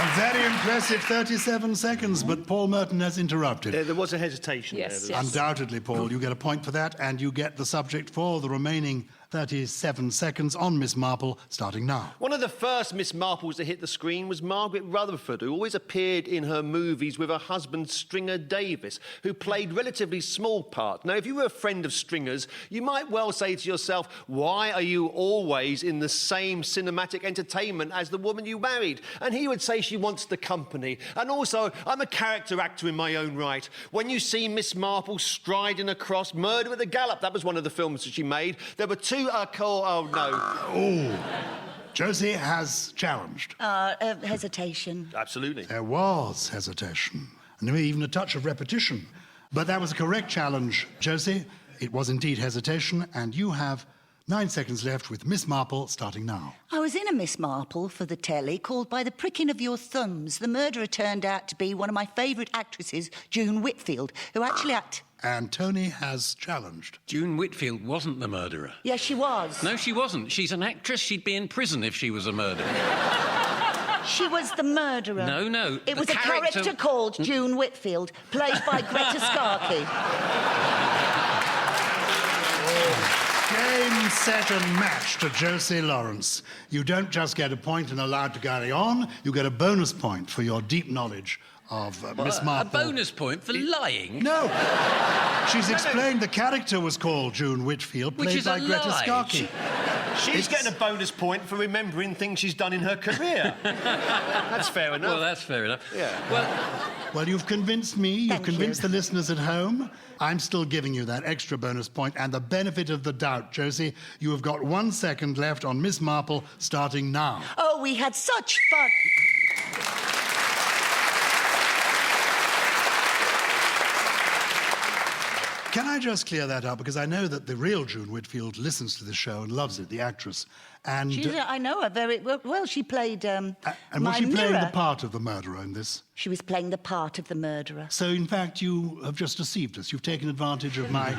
[SPEAKER 7] A very impressive 37 seconds, but Paul Merton has interrupted.
[SPEAKER 2] There was a hesitation
[SPEAKER 12] Yes,
[SPEAKER 2] there.
[SPEAKER 12] yes.
[SPEAKER 7] Undoubtedly, Paul, you get a point for that, and you get the subject for the remaining 37 seconds on Miss Marple, starting now.
[SPEAKER 2] One of the first Miss Marples to hit the screen was Margaret Rutherford, who always appeared in her movies with her husband Stringer Davis, who played relatively small parts. Now, if you were a friend of Stringer's, you might well say to yourself, why are you always in the same cinematic entertainment as the woman you married? And he would say she wants the company. And also, I'm a character actor in my own right. When you see Miss Marple striding across Murder at the Gallop, that was one of the films that she made, there were two
[SPEAKER 7] Josie has challenged.
[SPEAKER 11] Hesitation.
[SPEAKER 2] Absolutely.
[SPEAKER 7] There was hesitation, and maybe even a touch of repetition. But that was a correct challenge, Josie. It was indeed hesitation, and you have 9 seconds left with Miss Marple, starting now.
[SPEAKER 11] I was in a Miss Marple for the telly called By the Pricking of Your Thumbs. The murderer turned out to be one of my favourite actresses, June Whitfield, who actually
[SPEAKER 7] And Tony has challenged.
[SPEAKER 10] June Whitfield wasn't the murderer.
[SPEAKER 11] Yes, she was.
[SPEAKER 10] No, she wasn't. She's an actress. She'd be in prison if she was a murderer.
[SPEAKER 11] She was the murderer.
[SPEAKER 10] No.
[SPEAKER 11] It was a character called June Whitfield, played by Brigstocke.
[SPEAKER 7] Game, set and match to Josie Lawrence. You don't just get a point and allowed to carry on, you get a bonus point for your deep knowledge of Miss Marple.
[SPEAKER 10] A bonus point for lying?
[SPEAKER 7] No. She's explained the character was called June Whitfield,
[SPEAKER 10] Which
[SPEAKER 7] played
[SPEAKER 10] is a
[SPEAKER 7] by Greta
[SPEAKER 10] lie.
[SPEAKER 7] Skarkey.
[SPEAKER 2] She's getting a bonus point for remembering things she's done in her career. That's fair enough.
[SPEAKER 10] Well, that's fair enough.
[SPEAKER 2] Yeah.
[SPEAKER 7] Well, you've convinced me, you've
[SPEAKER 11] Thank
[SPEAKER 7] convinced
[SPEAKER 11] you.
[SPEAKER 7] the listeners at home. I'm still giving you that extra bonus point and the benefit of the doubt, Josie. You have got 1 second left on Miss Marple, starting now.
[SPEAKER 11] Oh, we had such fun.
[SPEAKER 7] Can I just clear that up? Because I know that the real June Whitfield listens to the show and loves it, the actress. And
[SPEAKER 11] I know her very well. She played
[SPEAKER 7] and was
[SPEAKER 11] my
[SPEAKER 7] she playing
[SPEAKER 11] mirror.
[SPEAKER 7] the part of the murderer in this?
[SPEAKER 11] She was playing the part of the murderer.
[SPEAKER 7] So, in fact, you have just deceived us. You've taken advantage of my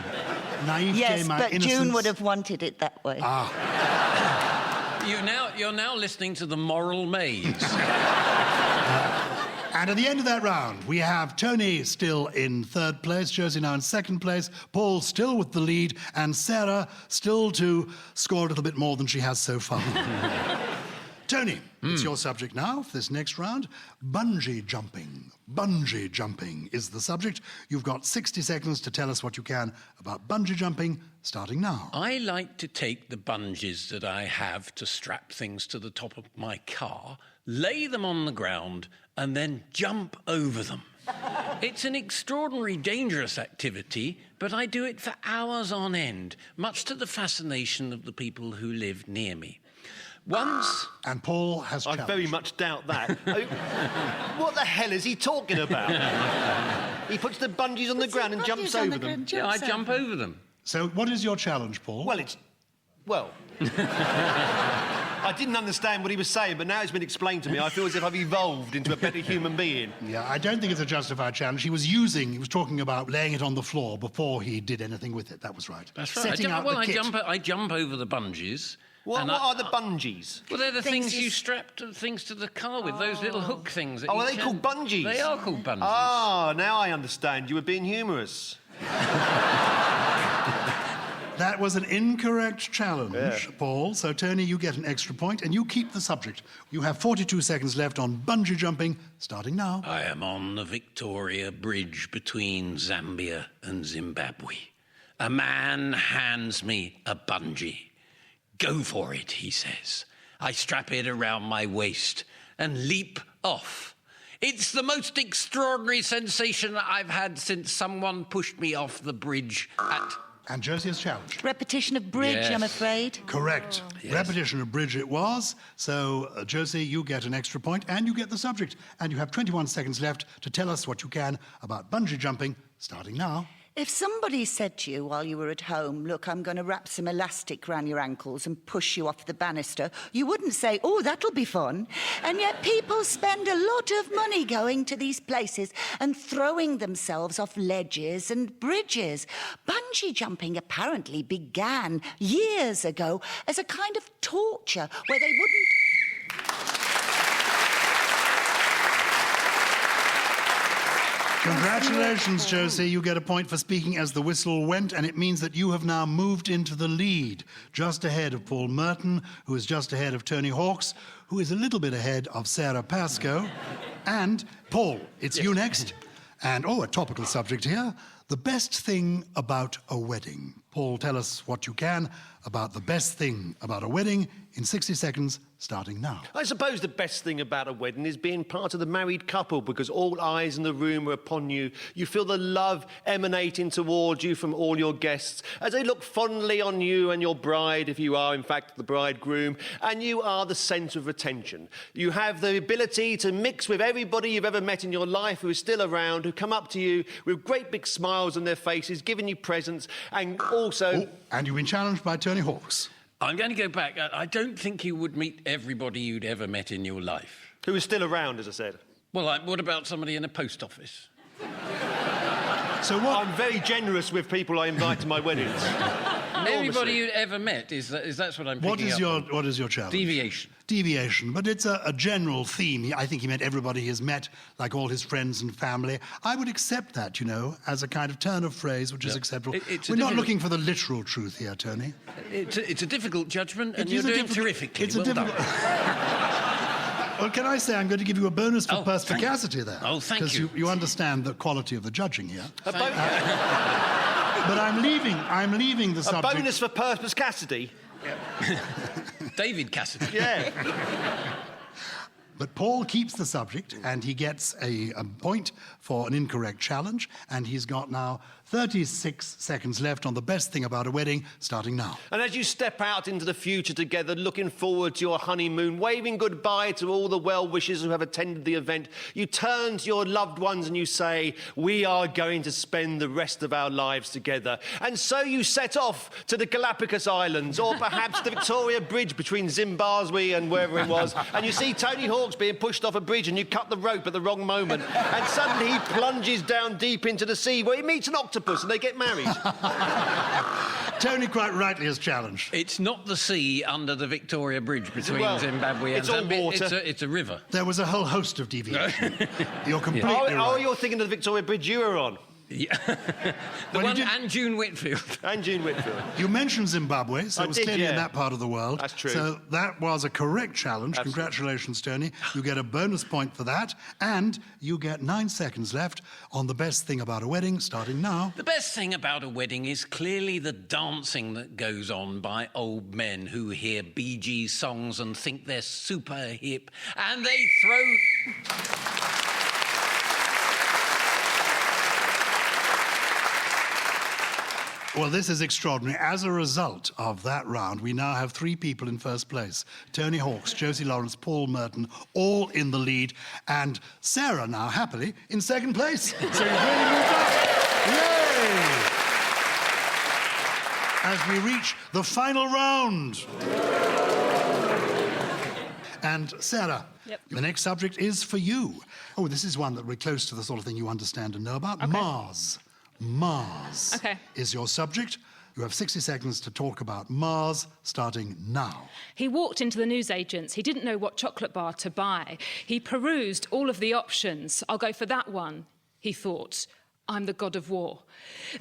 [SPEAKER 7] naivete,
[SPEAKER 11] Yes,
[SPEAKER 7] my
[SPEAKER 11] but
[SPEAKER 7] innocence.
[SPEAKER 11] June would have wanted it that way.
[SPEAKER 10] You're now listening to The Moral Maze.
[SPEAKER 7] And at the end of that round, we have Tony still in third place, Josie now in second place, Paul still with the lead, and Sarah still to score a little bit more than she has so far. Tony, it's your subject now for this next round. Bungee jumping. Bungee jumping is the subject. You've got 60 seconds to tell us what you can about bungee jumping, starting now.
[SPEAKER 10] I like to take the bungees that I have to strap things to the top of my car, lay them on the ground, and then jump over them. It's an extraordinarily dangerous activity, but I do it for hours on end, much to the fascination of the people who live near me. Once...
[SPEAKER 7] And Paul has
[SPEAKER 2] I
[SPEAKER 7] challenged.
[SPEAKER 2] very much doubt that. What the hell is he talking about? He puts the bungees on the ground and jumps over them.
[SPEAKER 10] Yeah, I jump over them.
[SPEAKER 7] So what is your challenge, Paul?
[SPEAKER 2] Well, I didn't understand what he was saying, but now it's been explained to me. I feel as if I've evolved into a better human being.
[SPEAKER 7] Yeah, I don't think it's a justified challenge. He was talking about laying it on the floor before he did anything with it. That was right.
[SPEAKER 10] That's right.
[SPEAKER 7] Setting out the kit.
[SPEAKER 10] I jump over the bungees.
[SPEAKER 2] What are the bungees?
[SPEAKER 10] Well, they're the things you strap things to the car with, those little hook things.
[SPEAKER 2] Are they called bungees?
[SPEAKER 10] They are called bungees.
[SPEAKER 2] Ah, now I understand. You were being humorous.
[SPEAKER 7] That was an incorrect challenge, Paul. So, Tony, you get an extra point, and you keep the subject. You have 42 seconds left on bungee jumping, starting now.
[SPEAKER 10] I am on the Victoria Bridge between Zambia and Zimbabwe. A man hands me a bungee. Go for it, he says. I strap it around my waist and leap off. It's the most extraordinary sensation I've had since someone pushed me off the bridge at...
[SPEAKER 7] And Josie is challenged.
[SPEAKER 11] Repetition of bridge, I'm afraid.
[SPEAKER 7] Correct.
[SPEAKER 10] Yes.
[SPEAKER 7] Repetition of bridge it was. So, Josie, you get an extra point, and you get the subject. And you have 21 seconds left to tell us what you can about bungee jumping, starting now.
[SPEAKER 11] If somebody said to you while you were at home, look, I'm going to wrap some elastic around your ankles and push you off the banister, you wouldn't say, oh, that'll be fun. And yet people spend a lot of money going to these places and throwing themselves off ledges and bridges. Bungee jumping apparently began years ago as a kind of torture where they wouldn't...
[SPEAKER 7] Congratulations, Josie. You get a point for speaking as the whistle went, and it means that you have now moved into the lead, just ahead of Paul Merton, who is just ahead of Tony Hawks, who is a little bit ahead of Sarah Pascoe. And, Paul, it's you next. And, a topical subject here, the best thing about a wedding. Paul, tell us what you can about the best thing about a wedding in 60 seconds, starting now.
[SPEAKER 2] I suppose the best thing about a wedding is being part of the married couple, because all eyes in the room are upon you. You feel the love emanating towards you from all your guests as they look fondly on you and your bride, if you are in fact the bridegroom, and you are the centre of attention. You have the ability to mix with everybody you've ever met in your life who is still around, who come up to you with great big smiles on their faces, giving you presents, and also...
[SPEAKER 7] and you've been challenged by Tony Hawks.
[SPEAKER 10] I'm going to go back. I don't think you would meet everybody you'd ever met in your life.
[SPEAKER 2] Who is still around, as I said.
[SPEAKER 10] Well, what about somebody in a post office?
[SPEAKER 7] So what?
[SPEAKER 2] I'm very generous with people I invite to my weddings.
[SPEAKER 10] Everybody you'd ever met, that's what I'm picking up.
[SPEAKER 7] What is your challenge?
[SPEAKER 10] Deviation.
[SPEAKER 7] Deviation, but it's a general theme. I think he meant everybody he has met, like all his friends and family. I would accept that, as a kind of turn of phrase, which is acceptable. We're not looking for the literal truth here, Tony.
[SPEAKER 10] It's a difficult judgment, and you're doing terrifically.
[SPEAKER 7] Well done. Well, can I say I'm going to give you a bonus for perspicacity there?
[SPEAKER 10] Oh, thank you.
[SPEAKER 7] Because you understand the quality of the judging here.
[SPEAKER 2] But
[SPEAKER 7] I'm leaving the subject...
[SPEAKER 2] A bonus for perspicacity?
[SPEAKER 10] David Cassidy.
[SPEAKER 2] Yeah.
[SPEAKER 7] But Paul keeps the subject, and he gets a point for an incorrect challenge, and he's got now 36 seconds left on the best thing about a wedding, starting now.
[SPEAKER 2] And as you step out into the future together, looking forward to your honeymoon, waving goodbye to all the well-wishers who have attended the event, you turn to your loved ones and you say, we are going to spend the rest of our lives together. And so you set off to the Galapagos Islands, or perhaps the Victoria Bridge between Zimbabwe and wherever it was, and you see Tony Hawks being pushed off a bridge, and you cut the rope at the wrong moment, and suddenly he plunges down deep into the sea where he meets an octopus and they get married.
[SPEAKER 7] Tony quite rightly has challenged.
[SPEAKER 10] It's not the sea under the Victoria Bridge between
[SPEAKER 2] Well,
[SPEAKER 10] Zimbabwe and
[SPEAKER 2] it's all
[SPEAKER 10] Zambia.
[SPEAKER 2] water.
[SPEAKER 10] It's a river.
[SPEAKER 7] There was a whole host of deviations. You're completely
[SPEAKER 2] Oh,
[SPEAKER 7] right.
[SPEAKER 2] you're thinking of the Victoria Bridge you were on.
[SPEAKER 10] Yeah.
[SPEAKER 7] Well,
[SPEAKER 10] one
[SPEAKER 7] you did-
[SPEAKER 10] and June Whitfield.
[SPEAKER 2] And June Whitfield.
[SPEAKER 7] You mentioned Zimbabwe, so
[SPEAKER 2] I
[SPEAKER 7] it was
[SPEAKER 2] did,
[SPEAKER 7] clearly in
[SPEAKER 2] yeah.
[SPEAKER 7] that part of the world.
[SPEAKER 2] That's true.
[SPEAKER 7] So that was a correct challenge.
[SPEAKER 2] Absolutely.
[SPEAKER 7] Congratulations, Tony. You get a bonus point for that, and you get 9 seconds left on the best thing about a wedding, starting now.
[SPEAKER 10] The best thing about a wedding is clearly the dancing that goes on by old men who hear Bee Gees songs and think they're super hip, and they throw...
[SPEAKER 7] Well, this is extraordinary. As a result of that round, we now have 3 people in first place. Tony Hawks, Josie Lawrence, Paul Merton, all in the lead, and Sarah now happily in second place. So you've really moved up. Yay! As we reach the final round. And Sarah,
[SPEAKER 12] Yep.
[SPEAKER 7] the next subject is for you. Oh, this is one that we're close to the sort of thing you understand and know about.
[SPEAKER 12] Okay.
[SPEAKER 7] Mars
[SPEAKER 12] Okay.
[SPEAKER 7] is your subject. You have 60 seconds to talk about Mars, starting now.
[SPEAKER 12] He walked into the newsagents. He didn't know what chocolate bar to buy. He perused all of the options. I'll go for that one, he thought. I'm the god of war.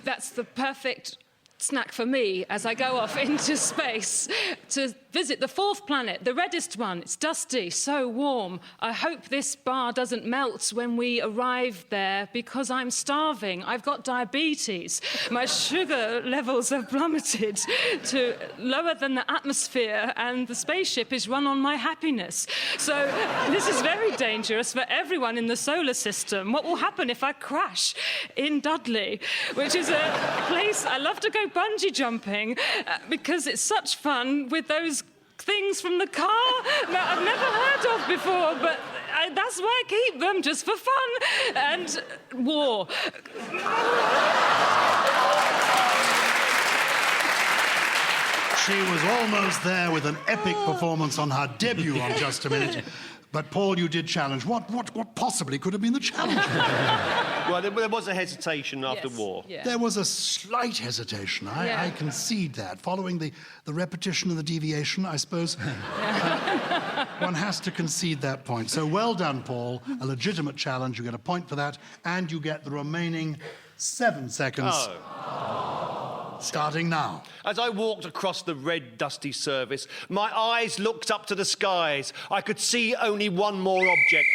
[SPEAKER 12] That's the perfect snack for me as I go off into space to visit the 4th planet, the reddest one. It's dusty, so warm. I hope this bar doesn't melt when we arrive there because I'm starving. I've got diabetes. My sugar levels have plummeted to lower than the atmosphere, and the spaceship is run on my happiness. So this is very dangerous for everyone in the solar system. What will happen if I crash in Dudley, which is a place I love to go bungee jumping because it's such fun with those things from the car that I've never heard of before, but that's why I keep them, just for fun. And war.
[SPEAKER 7] She was almost there with an epic performance on her debut on Just a Minute. But, Paul, you did challenge. What possibly could have been the challenge?
[SPEAKER 2] Well, there was a hesitation after
[SPEAKER 12] Yes,
[SPEAKER 2] war.
[SPEAKER 12] yeah.
[SPEAKER 7] There was a slight hesitation. I concede that. Following the repetition and the deviation, I suppose, one has to concede that point. So well done, Paul. A legitimate challenge. You get a point for that, and you get the remaining 7 seconds. Starting now.
[SPEAKER 2] As I walked across the red, dusty surface, my eyes looked up to the skies. I could see only one more object.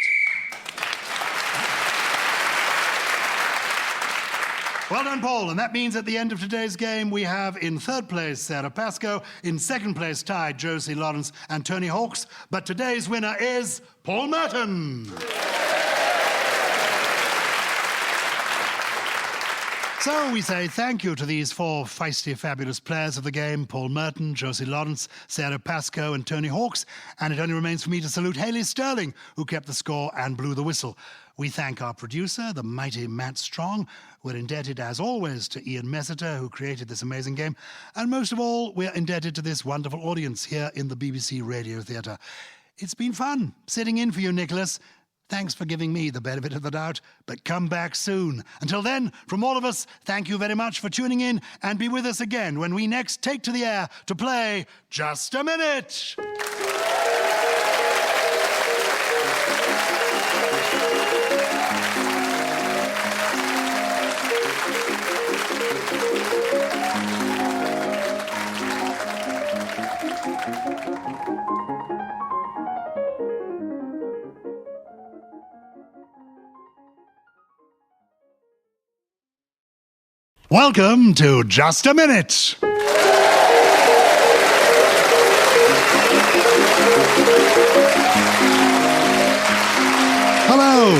[SPEAKER 7] Well done, Paul. And that means at the end of today's game, we have in 3rd place Sarah Pascoe, in 2nd place tied Josie Lawrence and Tony Hawks. But today's winner is Paul Merton. So we say thank you to these 4 feisty, fabulous players of the game, Paul Merton, Josie Lawrence, Sarah Pascoe and Tony Hawks. And it only remains for me to salute Hayley Sterling, who kept the score and blew the whistle. We thank our producer, the mighty Matt Strong. We're indebted, as always, to Ian Messiter, who created this amazing game. And most of all, we're indebted to this wonderful audience here in the BBC Radio Theatre. It's been fun sitting in for you, Nicholas. Thanks for giving me the benefit of the doubt, but come back soon. Until then, from all of us, thank you very much for tuning in, and be with us again when we next take to the air to play Just a Minute. Welcome to Just a Minute. Hello,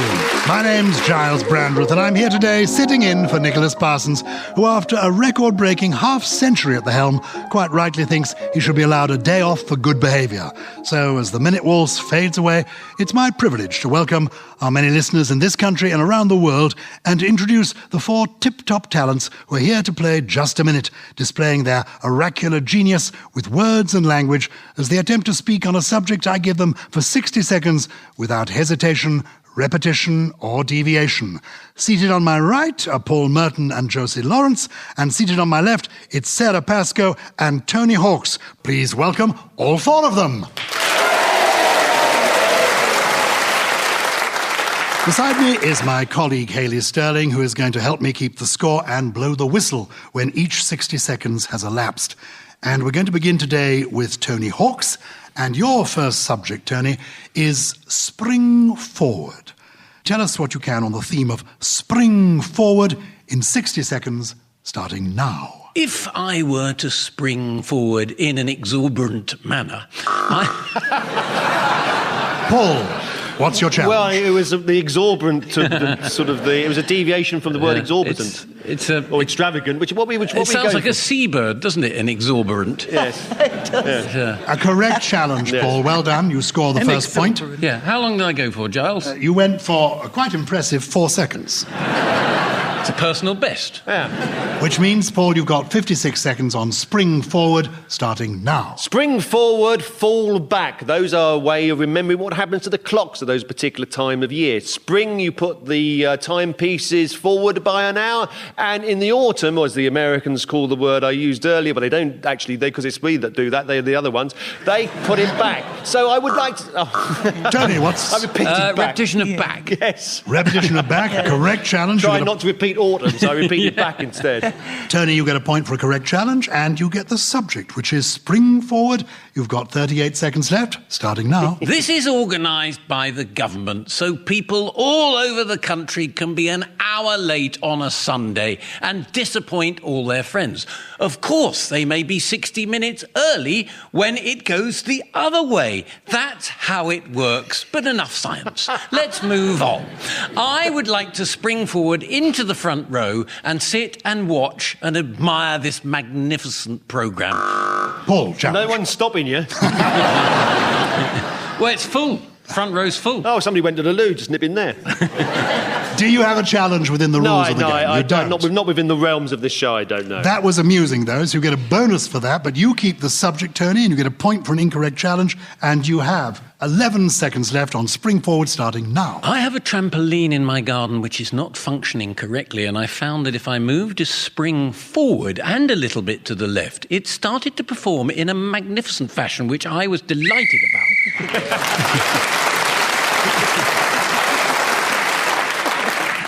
[SPEAKER 7] my name's Gyles Brandreth, and I'm here today sitting in for Nicholas Parsons, who after a record-breaking half-century at the helm, quite rightly thinks he should be allowed a day off for good behaviour. So as the minute waltz fades away, it's my privilege to welcome our many listeners in this country and around the world, and to introduce the 4 tip-top talents who are here to play Just a Minute, displaying their oracular genius with words and language as they attempt to speak on a subject I give them for 60 seconds without hesitation, repetition or deviation. Seated on my right are Paul Merton and Josie Lawrence, and seated on my left, it's Sarah Pascoe and Tony Hawkes. Please welcome all four of them. Beside me is my colleague Hayley Sterling, who is going to help me keep the score and blow the whistle when each 60 seconds has elapsed. And we're going to begin today with Tony Hawkes. And your first subject, Tony, is spring forward. Tell us what you can on the theme of spring forward in 60 seconds, starting now.
[SPEAKER 10] If I were to spring forward in an exuberant manner,
[SPEAKER 7] Paul, what's your challenge?
[SPEAKER 2] Well, it was the exorbitant, it was a deviation from the word exorbitant. Or extravagant, which
[SPEAKER 10] it sounds like a seabird, doesn't it? An exorbitant.
[SPEAKER 2] Yes.
[SPEAKER 11] It does.
[SPEAKER 10] Yeah.
[SPEAKER 7] A correct challenge, Paul. Well done. You score the first point.
[SPEAKER 10] Yeah. How long did I go for, Gyles?
[SPEAKER 7] You went for a quite impressive 4 seconds.
[SPEAKER 10] It's a personal best.
[SPEAKER 2] Yeah.
[SPEAKER 7] Which means, Paul, you've got 56 seconds on spring forward, starting now.
[SPEAKER 2] Spring forward, fall back. Those are a way of remembering what happens to the clocks at those particular time of year. Spring, you put the timepieces forward by an hour, and in the autumn, or as the Americans call the word I used earlier, but they don't actually, because it's we that do that, they're the other ones, they put it back. So I would like to... Oh.
[SPEAKER 7] Tony, what's...
[SPEAKER 2] I repeated back.
[SPEAKER 10] Repetition of back.
[SPEAKER 2] Yes.
[SPEAKER 7] Repetition of back, correct challenge.
[SPEAKER 2] Try not to repeat autumn, so I repeated back instead.
[SPEAKER 7] Tony, you get a point for a correct challenge, and you get the subject, which is spring forward. You've got 38 seconds left, starting now.
[SPEAKER 10] This is organised by the government, so people all over the country can be an hour late on a Sunday and disappoint all their friends. Of course, they may be 60 minutes early when it goes the other way. That's how it works, but enough science. Let's move on. I would like to spring forward into the front row and sit and watch and admire this magnificent programme.
[SPEAKER 7] Paul, challenge.
[SPEAKER 2] No one's stopping you.
[SPEAKER 10] Well, it's full. Front row's full.
[SPEAKER 2] Oh, somebody went to the loo, just nip in there.
[SPEAKER 7] Do you have a challenge within the rules of the game?
[SPEAKER 2] I don't. Not within the realms of this show, I don't know.
[SPEAKER 7] That was amusing, though, so you get a bonus for that, but you keep the subject, Tony, and you get a point for an incorrect challenge, and you have 11 seconds left on spring forward, starting now.
[SPEAKER 10] I have a trampoline in my garden which is not functioning correctly, and I found that if I moved a spring forward and a little bit to the left, it started to perform in a magnificent fashion, which I was delighted about.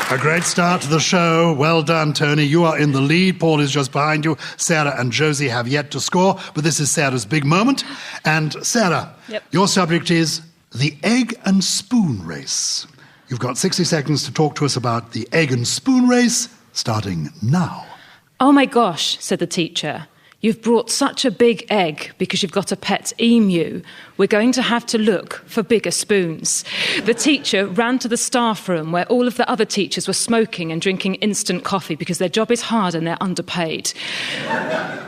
[SPEAKER 7] A great start to the show. Well done, Tony. You are in the lead. Paul is just behind you. Sarah and Josie have yet to score, but this is Sarah's big moment. And Sarah, your subject is the egg and spoon race. You've got 60 seconds to talk to us about the egg and spoon race, starting now.
[SPEAKER 12] Oh my gosh, said the teacher. You've brought such a big egg because you've got a pet emu. We're going to have to look for bigger spoons. The teacher ran to the staff room where all of the other teachers were smoking and drinking instant coffee because their job is hard and they're underpaid.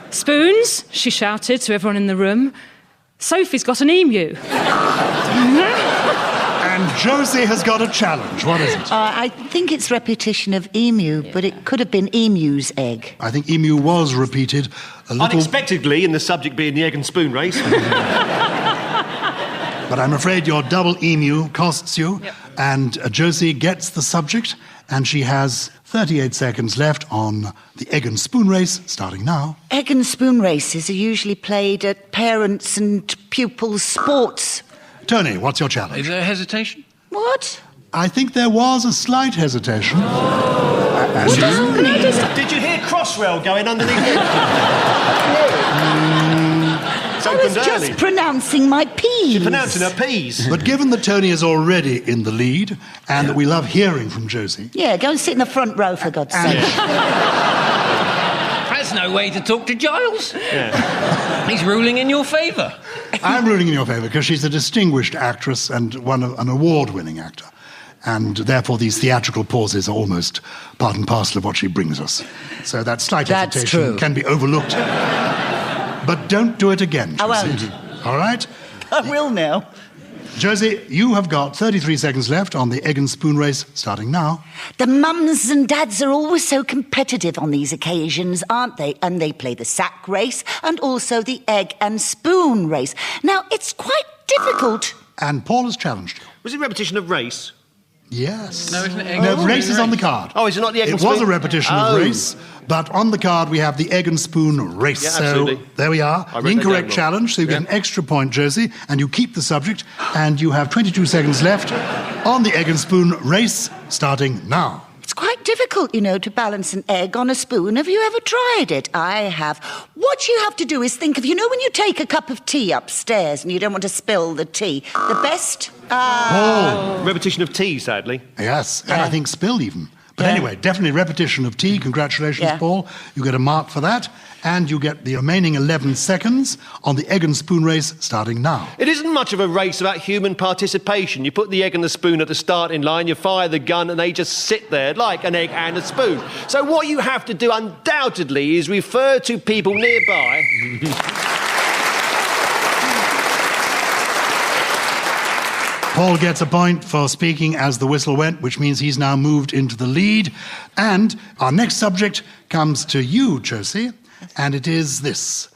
[SPEAKER 12] Spoons, she shouted to everyone in the room. Sophie's got an emu.
[SPEAKER 7] And Josie has got a challenge. What is it?
[SPEAKER 11] I think it's repetition of emu, but it could have been emu's egg.
[SPEAKER 7] I think emu was repeated a little...
[SPEAKER 2] Unexpectedly, in the subject being the egg and spoon race.
[SPEAKER 7] But I'm afraid your double emu costs you. Yep. And Josie gets the subject, and she has 38 seconds left on the egg and spoon race, starting now.
[SPEAKER 11] Egg and spoon races are usually played at parents' and pupils' sports.
[SPEAKER 7] Tony, what's your challenge?
[SPEAKER 10] Is there hesitation?
[SPEAKER 11] What?
[SPEAKER 7] I think there was a slight hesitation.
[SPEAKER 2] Did you hear Crossrail going underneath it?
[SPEAKER 11] I was just pronouncing my P's.
[SPEAKER 2] She's pronouncing her P's.
[SPEAKER 7] But given that Tony is already in the lead, and that we love hearing from Josie...
[SPEAKER 11] Yeah, go and sit in the front row, for God's sake.
[SPEAKER 10] That's no way to talk to Gyles. Yeah. He's ruling in your favour.
[SPEAKER 7] I'm ruling in your favour because she's a distinguished actress and an award-winning actor. And therefore these theatrical pauses are almost part and parcel of what she brings us. So that slight hesitation can be overlooked. But don't do it again, Josie.
[SPEAKER 11] I won't.
[SPEAKER 7] All right?
[SPEAKER 11] I will now.
[SPEAKER 7] Josie, you have got 33 seconds left on the egg and spoon race, starting now.
[SPEAKER 11] The mums and dads are always so competitive on these occasions, aren't they? And they play the sack race and also the egg and spoon race. Now, it's quite difficult.
[SPEAKER 7] And Paul has challenged you.
[SPEAKER 2] Was it repetition of race?
[SPEAKER 7] Yes.
[SPEAKER 10] No, isn't it?
[SPEAKER 7] No, race is on the card.
[SPEAKER 2] Oh, is it not the egg and
[SPEAKER 7] It was
[SPEAKER 2] spoon?
[SPEAKER 7] a repetition
[SPEAKER 2] Oh.
[SPEAKER 7] of race, but on the card we have the egg and spoon race.
[SPEAKER 2] Yeah,
[SPEAKER 7] so
[SPEAKER 2] absolutely.
[SPEAKER 7] there we are.
[SPEAKER 2] I wrote
[SPEAKER 7] The
[SPEAKER 2] that
[SPEAKER 7] incorrect
[SPEAKER 2] down
[SPEAKER 7] challenge, so you get an extra point, Josie, and you keep the subject, and you have 22 seconds left on the egg and spoon race, starting now.
[SPEAKER 11] It's quite difficult, you know, to balance an egg on a spoon. Have you ever tried it? I have. What you have to do is think of, you know, when you take a cup of tea upstairs and you don't want to spill the tea, the best...
[SPEAKER 2] Repetition of tea, sadly.
[SPEAKER 7] Yes, and I think spill even. But anyway, definitely repetition of tea. Congratulations, Paul. You get a mark for that. And you get the remaining 11 seconds on the egg and spoon race starting now.
[SPEAKER 2] It isn't much of a race about human participation. You put the egg and the spoon at the starting line, you fire the gun, and they just sit there like an egg and a spoon. So what you have to do, undoubtedly, is refer to people nearby...
[SPEAKER 7] Paul gets a point for speaking as the whistle went, which means he's now moved into the lead. And our next subject comes to you, Josie, and it is this: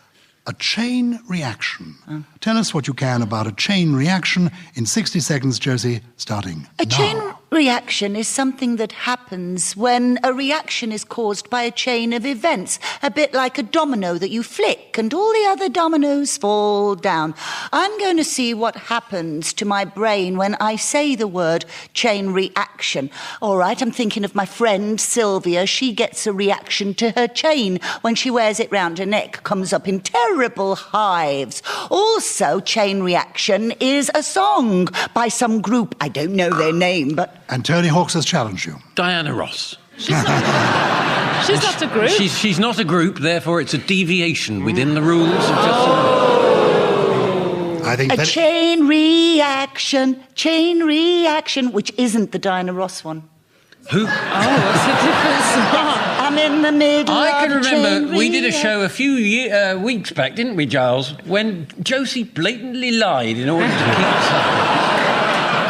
[SPEAKER 7] a chain reaction. Tell us what you can about a chain reaction in 60 seconds, Josie, starting
[SPEAKER 11] A
[SPEAKER 7] now.
[SPEAKER 11] chain reaction is something that happens when a reaction is caused by a chain of events, a bit like a domino that you flick and all the other dominoes fall down. I'm going to see what happens to my brain when I say the word chain reaction. All right, I'm thinking of my friend Sylvia. She gets a reaction to her chain when she wears it round her neck, comes up in terrible hives. Also, chain reaction is a song by some group. I don't know their name, but...
[SPEAKER 7] And Tony Hawks has challenged you.
[SPEAKER 10] Diana Ross.
[SPEAKER 12] She's not a group.
[SPEAKER 10] She's not a group, therefore it's a deviation within the rules of just...
[SPEAKER 7] I think
[SPEAKER 11] A chain reaction, which isn't the Diana Ross one.
[SPEAKER 10] Who?
[SPEAKER 12] Oh, it's a different song.
[SPEAKER 11] I'm in the middle
[SPEAKER 10] I can
[SPEAKER 11] of a chain
[SPEAKER 10] remember we did a
[SPEAKER 11] reaction.
[SPEAKER 10] show a few weeks back, didn't we, Gyles, when Josie blatantly lied in order to keep...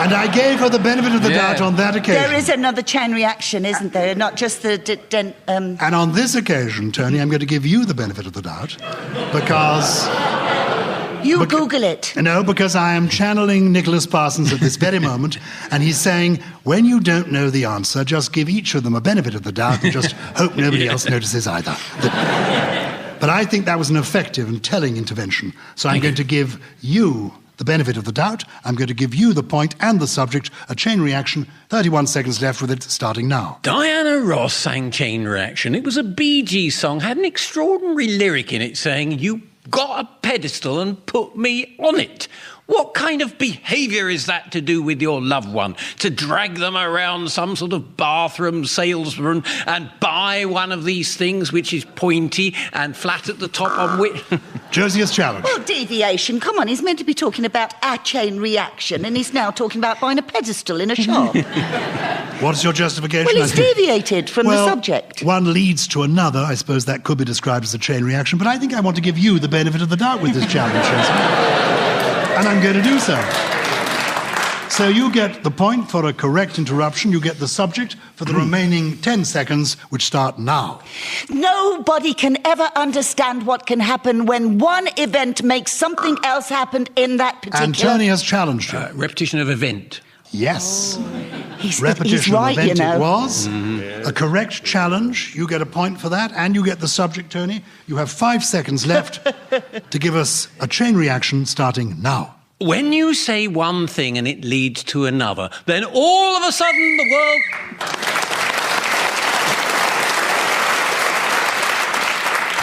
[SPEAKER 7] And I gave her the benefit of the doubt on that occasion.
[SPEAKER 11] There is another chain reaction, isn't there? Not just the...
[SPEAKER 7] And on this occasion, Tony, I'm going to give you the benefit of the doubt, because...
[SPEAKER 11] You Google it.
[SPEAKER 7] No, because I am channeling Nicholas Parsons at this very moment, and he's saying, when you don't know the answer, just give each of them a benefit of the doubt and just hope nobody else notices either. But I think that was an effective and telling intervention. So I'm going to give you the benefit of the doubt. I'm going to give you the point and the subject, a chain reaction. 31 seconds left with it, starting now.
[SPEAKER 10] Diana Ross sang Chain Reaction. It was a Bee Gees song, had an extraordinary lyric in it saying, "You got a pedestal and put me on it." What kind of behaviour is that to do with your loved one? To drag them around some sort of bathroom salesman and buy one of these things which is pointy and flat at the top on which...
[SPEAKER 7] Josie has challenged.
[SPEAKER 11] Well, deviation. Come on, he's meant to be talking about a chain reaction, and he's now talking about buying a pedestal in a shop.
[SPEAKER 7] What's your justification?
[SPEAKER 11] Well, he's deviated from the subject.
[SPEAKER 7] One leads to another. I suppose that could be described as a chain reaction, but I think I want to give you the benefit of the doubt with this challenge, Josie. And I'm going to do so. So you get the point for a correct interruption. You get the subject for the remaining 10 seconds, which start now.
[SPEAKER 11] Nobody can ever understand what can happen when one event makes something else happen in that particular...
[SPEAKER 7] And Tony has challenged you.
[SPEAKER 10] Repetition of event.
[SPEAKER 7] Yes.
[SPEAKER 11] Repetition
[SPEAKER 7] He's right,
[SPEAKER 11] of event
[SPEAKER 7] it was. A correct challenge. You get a point for that, and you get the subject, Tony. You have 5 seconds left to give us a chain reaction starting now.
[SPEAKER 10] When you say one thing and it leads to another, then all of a sudden the world...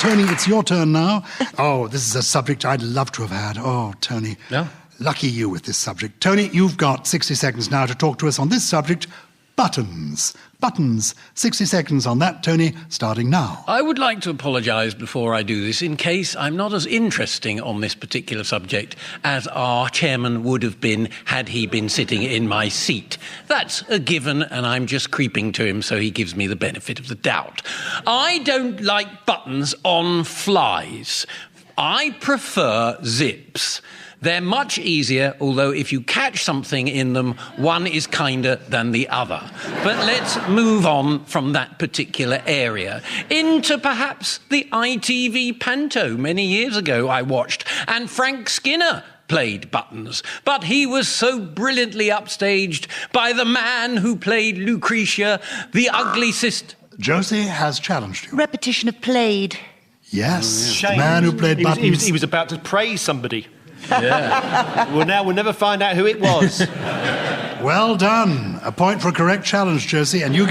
[SPEAKER 7] Tony, it's your turn now. Oh, this is a subject I'd love to have had. Oh, Tony.
[SPEAKER 10] Yeah?
[SPEAKER 7] Lucky you with this subject. Tony, you've got 60 seconds now to talk to us on this subject, buttons. Buttons. 60 seconds on that, Tony, starting now.
[SPEAKER 10] I would like to apologise before I do this in case I'm not as interesting on this particular subject as our chairman would have been had he been sitting in my seat. That's a given, and I'm just creeping to him so he gives me the benefit of the doubt. I don't like buttons on flies. I prefer zips. They're much easier, although if you catch something in them, one is kinder than the other. But let's move on from that particular area into perhaps the ITV panto many years ago I watched, and Frank Skinner played Buttons, but he was so brilliantly upstaged by the man who played Lucretia, the ugly sister.
[SPEAKER 7] Josie has challenged you.
[SPEAKER 11] Repetition of played.
[SPEAKER 7] Yes, the man who played Buttons.
[SPEAKER 2] He was about to praise somebody. Yeah. Well, now we'll never find out who it was.
[SPEAKER 7] Well done. A point for a correct challenge, Josie, and you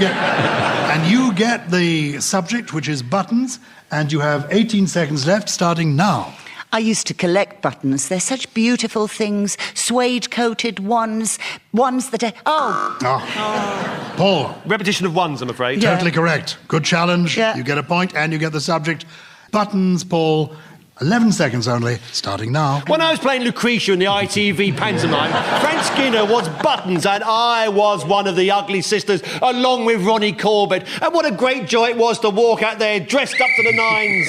[SPEAKER 7] get the subject, which is buttons, and you have 18 seconds left, starting now.
[SPEAKER 11] I used to collect buttons. They're such beautiful things. Suede-coated ones that are... Oh.
[SPEAKER 7] Paul.
[SPEAKER 2] Repetition of ones, I'm afraid.
[SPEAKER 7] Totally correct. Good challenge.
[SPEAKER 11] Yeah.
[SPEAKER 7] You get a point, and you get the subject. Buttons, Paul. 11 seconds only, starting now.
[SPEAKER 2] When I was playing Lucretia in the ITV pantomime, Frank Skinner was Buttons and I was one of the ugly sisters, along with Ronnie Corbett. And what a great joy it was to walk out there dressed up to the nines.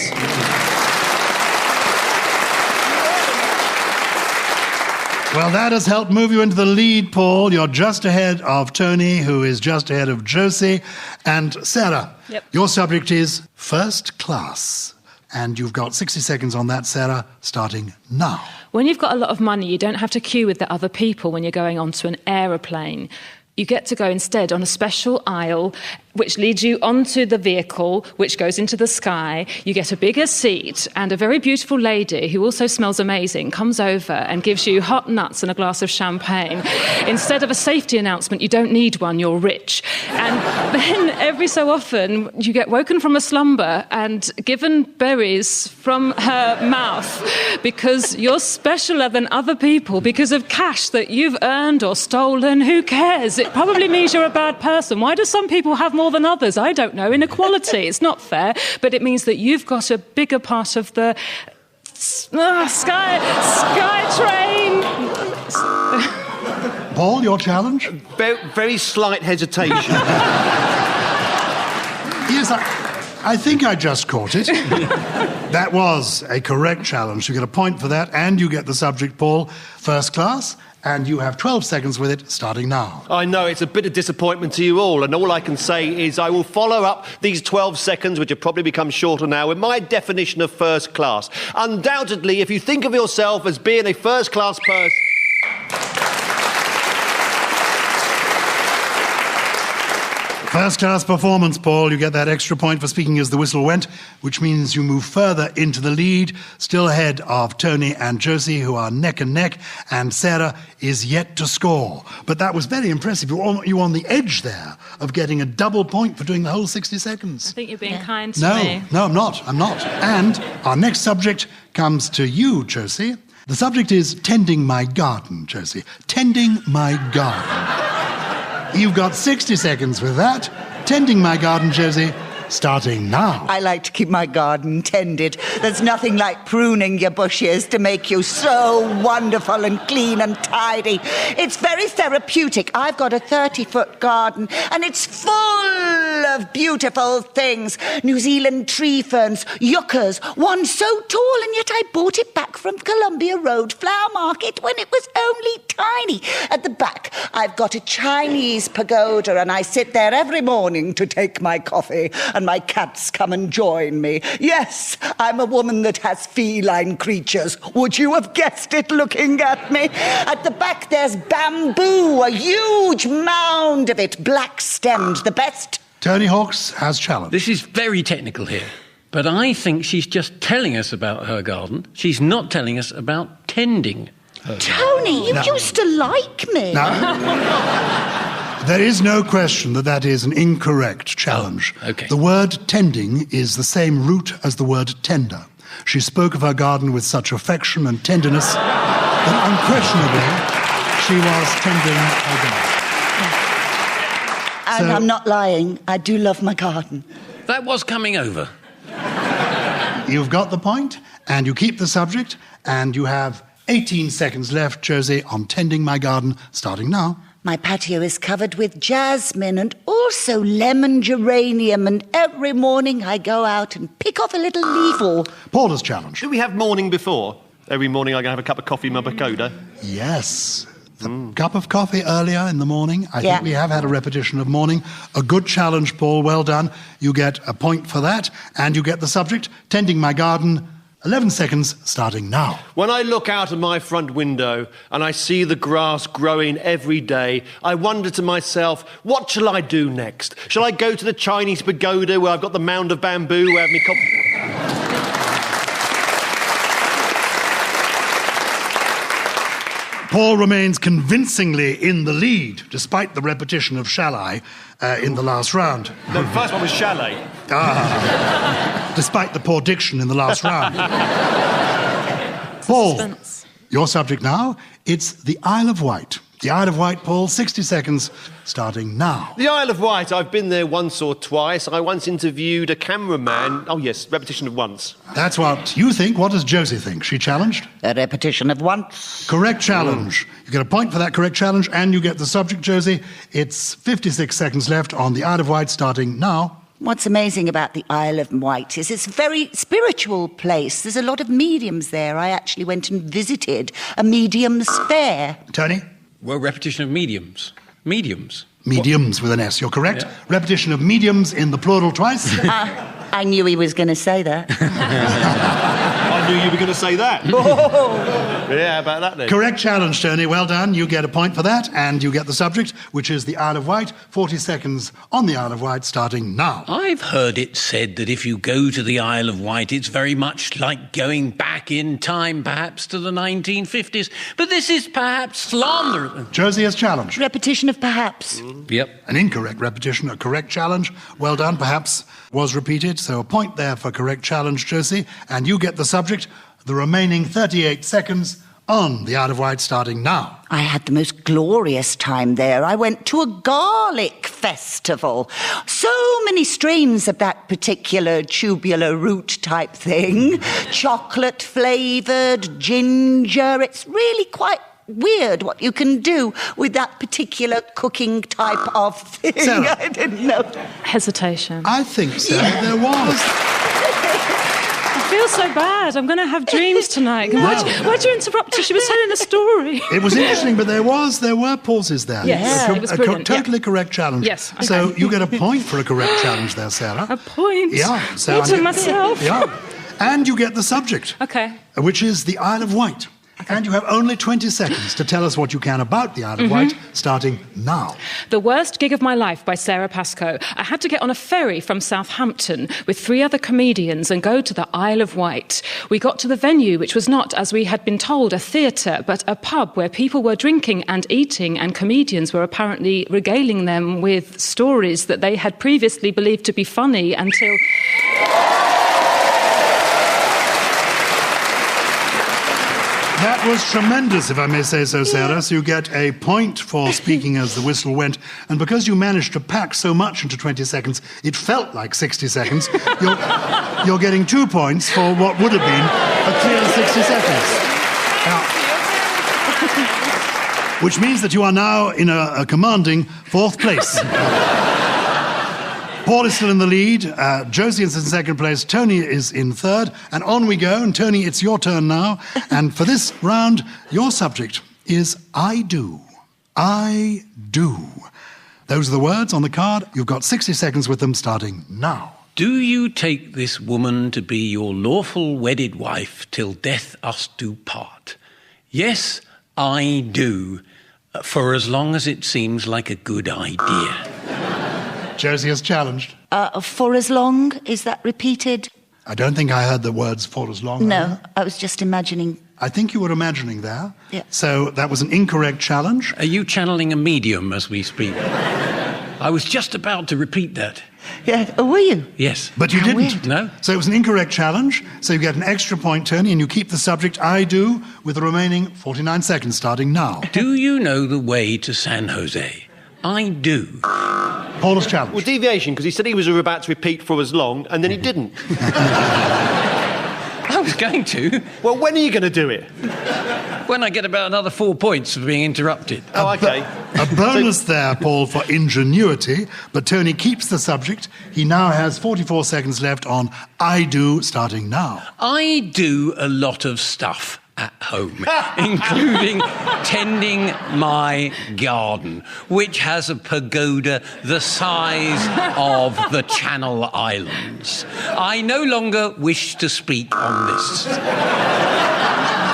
[SPEAKER 7] Well, that has helped move you into the lead, Paul. You're just ahead of Tony, who is just ahead of Josie. And Sarah, your subject is first class. And you've got 60 seconds on that, Sarah, starting now.
[SPEAKER 12] When you've got a lot of money, you don't have to queue with the other people when you're going onto an aeroplane. You get to go instead on a special aisle which leads you onto the vehicle, which goes into the sky. You get a bigger seat, and a very beautiful lady, who also smells amazing, comes over and gives you hot nuts and a glass of champagne. Instead of a safety announcement, you don't need one, you're rich. And then every so often, you get woken from a slumber and given berries from her mouth because you're specialer than other people because of cash that you've earned or stolen. Who cares? It probably means you're a bad person. Why do some people have more than others? I don't know. Inequality. It's not fair, but it means that you've got a bigger part of the sky train.
[SPEAKER 7] Paul, your challenge?
[SPEAKER 2] Very slight hesitation.
[SPEAKER 7] Yes, I think I just caught it. That was a correct challenge. You get a point for that, and you get the subject, Paul, first class. And you have 12 seconds with it, starting now.
[SPEAKER 2] I know, it's a bit of disappointment to you all, and all I can say is I will follow up these 12 seconds, which have probably become shorter now, with my definition of first class. Undoubtedly, if you think of yourself as being a first-class person...
[SPEAKER 7] First-class performance, Paul. You get that extra point for speaking as the whistle went, which means you move further into the lead, still ahead of Tony and Josie, who are neck and neck, and Sarah is yet to score. But that was very impressive. You're on the edge there of getting a double point for doing the whole 60 seconds.
[SPEAKER 12] I think you're being kind to me.
[SPEAKER 7] No, I'm not. And our next subject comes to you, Josie. The subject is tending my garden, Josie. Tending my garden. You've got 60 seconds with that. Tending my garden, Josie, starting now.
[SPEAKER 11] I like to keep my garden tended. There's nothing like pruning your bushes to make you so wonderful and clean and tidy. It's very therapeutic. I've got a 30-foot garden, and it's full of beautiful things. New Zealand tree ferns, yuccas, one so tall, and yet I bought it back from Columbia Road Flower Market when it was only tiny. At the back, I've got a Chinese pagoda, and I sit there every morning to take my coffee, and my cats come and join me. Yes, I'm a woman that has feline creatures. Would you have guessed it looking at me? At the back, there's bamboo, a huge mound of it, black-stemmed, the best.
[SPEAKER 7] Tony Hawks has challenged.
[SPEAKER 10] This is very technical here, but I think she's just telling us about her garden. She's not telling us about tending her garden.
[SPEAKER 11] Tony, you used to like me.
[SPEAKER 7] There is no question that is an incorrect challenge.
[SPEAKER 10] Oh, okay.
[SPEAKER 7] The word tending is the same root as the word tender. She spoke of her garden with such affection and tenderness that unquestionably she was tending her garden.
[SPEAKER 11] And I'm not lying. I do love my garden.
[SPEAKER 10] That was coming over.
[SPEAKER 7] You've got the point, and you keep the subject, and you have 18 seconds left, Josie, on tending my garden, starting now.
[SPEAKER 11] My patio is covered with jasmine and also lemon geranium, and every morning I go out and pick off a little leaf or...
[SPEAKER 7] Paula's challenge.
[SPEAKER 2] Do we have morning before? Every morning I go have a cup of coffee in my pagoda?
[SPEAKER 7] Yes. The cup of coffee earlier in the morning. I think we have had a repetition of morning. A good challenge, Paul. Well done. You get a point for that, and you get the subject, tending my garden, 11 seconds starting now.
[SPEAKER 2] When I look out of my front window and I see the grass growing every day, I wonder to myself, what shall I do next? Shall I go to the Chinese pagoda where I've got the mound of bamboo where I've
[SPEAKER 7] Paul remains convincingly in the lead, despite the repetition of shall I in the last round.
[SPEAKER 2] The first one was chalet.
[SPEAKER 7] Despite the poor diction in the last round. Paul, your subject now, it's the Isle of Wight. The Isle of Wight, Paul, 60 seconds starting now.
[SPEAKER 2] The Isle of Wight, I've been there once or twice. I once interviewed a cameraman. Oh, yes, repetition of once.
[SPEAKER 7] That's what you think. What does Josie think? She challenged?
[SPEAKER 11] A repetition of once.
[SPEAKER 7] Correct challenge. You get a point for that correct challenge, and you get the subject, Josie. It's 56 seconds left on the Isle of Wight starting now.
[SPEAKER 11] What's amazing about the Isle of Wight is it's a very spiritual place. There's a lot of mediums there. I actually went and visited a medium's fair.
[SPEAKER 7] Tony?
[SPEAKER 10] Well, repetition of mediums. Mediums.
[SPEAKER 7] Mediums with an S, you're correct.
[SPEAKER 10] Yeah.
[SPEAKER 7] Repetition of mediums in the plural twice.
[SPEAKER 11] I knew he was going to say that.
[SPEAKER 2] I knew you were going to say that. Yeah, about that then.
[SPEAKER 7] Correct challenge, Tony. Well done. You get a point for that, and you get the subject, which is the Isle of Wight. 40 seconds on the Isle of Wight, starting now.
[SPEAKER 10] I've heard it said that if you go to the Isle of Wight, it's very much like going back in time, perhaps to the 1950s. But this is perhaps slander.
[SPEAKER 7] Josie has challenged.
[SPEAKER 11] Repetition of perhaps.
[SPEAKER 10] Yep.
[SPEAKER 7] An incorrect repetition, a correct challenge. Well done. Perhaps was repeated, so a point there for correct challenge, Josie. And you get the subject, the remaining 38 seconds on the Isle of Wight, starting now.
[SPEAKER 11] I had the most glorious time there. I went to a garlic festival. So many strains of that particular tubular root type thing. Chocolate flavoured, ginger. It's really quite weird what you can do with that particular cooking type of thing.
[SPEAKER 7] Sarah.
[SPEAKER 11] I didn't know.
[SPEAKER 12] Hesitation.
[SPEAKER 7] I think so. Yeah. There was.
[SPEAKER 12] I feel so bad. I'm going to have dreams tonight.
[SPEAKER 7] No.
[SPEAKER 12] Why'd you interrupt her? She was telling a story.
[SPEAKER 7] It was interesting, but there were pauses there.
[SPEAKER 12] Yes, it was brilliant.
[SPEAKER 7] Totally correct challenge.
[SPEAKER 12] Yes. Okay.
[SPEAKER 7] So you get a point for a correct challenge there, Sarah.
[SPEAKER 12] A point?
[SPEAKER 7] Yeah. So
[SPEAKER 12] All to myself?
[SPEAKER 7] Yeah. And you get the subject.
[SPEAKER 12] Okay.
[SPEAKER 7] Which is the Isle of Wight. Okay. And you have only 20 seconds to tell us what you can about the Isle of Wight, starting now.
[SPEAKER 12] The Worst Gig of My Life by Sarah Pascoe. I had to get on a ferry from Southampton with 3 other comedians and go to the Isle of Wight. We got to the venue, which was not, as we had been told, a theatre, but a pub where people were drinking and eating, and comedians were apparently regaling them with stories that they had previously believed to be funny until...
[SPEAKER 7] That was tremendous, if I may say so, Sarah. So you get a point for speaking as the whistle went. And because you managed to pack so much into 20 seconds, it felt like 60 seconds. You're getting 2 points for what would have been a clear 60 seconds. Now, which means that you are now in a commanding 4th place. Paul is still in the lead, Josie is in 2nd place, Tony is in 3rd, and on we go. And Tony, it's your turn now. And for this round, your subject is I do. I do. Those are the words on the card. You've got 60 seconds with them, starting now.
[SPEAKER 10] Do you take this woman to be your lawful wedded wife till death us do part? Yes, I do, for as long as it seems like a good idea.
[SPEAKER 7] Josie has challenged.
[SPEAKER 11] For as long, is that repeated?
[SPEAKER 7] I don't think I heard the words for as long.
[SPEAKER 11] No, I was just imagining.
[SPEAKER 7] I think you were imagining there.
[SPEAKER 11] Yeah.
[SPEAKER 7] So that was an incorrect challenge.
[SPEAKER 10] Are you channeling a medium as we speak? I was just about to repeat that.
[SPEAKER 11] Yeah, were you?
[SPEAKER 10] Yes.
[SPEAKER 7] But you
[SPEAKER 11] How
[SPEAKER 7] didn't.
[SPEAKER 11] weird.
[SPEAKER 10] No.
[SPEAKER 7] So it was an incorrect challenge. So you get an extra point, Tony, and you keep the subject I do with the remaining 49 seconds, starting now.
[SPEAKER 10] Do you know the way to San Jose? I do.
[SPEAKER 7] Paul has challenged.
[SPEAKER 2] Well, deviation, because he said he was about to repeat for as long, and then he didn't.
[SPEAKER 10] I was going to.
[SPEAKER 2] Well, when are you going to do it?
[SPEAKER 10] When I get about another 4 points for being interrupted.
[SPEAKER 2] Oh, OK.
[SPEAKER 7] A bonus there, Paul, for ingenuity, but Tony keeps the subject. He now has 44 seconds left on I do, starting now.
[SPEAKER 10] I do a lot of stuff, at home, including tending my garden, which has a pagoda the size of the Channel Islands. I no longer wish to speak on this.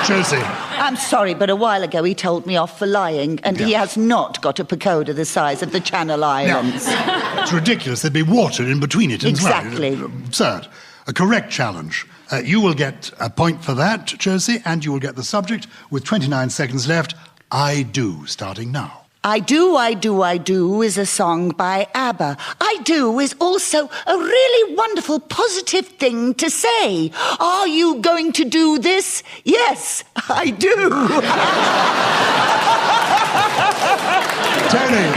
[SPEAKER 7] Josie.
[SPEAKER 11] I'm sorry, but a while ago he told me off for lying, and he has not got a pagoda the size of the Channel Islands.
[SPEAKER 7] It's ridiculous. There'd be water in between it as well.
[SPEAKER 11] Exactly.
[SPEAKER 7] Absurd. A correct challenge. You will get a point for that, Josie, and you will get the subject with 29 seconds left. I do, starting now.
[SPEAKER 11] I Do, I Do, I Do is a song by ABBA. I do is also a really wonderful, positive thing to say. Are you going to do this? Yes, I do.
[SPEAKER 7] Tony.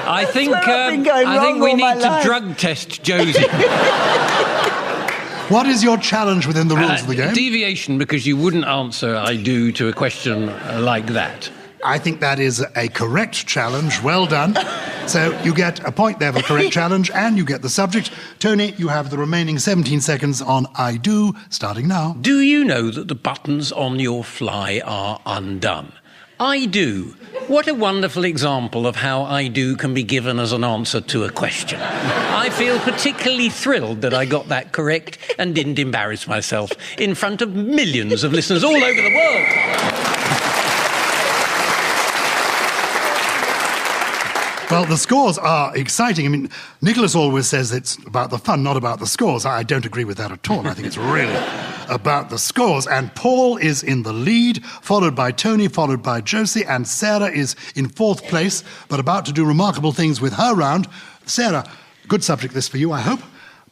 [SPEAKER 10] I think we need to drug test Josie.
[SPEAKER 7] What is your challenge within the rules of the game?
[SPEAKER 10] Deviation, because you wouldn't answer I do to a question like that.
[SPEAKER 7] I think that is a correct challenge. Well done. So you get a point there for the correct challenge, and you get the subject. Tony, you have the remaining 17 seconds on I do, starting now.
[SPEAKER 10] Do you know that the buttons on your fly are undone? I do. What a wonderful example of how I do can be given as an answer to a question. I feel particularly thrilled that I got that correct and didn't embarrass myself in front of millions of listeners all over the world.
[SPEAKER 7] Well, the scores are exciting. I mean, Nicholas always says it's about the fun, not about the scores. I don't agree with that at all. I think it's really about the scores. And Paul is in the lead, followed by Tony, followed by Josie, and Sarah is in fourth place, but about to do remarkable things with her round. Sarah, good subject this for you, I hope.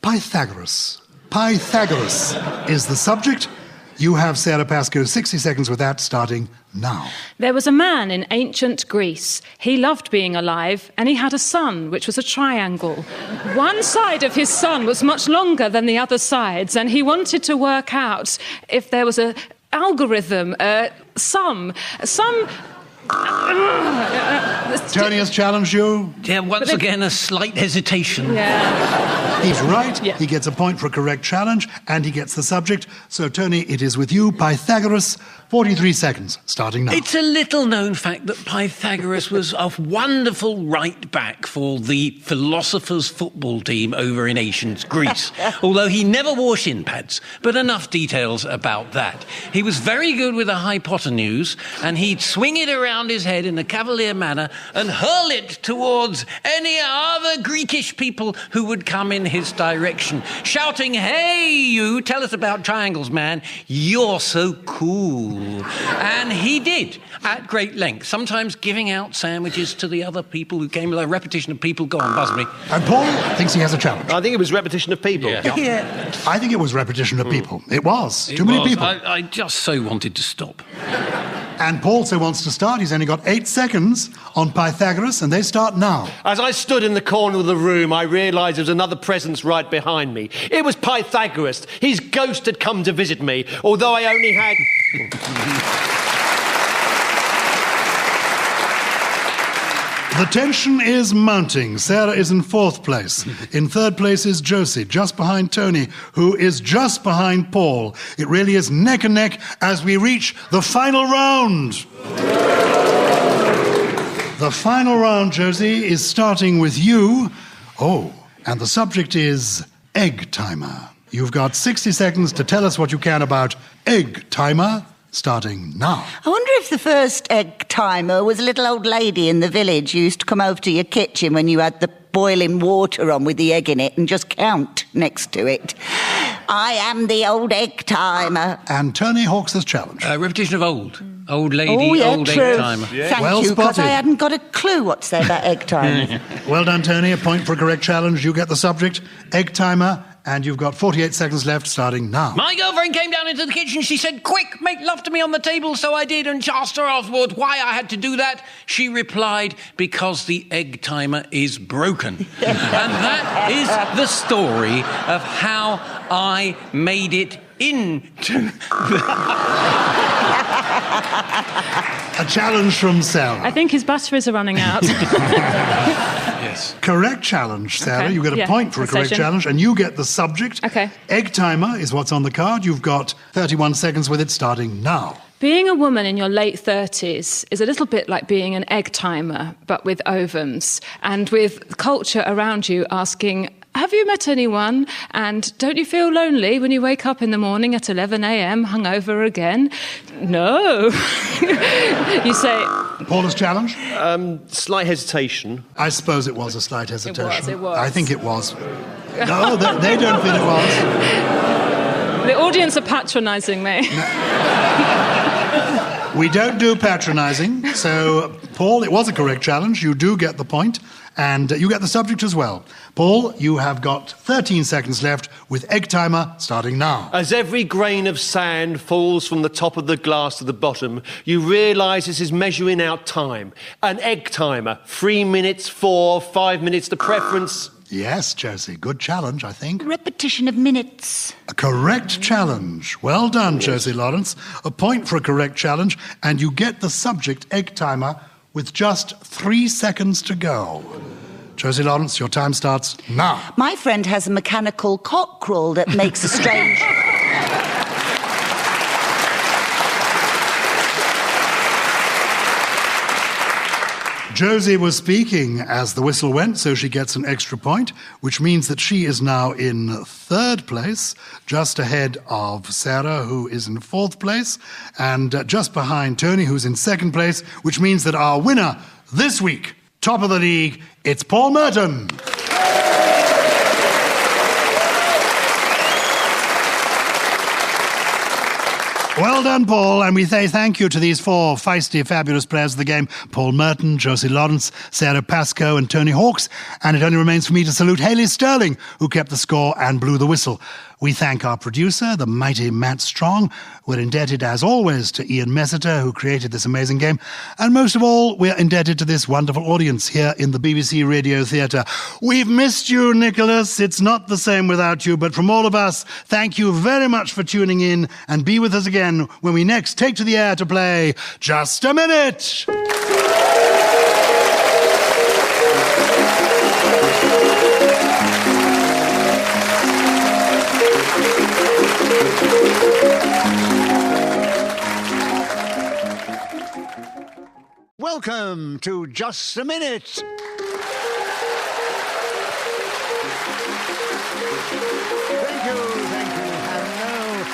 [SPEAKER 7] Pythagoras. Pythagoras is the subject. You have, Sarah Pascoe, 60 seconds with that, starting now.
[SPEAKER 12] There was a man in ancient Greece. He loved being alive, and he had a sun, which was a triangle. One side of his sun was much longer than the other sides, and he wanted to work out if there was an algorithm, some...
[SPEAKER 7] Tony has challenged you.
[SPEAKER 10] Yeah, once again, a slight hesitation.
[SPEAKER 12] Yeah.
[SPEAKER 7] He's right.
[SPEAKER 12] Yeah.
[SPEAKER 7] He gets a point for a correct challenge, and he gets the subject. So, Tony, it is with you. Pythagoras, 43 seconds, starting now.
[SPEAKER 10] It's a little-known fact that Pythagoras was a wonderful right-back for the philosophers' football team over in ancient Greece, although he never wore shin pads. But enough details about that. He was very good with a hypotenuse, and he'd swing it around his head in a cavalier manner and hurl it towards any other Greekish people who would come in his direction, shouting, "Hey, you, tell us about triangles, man. You're so cool." And he did, at great length, sometimes giving out sandwiches to the other people who came, a repetition of people. Go on, buzz me.
[SPEAKER 7] And Paul thinks he has a challenge.
[SPEAKER 2] I think it was repetition of people.
[SPEAKER 10] Yeah.
[SPEAKER 7] I think it was repetition of people. It was. Too many people.
[SPEAKER 10] I just so wanted to stop.
[SPEAKER 7] And Paul so wants to start. He's only got 8 seconds on Pythagoras, and they start now.
[SPEAKER 2] As I stood in the corner of the room, I realised there was another presence right behind me. It was Pythagoras. His ghost had come to visit me, although I only had...
[SPEAKER 7] The tension is mounting. Sarah is in 4th place. In 3rd place is Josie, just behind Tony, who is just behind Paul. It really is neck and neck as we reach the final round. The final round, Josie, is starting with you. Oh, and the subject is egg timer. You've got 60 seconds to tell us what you can about egg timer. Starting now.
[SPEAKER 11] I wonder if the first egg timer was a little old lady in the village who used to come over to your kitchen when you had the boiling water on with the egg in it and just count next to it. I am the old egg timer.
[SPEAKER 7] And Tony Hawks' challenge.
[SPEAKER 10] Repetition of old. Old lady,
[SPEAKER 11] Oh, yeah,
[SPEAKER 10] old
[SPEAKER 11] true.
[SPEAKER 10] egg timer.
[SPEAKER 7] Yeah.
[SPEAKER 11] Thank
[SPEAKER 7] Well
[SPEAKER 11] you, because I
[SPEAKER 7] spotted.
[SPEAKER 11] hadn't got a clue what to say about egg timers.
[SPEAKER 7] Well done, Tony. A point for a correct challenge. You get the subject, egg timer, and you've got 48 seconds left, starting now.
[SPEAKER 10] My girlfriend came down into the kitchen. She said, "Quick, make love to me on the table." So I did, and asked her afterwards why I had to do that. She replied, "Because the egg timer is broken." And that is the story of how I made it into...
[SPEAKER 7] A challenge from Sarah.
[SPEAKER 12] I think his batteries are running out.
[SPEAKER 7] Yes. Correct challenge, Sarah.
[SPEAKER 12] Okay.
[SPEAKER 7] You get a point for a correct challenge, and you get the subject.
[SPEAKER 12] Okay.
[SPEAKER 7] Egg timer is what's on the card. You've got 31 seconds with it starting now.
[SPEAKER 12] Being a woman in your late 30s is a little bit like being an egg timer, but with ovums, and with culture around you asking, have you met anyone? And don't you feel lonely when you wake up in the morning at 11 a.m. hungover again? No. You say...
[SPEAKER 7] Paula's challenge?
[SPEAKER 2] Slight hesitation.
[SPEAKER 7] I suppose it was a slight hesitation.
[SPEAKER 12] It was.
[SPEAKER 7] I think it was. No, they don't feel it was.
[SPEAKER 12] The audience are patronising me.
[SPEAKER 7] We don't do patronising. So, Paul, it was a correct challenge. You do get the point, and you get the subject as well. Paul, you have got 13 seconds left with egg timer starting now.
[SPEAKER 2] As every grain of sand falls from the top of the glass to the bottom, you realise this is measuring out time. An egg timer, 3 minutes, 4, 5 minutes, the preference...
[SPEAKER 7] Yes, Josie, good challenge, I think.
[SPEAKER 11] Repetition of minutes.
[SPEAKER 7] A correct challenge. Well done, Josie Lawrence. A point for a correct challenge, and you get the subject egg timer with just 3 seconds to go. Josie Lawrence, your time starts now.
[SPEAKER 11] My friend has a mechanical cockerel that makes a strange...
[SPEAKER 7] Josie was speaking as the whistle went, so she gets an extra point, which means that she is now in 3rd place, just ahead of Sarah, who is in 4th place, and just behind Tony, who's in 2nd place, which means that our winner this week, top of the league, it's Paul Merton. Well done, Paul, and we say thank you to these 4 feisty, fabulous players of the game, Paul Merton, Josie Lawrence, Sarah Pascoe and Tony Hawkes, and it only remains for me to salute Hayley Sterling, who kept the score and blew the whistle. We thank our producer, the mighty Matt Strong. We're indebted, as always, to Ian Messiter, who created this amazing game. And most of all, we're indebted to this wonderful audience here in the BBC Radio Theatre. We've missed you, Nicholas. It's not the same without you. But from all of us, thank you very much for tuning in, and be with us again when we next take to the air to play Just a Minute.
[SPEAKER 1] Welcome to Just a Minute. Thank you. Hello.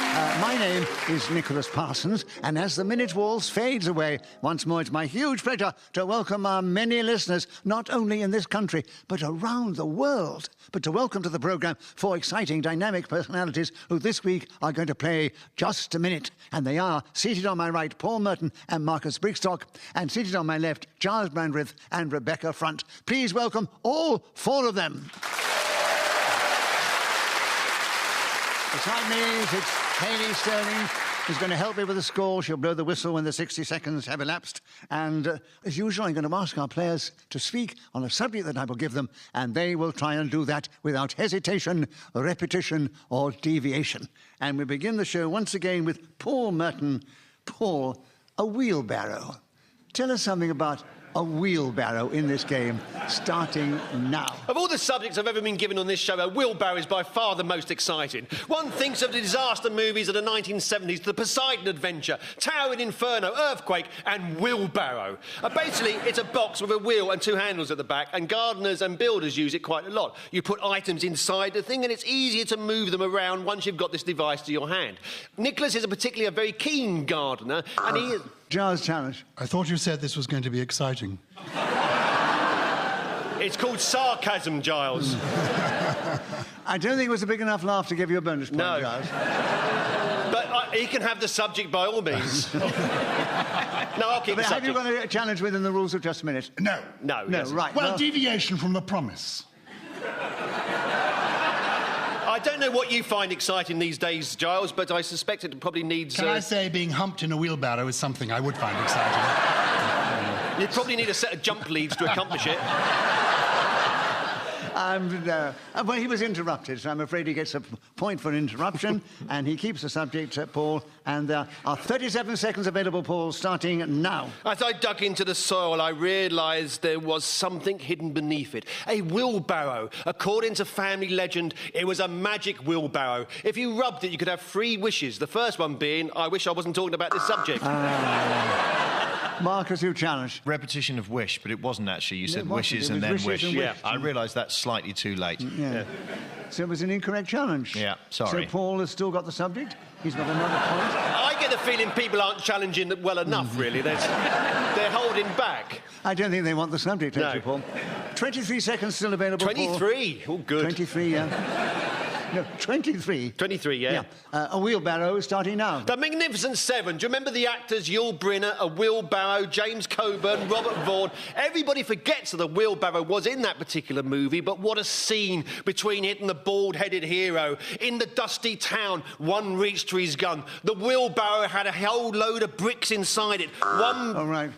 [SPEAKER 1] My name is Nicholas Parsons, and as the minute waltz fades away, once more it's my huge pleasure to welcome our many listeners, not only in this country, but around the world. But to welcome to the programme 4 exciting, dynamic personalities who this week are going to play Just a Minute. And they are, seated on my right, Paul Merton and Marcus Brigstocke, and seated on my left, Gyles Brandreth and Rebecca Front. Please welcome all 4 of them. Beside me sits Hayley Sterling, who's going to help me with the score. She'll blow the whistle when the 60 seconds have elapsed. And as usual, I'm going to ask our players to speak on a subject that I will give them, and they will try and do that without hesitation, repetition, or deviation. And we begin the show once again with Paul Merton. Paul, a wheelbarrow. Tell us something about a wheelbarrow in this game, starting now.
[SPEAKER 2] Of all the subjects I've ever been given on this show, a wheelbarrow is by far the most exciting. One thinks of the disaster movies of the 1970s, the Poseidon Adventure, Towering Inferno, Earthquake, and Wheelbarrow. Basically, it's a box with a wheel and 2 handles at the back, and gardeners and builders use it quite a lot. You put items inside the thing, and it's easier to move them around once you've got this device to your hand. Nicholas is a very keen gardener, and he is...
[SPEAKER 1] Gyles, challenge.
[SPEAKER 7] I thought you said this was going to be exciting.
[SPEAKER 2] It's called sarcasm, Gyles.
[SPEAKER 1] I don't think it was a big enough laugh to give you a bonus point,
[SPEAKER 2] No.
[SPEAKER 1] Gyles.
[SPEAKER 2] But he can have the subject by all means. No, I'll keep the
[SPEAKER 1] Have you
[SPEAKER 2] subject.
[SPEAKER 1] got a challenge within the rules of Just a Minute?
[SPEAKER 7] No.
[SPEAKER 2] No,
[SPEAKER 1] No,
[SPEAKER 2] yes.
[SPEAKER 1] right.
[SPEAKER 7] Well, deviation from the promise.
[SPEAKER 2] I don't know what you find exciting these days, Gyles, but I suspect it probably needs...
[SPEAKER 7] Can I say being humped in a wheelbarrow is something I would find exciting?
[SPEAKER 2] You'd probably need a set of jump leads to accomplish it.
[SPEAKER 1] Well, he was interrupted, so I'm afraid he gets a point for interruption, and he keeps the subject, Paul. And there are 37 seconds available, Paul, starting now.
[SPEAKER 2] As I dug into the soil, I realised there was something hidden beneath it. A wheelbarrow. According to family legend, it was a magic wheelbarrow. If you rubbed it, you could have 3 wishes. The first one being, I wish I wasn't talking about this subject.
[SPEAKER 1] Marcus, you challenged.
[SPEAKER 9] Repetition of wish, but it wasn't actually. You said
[SPEAKER 1] wasn't.
[SPEAKER 9] wishes
[SPEAKER 1] It
[SPEAKER 9] and
[SPEAKER 1] was
[SPEAKER 9] then
[SPEAKER 1] wishes
[SPEAKER 9] wish.
[SPEAKER 1] and wish.
[SPEAKER 9] I realised that's slightly too late.
[SPEAKER 1] Yeah. So it was an incorrect challenge.
[SPEAKER 9] Yeah, sorry.
[SPEAKER 1] So Paul has still got the subject. He's got another point.
[SPEAKER 2] I get the feeling people aren't challenging well enough, really. They're holding back.
[SPEAKER 1] I don't think they want the subject, actually, Paul. 23 seconds still available,
[SPEAKER 2] 23?
[SPEAKER 1] Paul.
[SPEAKER 2] Oh, good.
[SPEAKER 1] 23, yeah. No, 23.
[SPEAKER 2] 23, yeah.
[SPEAKER 1] A wheelbarrow starting now.
[SPEAKER 2] The Magnificent Seven. Do you remember the actors Yul Brynner, a wheelbarrow, James Coburn, Robert Vaughn? Everybody forgets that the wheelbarrow was in that particular movie, but what a scene between it and the bald-headed hero. In the dusty town, one reached for his gun. The wheelbarrow had a whole load of bricks inside it.
[SPEAKER 1] All right.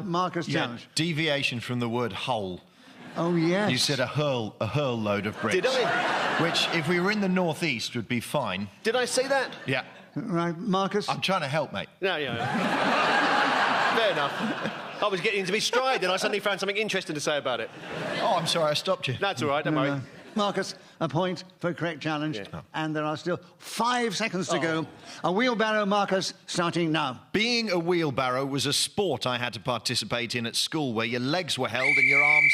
[SPEAKER 1] Marcus challenge.
[SPEAKER 9] Deviation from the word hole.
[SPEAKER 1] Oh, yes.
[SPEAKER 9] You said a hurl load of bricks.
[SPEAKER 2] Did I?
[SPEAKER 9] Which, if we were in the northeast, would be fine.
[SPEAKER 2] Did I say that?
[SPEAKER 9] Yeah.
[SPEAKER 1] Right, Marcus?
[SPEAKER 9] I'm trying to help, mate.
[SPEAKER 2] No, yeah. Fair enough. I was getting into my stride and I suddenly found something interesting to say about it.
[SPEAKER 9] Oh, I'm sorry, I stopped you.
[SPEAKER 2] That's all right, don't worry.
[SPEAKER 1] Marcus, a point for a correct challenge. Yeah. And there are still 5 seconds to go. A wheelbarrow, Marcus, starting now.
[SPEAKER 9] Being a wheelbarrow was a sport I had to participate in at school where your legs were held and your arms...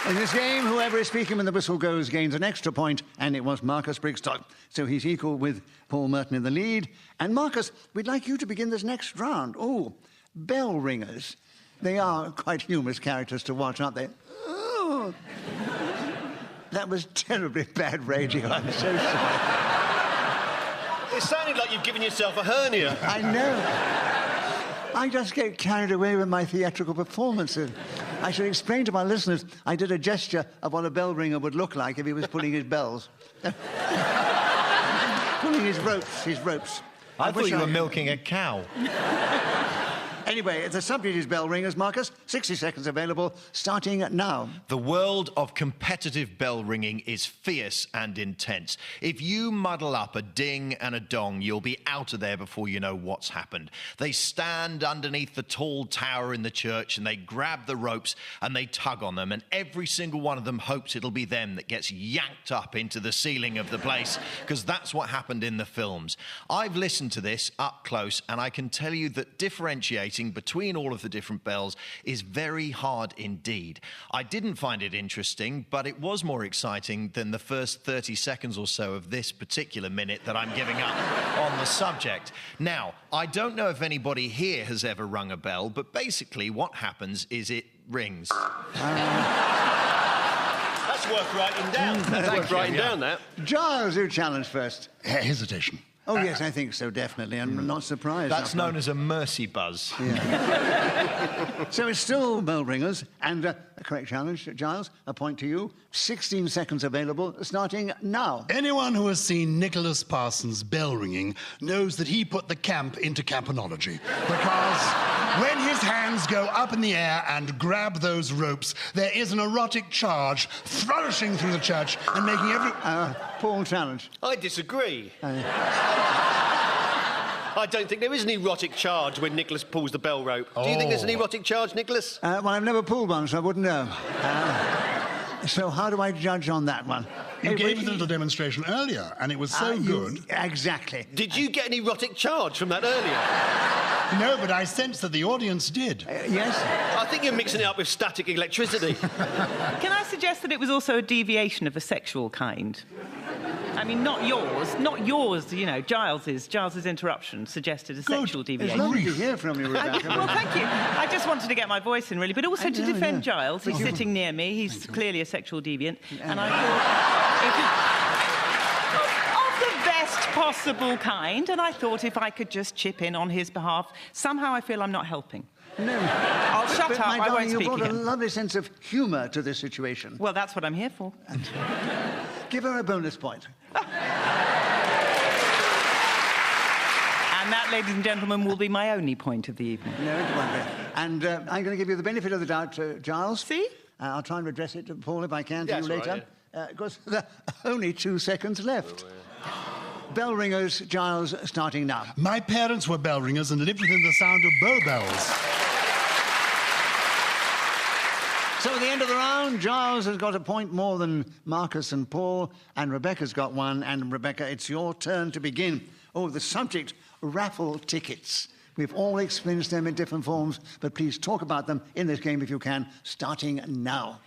[SPEAKER 1] In this game, whoever is speaking when the whistle goes gains an extra point, and it was Marcus Brigstocke. So he's equal with Paul Merton in the lead. And Marcus, we'd like you to begin this next round. Oh, bell ringers. They are quite humorous characters to watch, aren't they? Oh. That was terribly bad radio. I'm so sorry.
[SPEAKER 2] It sounded like you've given yourself a hernia.
[SPEAKER 1] I know. I just get carried away with my theatrical performances. I should explain to my listeners, I did a gesture of what a bell ringer would look like if he was pulling his bells. Pulling his ropes.
[SPEAKER 9] I thought you were milking a cow.
[SPEAKER 1] Anyway, the subject is bell ringers, Marcus. 60 seconds available, starting now.
[SPEAKER 9] The world of competitive bell ringing is fierce and intense. If you muddle up a ding and a dong, you'll be out of there before you know what's happened. They stand underneath the tall tower in the church and they grab the ropes and they tug on them, and every single one of them hopes it'll be them that gets yanked up into the ceiling of the place, because that's what happened in the films. I've listened to this up close and I can tell you that differentiating between all of the different bells is very hard indeed. I didn't find it interesting, but it was more exciting than the first 30 seconds or so of this particular minute that I'm giving up on the subject. Now, I don't know if anybody here has ever rung a bell, but basically what happens is it rings.
[SPEAKER 2] That's worth writing down. That's worth writing down, that.
[SPEAKER 1] Gyles, you challenge first.
[SPEAKER 7] Hesitation.
[SPEAKER 1] Oh, yes, I think so, definitely. I'm not surprised.
[SPEAKER 9] That's known as a mercy buzz.
[SPEAKER 1] Yeah. So it's still bell ringers, and a correct challenge, Gyles, a point to you. 16 seconds available, starting now.
[SPEAKER 7] Anyone who has seen Nicholas Parsons' bell ringing knows that he put the camp into campanology, because when his hands go up in the air and grab those ropes, there is an erotic charge flourishing through the church and making every...
[SPEAKER 1] Paul challenge.
[SPEAKER 2] I disagree. I don't think there is an erotic charge when Nicholas pulls the bell rope. Do you think there's an erotic charge, Nicholas?
[SPEAKER 1] Well, I've never pulled one, so I wouldn't know. So how do I judge on that one?
[SPEAKER 7] You gave us a little demonstration earlier, and it was so good.
[SPEAKER 1] Exactly.
[SPEAKER 2] Did you get an erotic charge from that earlier?
[SPEAKER 7] No, but I sense that the audience did.
[SPEAKER 1] Yes?
[SPEAKER 2] I think you're mixing it up with static electricity.
[SPEAKER 8] Can I suggest that it was also a deviation of a sexual kind? I mean, not yours, you know, Gyles's interruption suggested a sexual deviation.
[SPEAKER 1] It's lovely to hear from you, Rebecca.
[SPEAKER 8] Well, thank you. I just wanted to get my voice in, really, but also to defend Gyles. He's sitting near me. He's clearly a sexual deviant. And I thought... of the best possible kind, and I thought if I could just chip in on his behalf, somehow I feel I'm not helping.
[SPEAKER 1] No.
[SPEAKER 8] I'll shut up, I won't speak
[SPEAKER 1] you brought
[SPEAKER 8] again.
[SPEAKER 1] a lovely sense of humour to this situation.
[SPEAKER 8] Well, that's what I'm here for.
[SPEAKER 1] Give her a bonus point.
[SPEAKER 8] And that that, ladies and gentlemen, will be my only point of the evening.
[SPEAKER 1] No, it won't be. And I'm going to give you the benefit of the doubt, Gyles.
[SPEAKER 8] See?
[SPEAKER 1] I'll try and redress it to Paul if I can, to
[SPEAKER 2] Yeah,
[SPEAKER 1] you
[SPEAKER 2] that's
[SPEAKER 1] later.
[SPEAKER 2] right,
[SPEAKER 1] Because there are only 2 seconds left. Bell ringers, Gyles, starting now.
[SPEAKER 7] My parents were bell ringers and lived within the sound of bow bells.
[SPEAKER 1] So at the end of the round, Gyles has got a point more than Marcus and Paul, and Rebecca's got 1. And Rebecca, it's your turn to begin. Oh, the subject, raffle tickets. We've all experienced them in different forms, but please talk about them in this game if you can, starting now.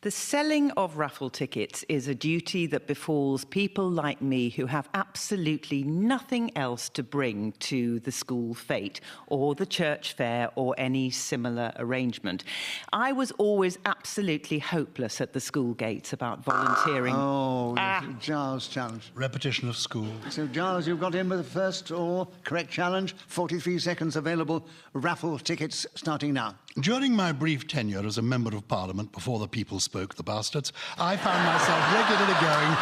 [SPEAKER 8] The selling of raffle tickets is a duty that befalls people like me who have absolutely nothing else to bring to the school fete or the church fair or any similar arrangement. I was always absolutely hopeless at the school gates about volunteering.
[SPEAKER 1] Oh, Gyles' challenge.
[SPEAKER 7] Repetition of school.
[SPEAKER 1] So, Gyles, you've got in with the first or correct challenge. 43 seconds available. Raffle tickets starting now.
[SPEAKER 7] During my brief tenure as a Member of Parliament before the people spoke, the bastards, I found myself regularly going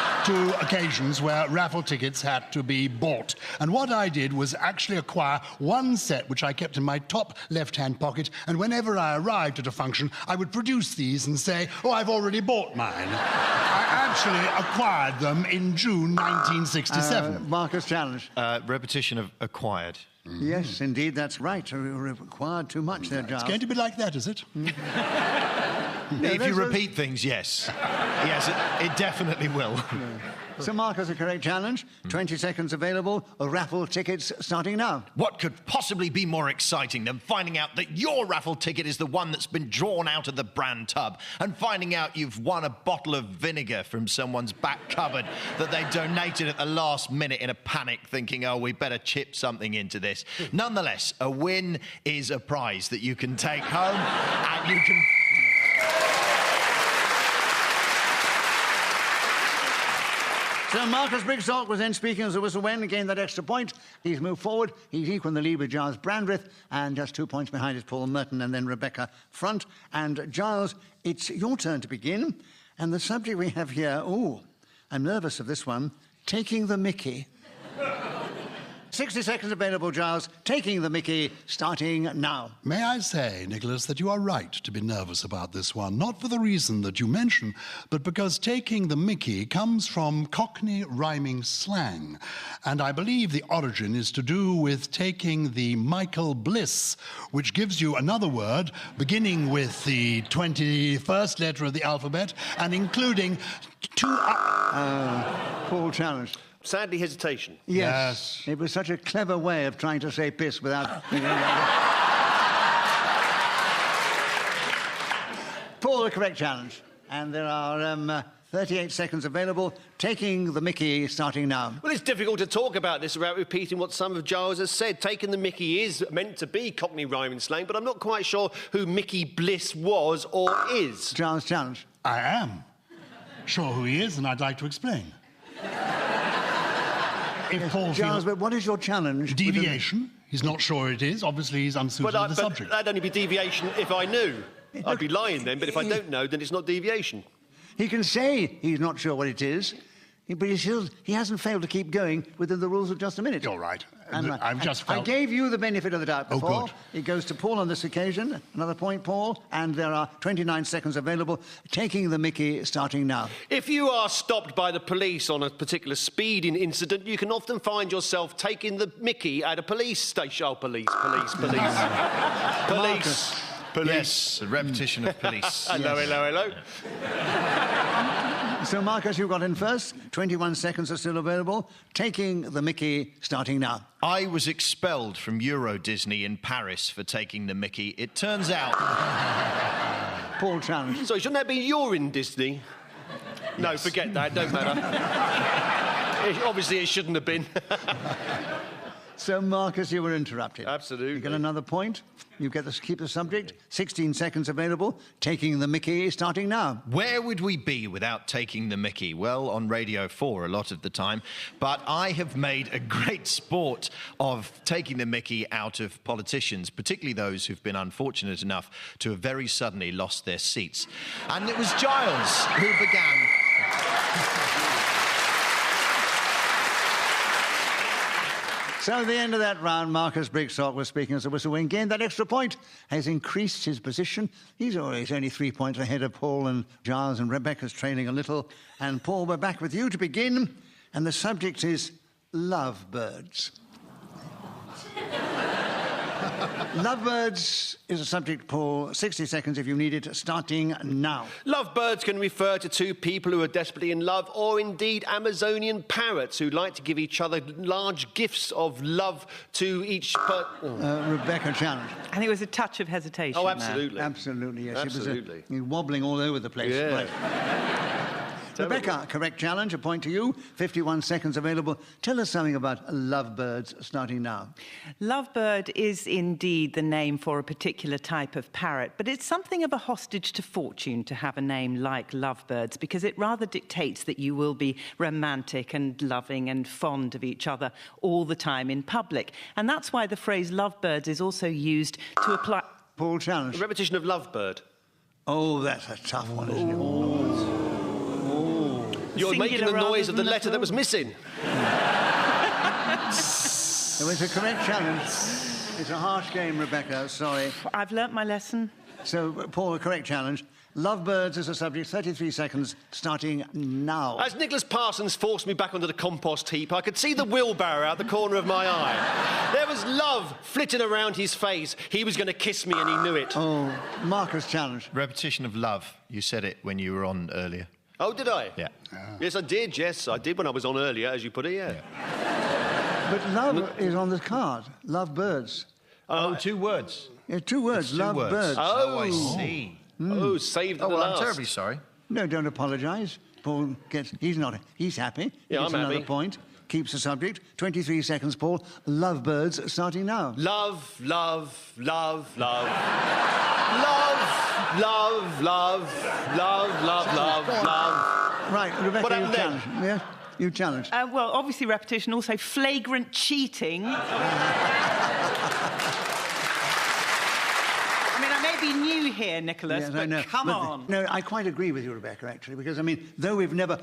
[SPEAKER 7] to occasions where raffle tickets had to be bought. And what I did was actually acquire 1 set which I kept in my top left-hand pocket, and whenever I arrived at a function, I would produce these and say, oh, I've already bought mine. I actually acquired them in June 1967.
[SPEAKER 1] Marcus' challenge.
[SPEAKER 9] Repetition of acquired.
[SPEAKER 1] Yes, indeed, that's right. Required too much there, Gyles.
[SPEAKER 7] It's going to be like that, is it?
[SPEAKER 9] If you repeat things, yes. Yes, it definitely will.
[SPEAKER 1] So, Marcus, a correct challenge. 20 seconds available. Raffle tickets starting now.
[SPEAKER 9] What could possibly be more exciting than finding out that your raffle ticket is the one that's been drawn out of the bran tub and finding out you've won a bottle of vinegar from someone's back cupboard that they donated at the last minute in a panic, thinking, oh, we better chip something into this. Nonetheless, a win is a prize that you can take home and you can...
[SPEAKER 1] So Marcus Brigstocke was then speaking as a whistle went and gained that extra point. He's moved forward. He's equal in the lead with Gyles Brandreth, and just 2 points behind is Paul Merton and then Rebecca Front. And Gyles, it's your turn to begin. And the subject we have here, I'm nervous of this one, taking the mickey. 60 seconds available, Gyles. Taking the mickey, starting now.
[SPEAKER 7] May I say, Nicholas, that you are right to be nervous about this one, not for the reason that you mention, but because taking the mickey comes from Cockney rhyming slang. And I believe the origin is to do with taking the Michael Bliss, which gives you another word beginning with the 21st letter of the alphabet and including 2...
[SPEAKER 1] Paul challenged.
[SPEAKER 2] Sadly, hesitation.
[SPEAKER 1] Yes. It was such a clever way of trying to say piss without... Paul, the correct challenge. And there are 38 seconds available. Taking the mickey, starting now.
[SPEAKER 2] Well, it's difficult to talk about this without repeating what some of Gyles has said. Taking the mickey is meant to be Cockney rhyming slang, but I'm not quite sure who Mickey Bliss was or is.
[SPEAKER 1] Gyles' challenge.
[SPEAKER 7] I am sure who he is, and I'd like to explain.
[SPEAKER 1] Gyles, but what is your challenge?
[SPEAKER 7] Deviation. He's not sure it is. Obviously, he's unsuited to the subject.
[SPEAKER 2] That'd only be deviation if I knew. I'd be lying then, but if I don't know, then it's not deviation.
[SPEAKER 1] He can say he's not sure what it is, but he hasn't failed to keep going within the rules of just a minute.
[SPEAKER 7] You're right.
[SPEAKER 1] I've just felt... I gave you the benefit of the doubt before.
[SPEAKER 7] Oh, good.
[SPEAKER 1] It goes to Paul on this occasion. Another point, Paul. And there are 29 seconds available. Taking the mickey, starting now.
[SPEAKER 2] If you are stopped by the police on a particular speeding incident, you can often find yourself taking the mickey at a police station. Oh, police. Police.
[SPEAKER 9] Yes, a repetition of police.
[SPEAKER 2] Hello.
[SPEAKER 1] So, Marcus, you got in first. 21 seconds are still available. Taking the mickey, starting now.
[SPEAKER 9] I was expelled from Euro Disney in Paris for taking the mickey. It turns out...
[SPEAKER 1] Paul challenge.
[SPEAKER 2] So, shouldn't that be you're in Disney? Yes. No, forget that. Don't matter. Obviously, it shouldn't have been.
[SPEAKER 1] So, Marcus, you were interrupted.
[SPEAKER 2] Absolutely.
[SPEAKER 1] You get another point. You get to keep the subject. 16 seconds available. Taking the mickey, starting now.
[SPEAKER 9] Where would we be without taking the mickey? Well, on Radio 4 a lot of the time. But I have made a great sport of taking the mickey out of politicians, particularly those who've been unfortunate enough to have very suddenly lost their seats. And it was Gyles who began...
[SPEAKER 1] So at the end of that round, Marcus Brigstocke was speaking as a whistle wing. Gained that extra point, has increased his position. He's only 3 points ahead of Paul and Gyles, and Rebecca's trailing a little. And Paul, we're back with you to begin. And the subject is lovebirds. Lovebirds is a subject, Paul. 60 seconds if you need it, starting now.
[SPEAKER 2] Lovebirds can refer to two people who are desperately in love, or indeed Amazonian parrots who like to give each other large gifts of love to each
[SPEAKER 1] Rebecca challenge.
[SPEAKER 8] I think it was a touch of hesitation.
[SPEAKER 2] Oh, absolutely.
[SPEAKER 1] There. Absolutely, yes.
[SPEAKER 2] Absolutely.
[SPEAKER 1] It was wobbling all over the place.
[SPEAKER 2] Yeah.
[SPEAKER 1] Right. Rebecca, correct challenge, a point to you. 51 seconds available. Tell us something about lovebirds, starting now.
[SPEAKER 8] Lovebird is indeed the name for a particular type of parrot, but it's something of a hostage to fortune to have a name like lovebirds, because it rather dictates that you will be romantic and loving and fond of each other all the time in public. And that's why the phrase lovebirds is also used to apply...
[SPEAKER 1] Paul, challenge.
[SPEAKER 2] A repetition of lovebird.
[SPEAKER 1] Oh, that's a tough one, isn't it?
[SPEAKER 2] You're making the noise of the letter that was missing.
[SPEAKER 1] It was a correct challenge. It's a harsh game, Rebecca, sorry.
[SPEAKER 8] I've learnt my lesson.
[SPEAKER 1] So, Paul, a correct challenge. Lovebirds is a subject, 33 seconds, starting now.
[SPEAKER 2] As Nicholas Parsons forced me back onto the compost heap, I could see the wheelbarrow out the corner of my eye. There was love flitting around his face. He was going to kiss me and he knew it.
[SPEAKER 1] Oh, Marcus challenge.
[SPEAKER 9] Repetition of love. You said it when you were on earlier.
[SPEAKER 2] Oh, did I?
[SPEAKER 9] Yeah.
[SPEAKER 2] Yes, I did, yes. I did when I was on earlier, as you put it, yeah.
[SPEAKER 1] But love is on the card. Lovebirds.
[SPEAKER 9] Two words.
[SPEAKER 1] Yeah, 2 words.
[SPEAKER 9] It's 2 words.
[SPEAKER 1] Lovebirds.
[SPEAKER 9] Oh, I see.
[SPEAKER 2] Oh, saved at the
[SPEAKER 9] I'm
[SPEAKER 2] last.
[SPEAKER 9] terribly sorry.
[SPEAKER 1] No, don't apologise. Paul gets... He's happy.
[SPEAKER 2] Yeah,
[SPEAKER 1] Gets
[SPEAKER 2] I'm
[SPEAKER 1] another
[SPEAKER 2] happy.
[SPEAKER 1] point. Keeps the subject. 23 seconds, Paul. Lovebirds, starting now.
[SPEAKER 2] Love, love, love, love. Love, love, love, love, love, love, love.
[SPEAKER 1] Right, Rebecca,
[SPEAKER 2] What
[SPEAKER 1] you
[SPEAKER 2] happened
[SPEAKER 1] challenge. Yeah, you challenge.
[SPEAKER 8] Well, obviously repetition, also flagrant cheating. I mean, I may be new here, Nicholas,
[SPEAKER 1] Yes,
[SPEAKER 8] but
[SPEAKER 1] I know.
[SPEAKER 8] come on.
[SPEAKER 1] No, I quite agree with you, Rebecca, actually, because, I mean, though we've never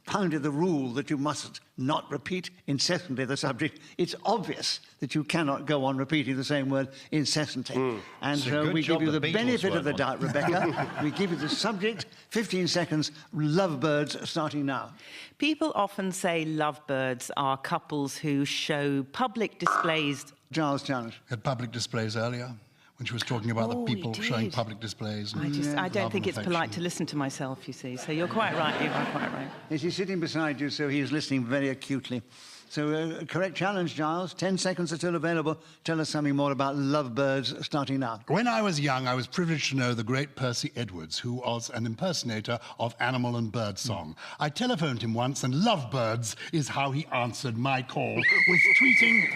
[SPEAKER 1] pounded the rule that you mustn't not repeat incessantly the subject, it's obvious that you cannot go on repeating the same word incessantly. And
[SPEAKER 9] It's a
[SPEAKER 1] so
[SPEAKER 9] good
[SPEAKER 1] we
[SPEAKER 9] job
[SPEAKER 1] give you
[SPEAKER 9] the
[SPEAKER 1] the
[SPEAKER 9] Beatles
[SPEAKER 1] benefit of the
[SPEAKER 9] weren't
[SPEAKER 1] doubt, Rebecca. We give you the subject, 15 seconds, lovebirds, starting now.
[SPEAKER 8] People often say lovebirds are couples who show public displays.
[SPEAKER 1] Giles challenge.
[SPEAKER 7] Had public displays earlier, when she was talking about the people
[SPEAKER 8] he
[SPEAKER 7] showing
[SPEAKER 8] did.
[SPEAKER 7] public displays.
[SPEAKER 8] I don't
[SPEAKER 7] love
[SPEAKER 8] think
[SPEAKER 7] and
[SPEAKER 8] it's polite
[SPEAKER 7] affection.
[SPEAKER 8] to listen to myself, you see. So you're quite right. You are quite right.
[SPEAKER 1] Is he sitting beside you, so he is listening very acutely. So, correct challenge, Giles. 10 seconds are still available. Tell us something more about lovebirds, starting now.
[SPEAKER 7] When I was young, I was privileged to know the great Percy Edwards, who was an impersonator of animal and bird song. I telephoned him once, and lovebirds is how he answered my call, with tweeting...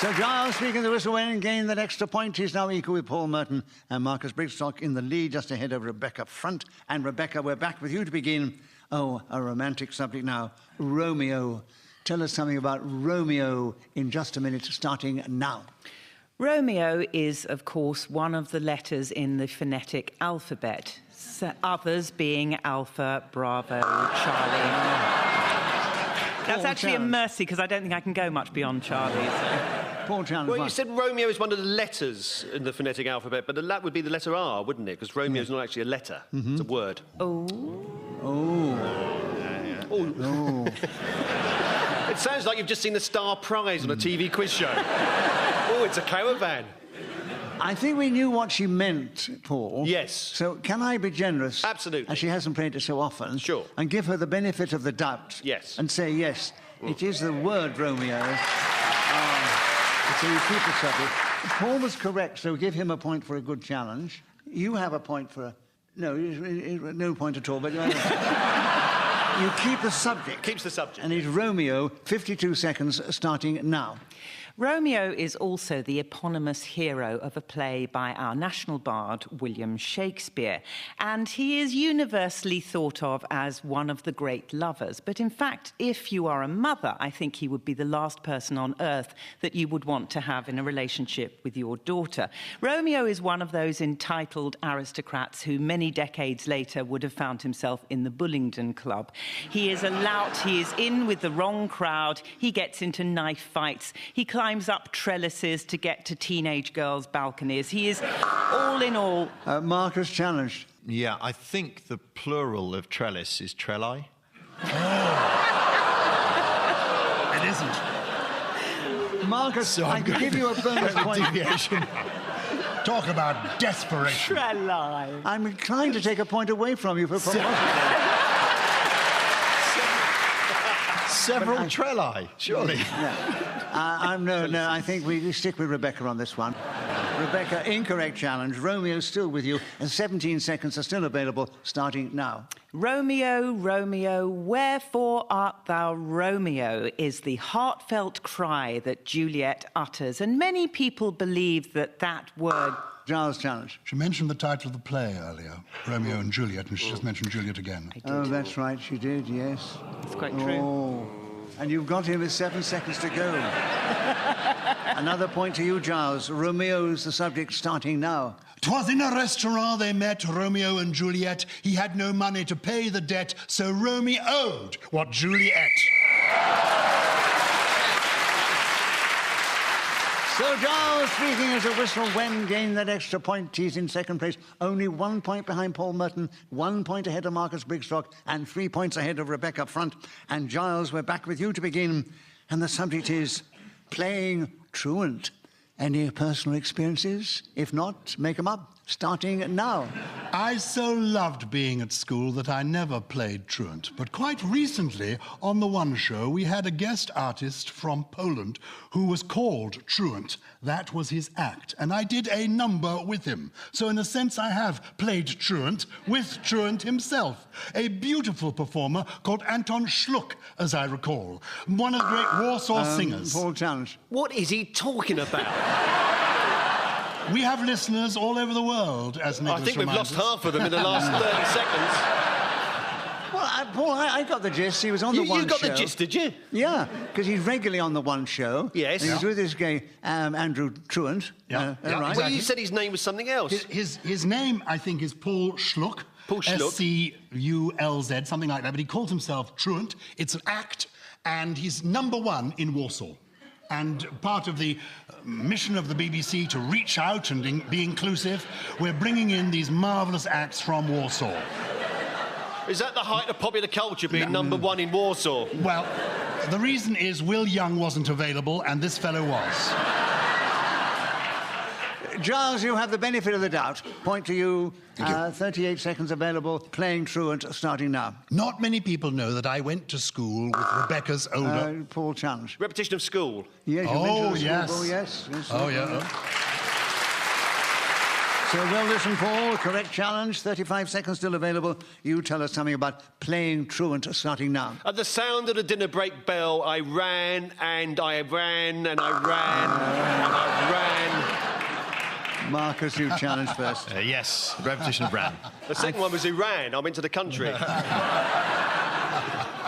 [SPEAKER 1] So Giles, speaking the whistle when gained that extra point. He's now equal with Paul Merton and Marcus Brigstocke in the lead, just ahead of Rebecca front. And Rebecca, we're back with you to begin. Oh, a romantic subject now. Romeo. Tell us something about Romeo in just a minute, starting now.
[SPEAKER 8] Romeo is, of course, one of the letters in the phonetic alphabet. So others being Alpha, Bravo, Charlie. That's actually a mercy, because I don't think I can go much beyond Charlie.
[SPEAKER 1] Paul challenge.
[SPEAKER 2] Well, you said Romeo is one of the letters in the phonetic alphabet, but that would be the letter R, wouldn't it? Because Romeo is not actually a letter. It's a word.
[SPEAKER 8] Oh.
[SPEAKER 2] It sounds like you've just seen the Star Prize on a TV quiz show. Oh, it's a caravan.
[SPEAKER 1] I think we knew what she meant, Paul.
[SPEAKER 2] Yes.
[SPEAKER 1] So can I be generous?
[SPEAKER 2] Absolutely.
[SPEAKER 1] As she hasn't played it so often.
[SPEAKER 2] Sure.
[SPEAKER 1] And give her the benefit of the doubt.
[SPEAKER 2] Yes.
[SPEAKER 1] And say, yes, it is the word Romeo. So you keep the subject. Paul was correct, so give him a point for a good challenge. You have a point for a... No, no point at all, but... You keep the subject.
[SPEAKER 2] Keeps the subject.
[SPEAKER 1] And it's Romeo, 52 seconds, starting now.
[SPEAKER 8] Romeo is also the eponymous hero of a play by our national bard, William Shakespeare, and he is universally thought of as one of the great lovers. But in fact, if you are a mother, I think he would be the last person on earth that you would want to have in a relationship with your daughter. Romeo is one of those entitled aristocrats who many decades later would have found himself in the Bullingdon Club. He is a lout, he is in with the wrong crowd, he gets into knife fights, he climbs up trellises to get to teenage girls' balconies. He is all in all...
[SPEAKER 1] Marcus challenged.
[SPEAKER 9] Yeah, I think the plural of trellis is trelli.
[SPEAKER 7] It isn't.
[SPEAKER 1] Marcus, so I give you a bonus point.
[SPEAKER 9] Deviation.
[SPEAKER 7] Talk about desperation.
[SPEAKER 8] Trelli.
[SPEAKER 1] I'm trying to take a point away from you for
[SPEAKER 9] Several trelli, surely.
[SPEAKER 1] No, I think we stick with Rebecca on this one. Rebecca, incorrect challenge. Romeo's still with you, and 17 seconds are still available, starting now.
[SPEAKER 8] Romeo, Romeo, wherefore art thou Romeo, is the heartfelt cry that Juliet utters, and many people believe that that word...
[SPEAKER 1] Gyles challenge.
[SPEAKER 7] She mentioned the title of the play earlier, Romeo and Juliet, and she just mentioned Juliet again.
[SPEAKER 1] Oh, that's right, she did, yes.
[SPEAKER 8] It's quite true.
[SPEAKER 1] Oh. And you've got him with 7 seconds to go. Another point to you, Gyles. Romeo's the subject, starting now.
[SPEAKER 7] 'Twas in a restaurant they met, Romeo and Juliet. He had no money to pay the debt, so Romeo owed what Juliet.
[SPEAKER 1] So Gyles, speaking as a whistle when gained that extra point. He's in second place, only 1 point behind Paul Merton, 1 point ahead of Marcus Brigstocke, and 3 points ahead of Rebecca up front. And Gyles, we're back with you to begin. And the subject is playing truant. Any personal experiences? If not, make them up. Starting now.
[SPEAKER 7] I so loved being at school that I never played truant. But quite recently, on the One Show, we had a guest artist from Poland who was called Truant. That was his act. And I did a number with him. So in a sense, I have played truant with Truant himself. A beautiful performer called Anton Schluck, as I recall. One of the great Warsaw singers.
[SPEAKER 1] Paul challenge.
[SPEAKER 2] What is he talking about?
[SPEAKER 7] We have listeners all over the world, as Nicholas
[SPEAKER 2] I think we've
[SPEAKER 7] reminds
[SPEAKER 2] lost
[SPEAKER 7] us.
[SPEAKER 2] half of them in the last 30 seconds.
[SPEAKER 1] Well, Paul, I got the gist. He was on the One Show.
[SPEAKER 2] You got the gist, did you?
[SPEAKER 1] Yeah, because he's regularly on the One Show.
[SPEAKER 2] Yes.
[SPEAKER 1] And he was with this guy, Andrew Truant.
[SPEAKER 7] Yeah,
[SPEAKER 1] right?
[SPEAKER 2] Well, you said his name was something else.
[SPEAKER 7] His name, I think, is Paul Schluck.
[SPEAKER 2] Paul Schluck.
[SPEAKER 7] SCULZ, something like that. But he calls himself Truant. It's an act, and he's #1 in Warsaw. And part of the mission of the BBC to reach out and be inclusive, we're bringing in these marvellous acts from Warsaw.
[SPEAKER 2] Is that the height of popular culture, being #1 in Warsaw?
[SPEAKER 7] Well, the reason is Will Young wasn't available, and this fellow was.
[SPEAKER 1] Gyles, you have the benefit of the doubt. Point to you.
[SPEAKER 7] Thank you.
[SPEAKER 1] 38 seconds available. Playing truant, starting now.
[SPEAKER 7] Not many people know that I went to school with Rebecca's older...
[SPEAKER 1] Paul challenge.
[SPEAKER 2] Repetition of school.
[SPEAKER 1] Yes, you mentioned the schoolboy, yes.
[SPEAKER 7] Oh, yeah.
[SPEAKER 1] So well listened, Paul. Correct challenge. 35 seconds still available. You tell us something about playing truant, starting now.
[SPEAKER 2] At the sound of the dinner break bell, I ran and I ran and I ran and I ran.
[SPEAKER 1] Marcus, you challenge first.
[SPEAKER 9] Yes, repetition of ran.
[SPEAKER 2] The second one was who ran. I went to the country.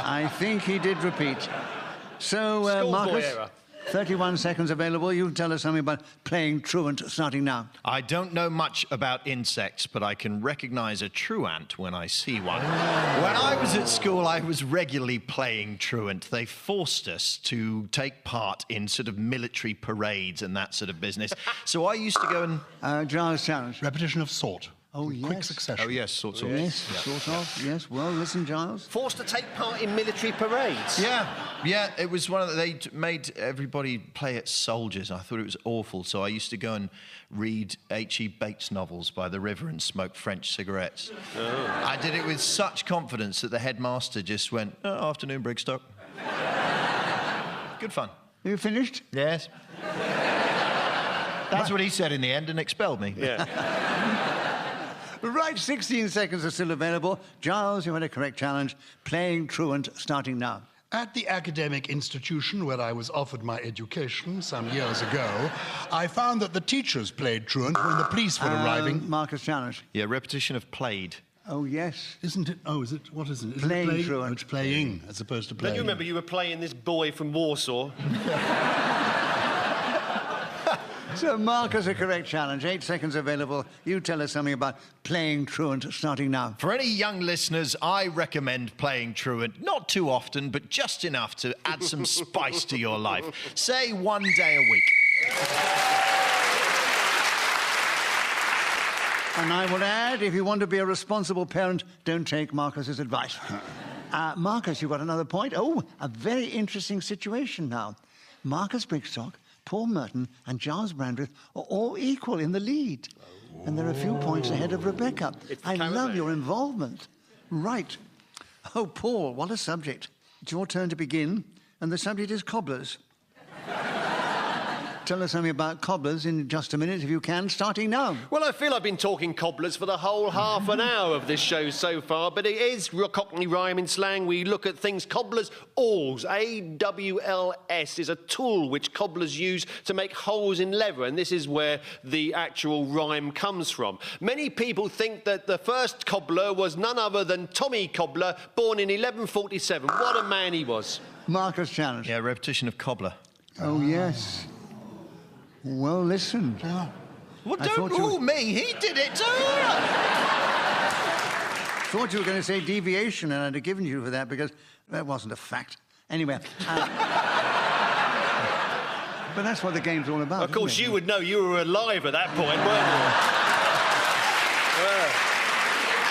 [SPEAKER 1] I think he did repeat. So,
[SPEAKER 2] Schoolboy
[SPEAKER 1] Marcus,
[SPEAKER 2] era.
[SPEAKER 1] 31 seconds available. You tell us something about playing truant, starting now.
[SPEAKER 9] I don't know much about insects, but I can recognise a truant when I see one. When I was at school, I was regularly playing truant. They forced us to take part in sort of military parades and that sort of business. So I used to go and...
[SPEAKER 1] Giles challenge.
[SPEAKER 7] Repetition of sort.
[SPEAKER 1] Oh, yes.
[SPEAKER 7] Quick succession.
[SPEAKER 9] Oh, yes, sort of.
[SPEAKER 1] Yes, sort of. Yes, well, listen, Giles.
[SPEAKER 2] Forced to take part in military parades?
[SPEAKER 9] Yeah, it was one of the... They made everybody play at soldiers. I thought it was awful, so I used to go and read H.E. Bates novels by the river and smoke French cigarettes. Oh. I did it with such confidence that the headmaster just went, afternoon, Brigstocke. Good fun.
[SPEAKER 1] You finished?
[SPEAKER 9] Yes. That's what he said in the end and expelled me.
[SPEAKER 2] Yeah.
[SPEAKER 1] Right, 16 seconds are still available. Giles, you had a correct challenge. Playing truant, starting now.
[SPEAKER 7] At the academic institution where I was offered my education some years ago, I found that the teachers played truant when the police were arriving.
[SPEAKER 1] Marcus challenge.
[SPEAKER 9] Yeah, repetition of played.
[SPEAKER 1] Oh, yes.
[SPEAKER 7] Isn't it? Oh, is it? What is it? Is
[SPEAKER 1] Playing
[SPEAKER 7] it play?
[SPEAKER 1] truant.
[SPEAKER 7] Oh, it's playing as opposed to playing.
[SPEAKER 2] Don't you remember you were playing this boy from Warsaw?
[SPEAKER 1] So, Marcus, a correct challenge. 8 seconds available. You tell us something about playing truant starting now.
[SPEAKER 9] For any young listeners, I recommend playing truant. Not too often, but just enough to add some spice to your life. Say 1 day a week.
[SPEAKER 1] And I will add, if you want to be a responsible parent, don't take Marcus's advice. Marcus, you've got another point. Oh, a very interesting situation now. Marcus Brigstocke, Paul Merton and Gyles Brandreth are all equal in the lead. Oh. And they're a few points ahead of Rebecca. I love your involvement. Right. Oh, Paul, what a subject. It's your turn to begin, and the subject is cobblers. Tell us something about cobblers in just a minute, if you can, starting now.
[SPEAKER 2] Well, I feel I've been talking cobblers for the whole half an hour of this show so far, but it is Cockney rhyming slang. We look at things. Cobblers' awls, AWLS, is a tool which cobblers use to make holes in leather, and this is where the actual rhyme comes from. Many people think that the first cobbler was none other than Tommy Cobbler, born in 1147. What a man he was.
[SPEAKER 1] Marcus challenge.
[SPEAKER 9] Yeah, repetition of cobbler.
[SPEAKER 1] Oh, yes. Well, listen.
[SPEAKER 9] Well, don't rule me. He did it too.
[SPEAKER 1] Thought you were going to say deviation, and I'd have given you for that because that wasn't a fact. Anyway. But that's what the game's all about.
[SPEAKER 2] Of course, you would know. You were alive at that point, weren't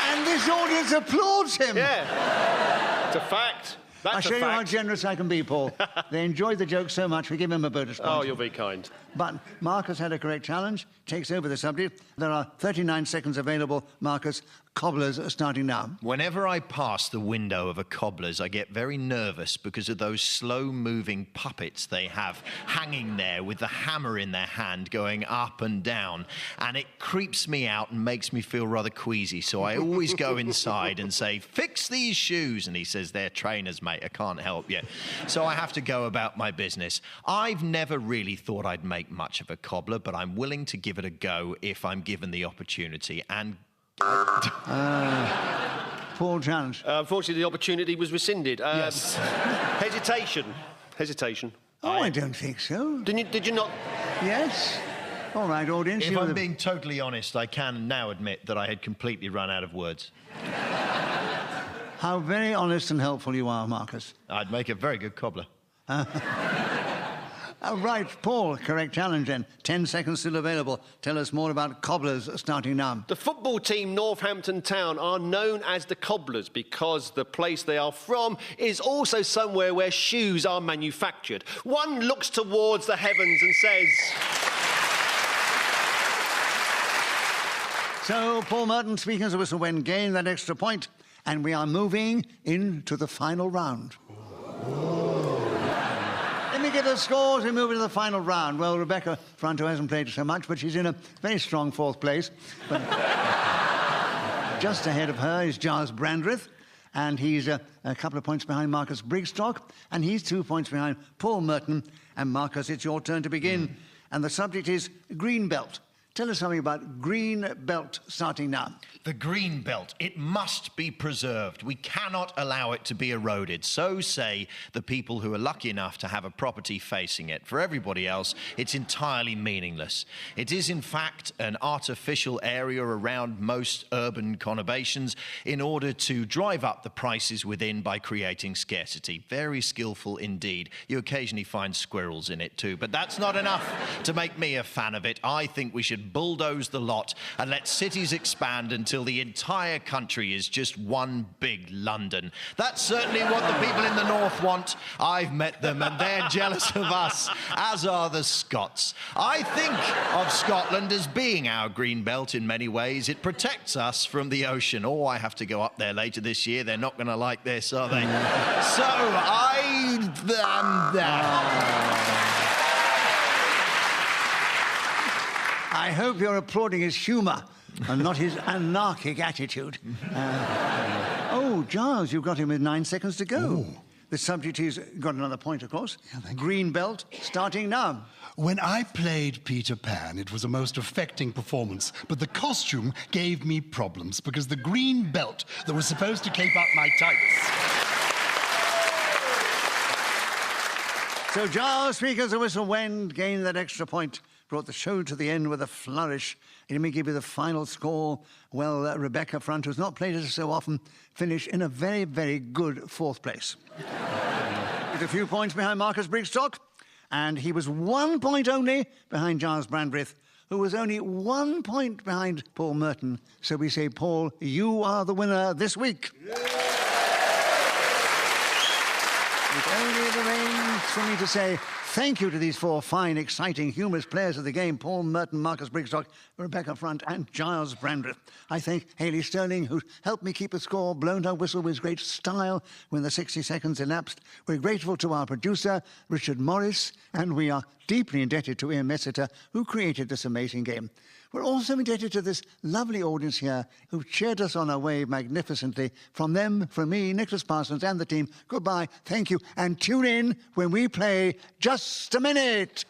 [SPEAKER 2] you?
[SPEAKER 1] And this audience applauds him.
[SPEAKER 2] Yeah. It's a fact. That's
[SPEAKER 1] I'll show you how generous I can be, Paul. They enjoyed the joke so much, we give him a bonus point.
[SPEAKER 2] Oh, you're very kind.
[SPEAKER 1] But Marcus had a correct challenge, takes over the subject. There are 39 seconds available, Marcus. Cobblers are starting now.
[SPEAKER 9] Whenever I pass the window of a cobbler's, I get very nervous because of those slow-moving puppets they have hanging there with the hammer in their hand going up and down. And it creeps me out and makes me feel rather queasy. So I always go inside and say, "Fix these shoes." And he says, "They're trainers, mate. I can't help you." So I have to go about my business. I've never really thought I'd make much of a cobbler, but I'm willing to give it a go if I'm given the opportunity. And
[SPEAKER 1] Paul challenge.
[SPEAKER 2] Unfortunately, the opportunity was rescinded.
[SPEAKER 9] Yes.
[SPEAKER 2] Hesitation.
[SPEAKER 1] Oh, I don't think so.
[SPEAKER 2] Did you not?
[SPEAKER 1] Yes. All right, audience.
[SPEAKER 9] If I'm being totally honest, I can now admit that I had completely run out of words.
[SPEAKER 1] How very honest and helpful you are, Marcus.
[SPEAKER 9] I'd make a very good cobbler.
[SPEAKER 1] Right, Paul, correct challenge then. 10 seconds still available. Tell us more about cobblers starting now.
[SPEAKER 2] The football team Northampton Town are known as the Cobblers because the place they are from is also somewhere where shoes are manufactured. One looks towards the heavens and says...
[SPEAKER 1] So, Paul Merton, speaking as a whistle when gained that extra point, and we are moving into the final round. Let me give the scores. We move into the final round. Well, Rebecca Fronto hasn't played so much, but she's in a very strong fourth place. But just ahead of her is Gyles Brandreth, and he's a couple of points behind Marcus Brigstocke, and he's 2 points behind Paul Merton. And Marcus, it's your turn to begin. And the subject is green belt. Tell us something about green belt starting now.
[SPEAKER 9] The green belt, it must be preserved. We cannot allow it to be eroded. So say the people who are lucky enough to have a property facing it. For everybody else, it's entirely meaningless. It is, in fact, an artificial area around most urban conurbations in order to drive up the prices within by creating scarcity. Very skillful indeed. You occasionally find squirrels in it too, but that's not enough to make me a fan of it. I think we should bulldoze the lot and let cities expand until the entire country is just one big London. That's certainly what the people in the north want. I've met them and they're jealous of us, as are the Scots. I think of Scotland as being our green belt in many ways. It protects us from the ocean. Oh, I have to go up there later this year. They're not going to like this, are they? So
[SPEAKER 1] I hope you're applauding his humour and not his anarchic attitude. Oh, Gyles, you've got him with 9 seconds to go. The subject has got another point, of course. Green belt, starting now.
[SPEAKER 7] When I played Peter Pan, it was a most affecting performance, but the costume gave me problems because the green belt that was supposed to cape up my tights.
[SPEAKER 1] So Gyles, speakers, the whistle went, gained that extra point, brought the show to the end with a flourish. Let me give you the final score. Well, Rebecca Front, who's not played it so often, finished in a very, very good fourth place. With a few points behind Marcus Brigstocke, and he was 1 point only behind Gyles Brandreth, who was only 1 point behind Paul Merton. So we say, Paul, you are the winner this week. It only remains for me to say thank you to these four fine, exciting, humorous players of the game, Paul Merton, Marcus Brigstocke, Rebecca Front and Gyles Brandreth. I thank Hayley Sterling, who helped me keep the score, blown her whistle with great style when the 60 seconds elapsed. We're grateful to our producer, Richard Morris, and we are deeply indebted to Ian Messiter, who created this amazing game. We're also indebted to this lovely audience here who cheered us on our way magnificently. From them, from me, Nicholas Parsons and the team, goodbye, thank you, and tune in when we play Just a Minute.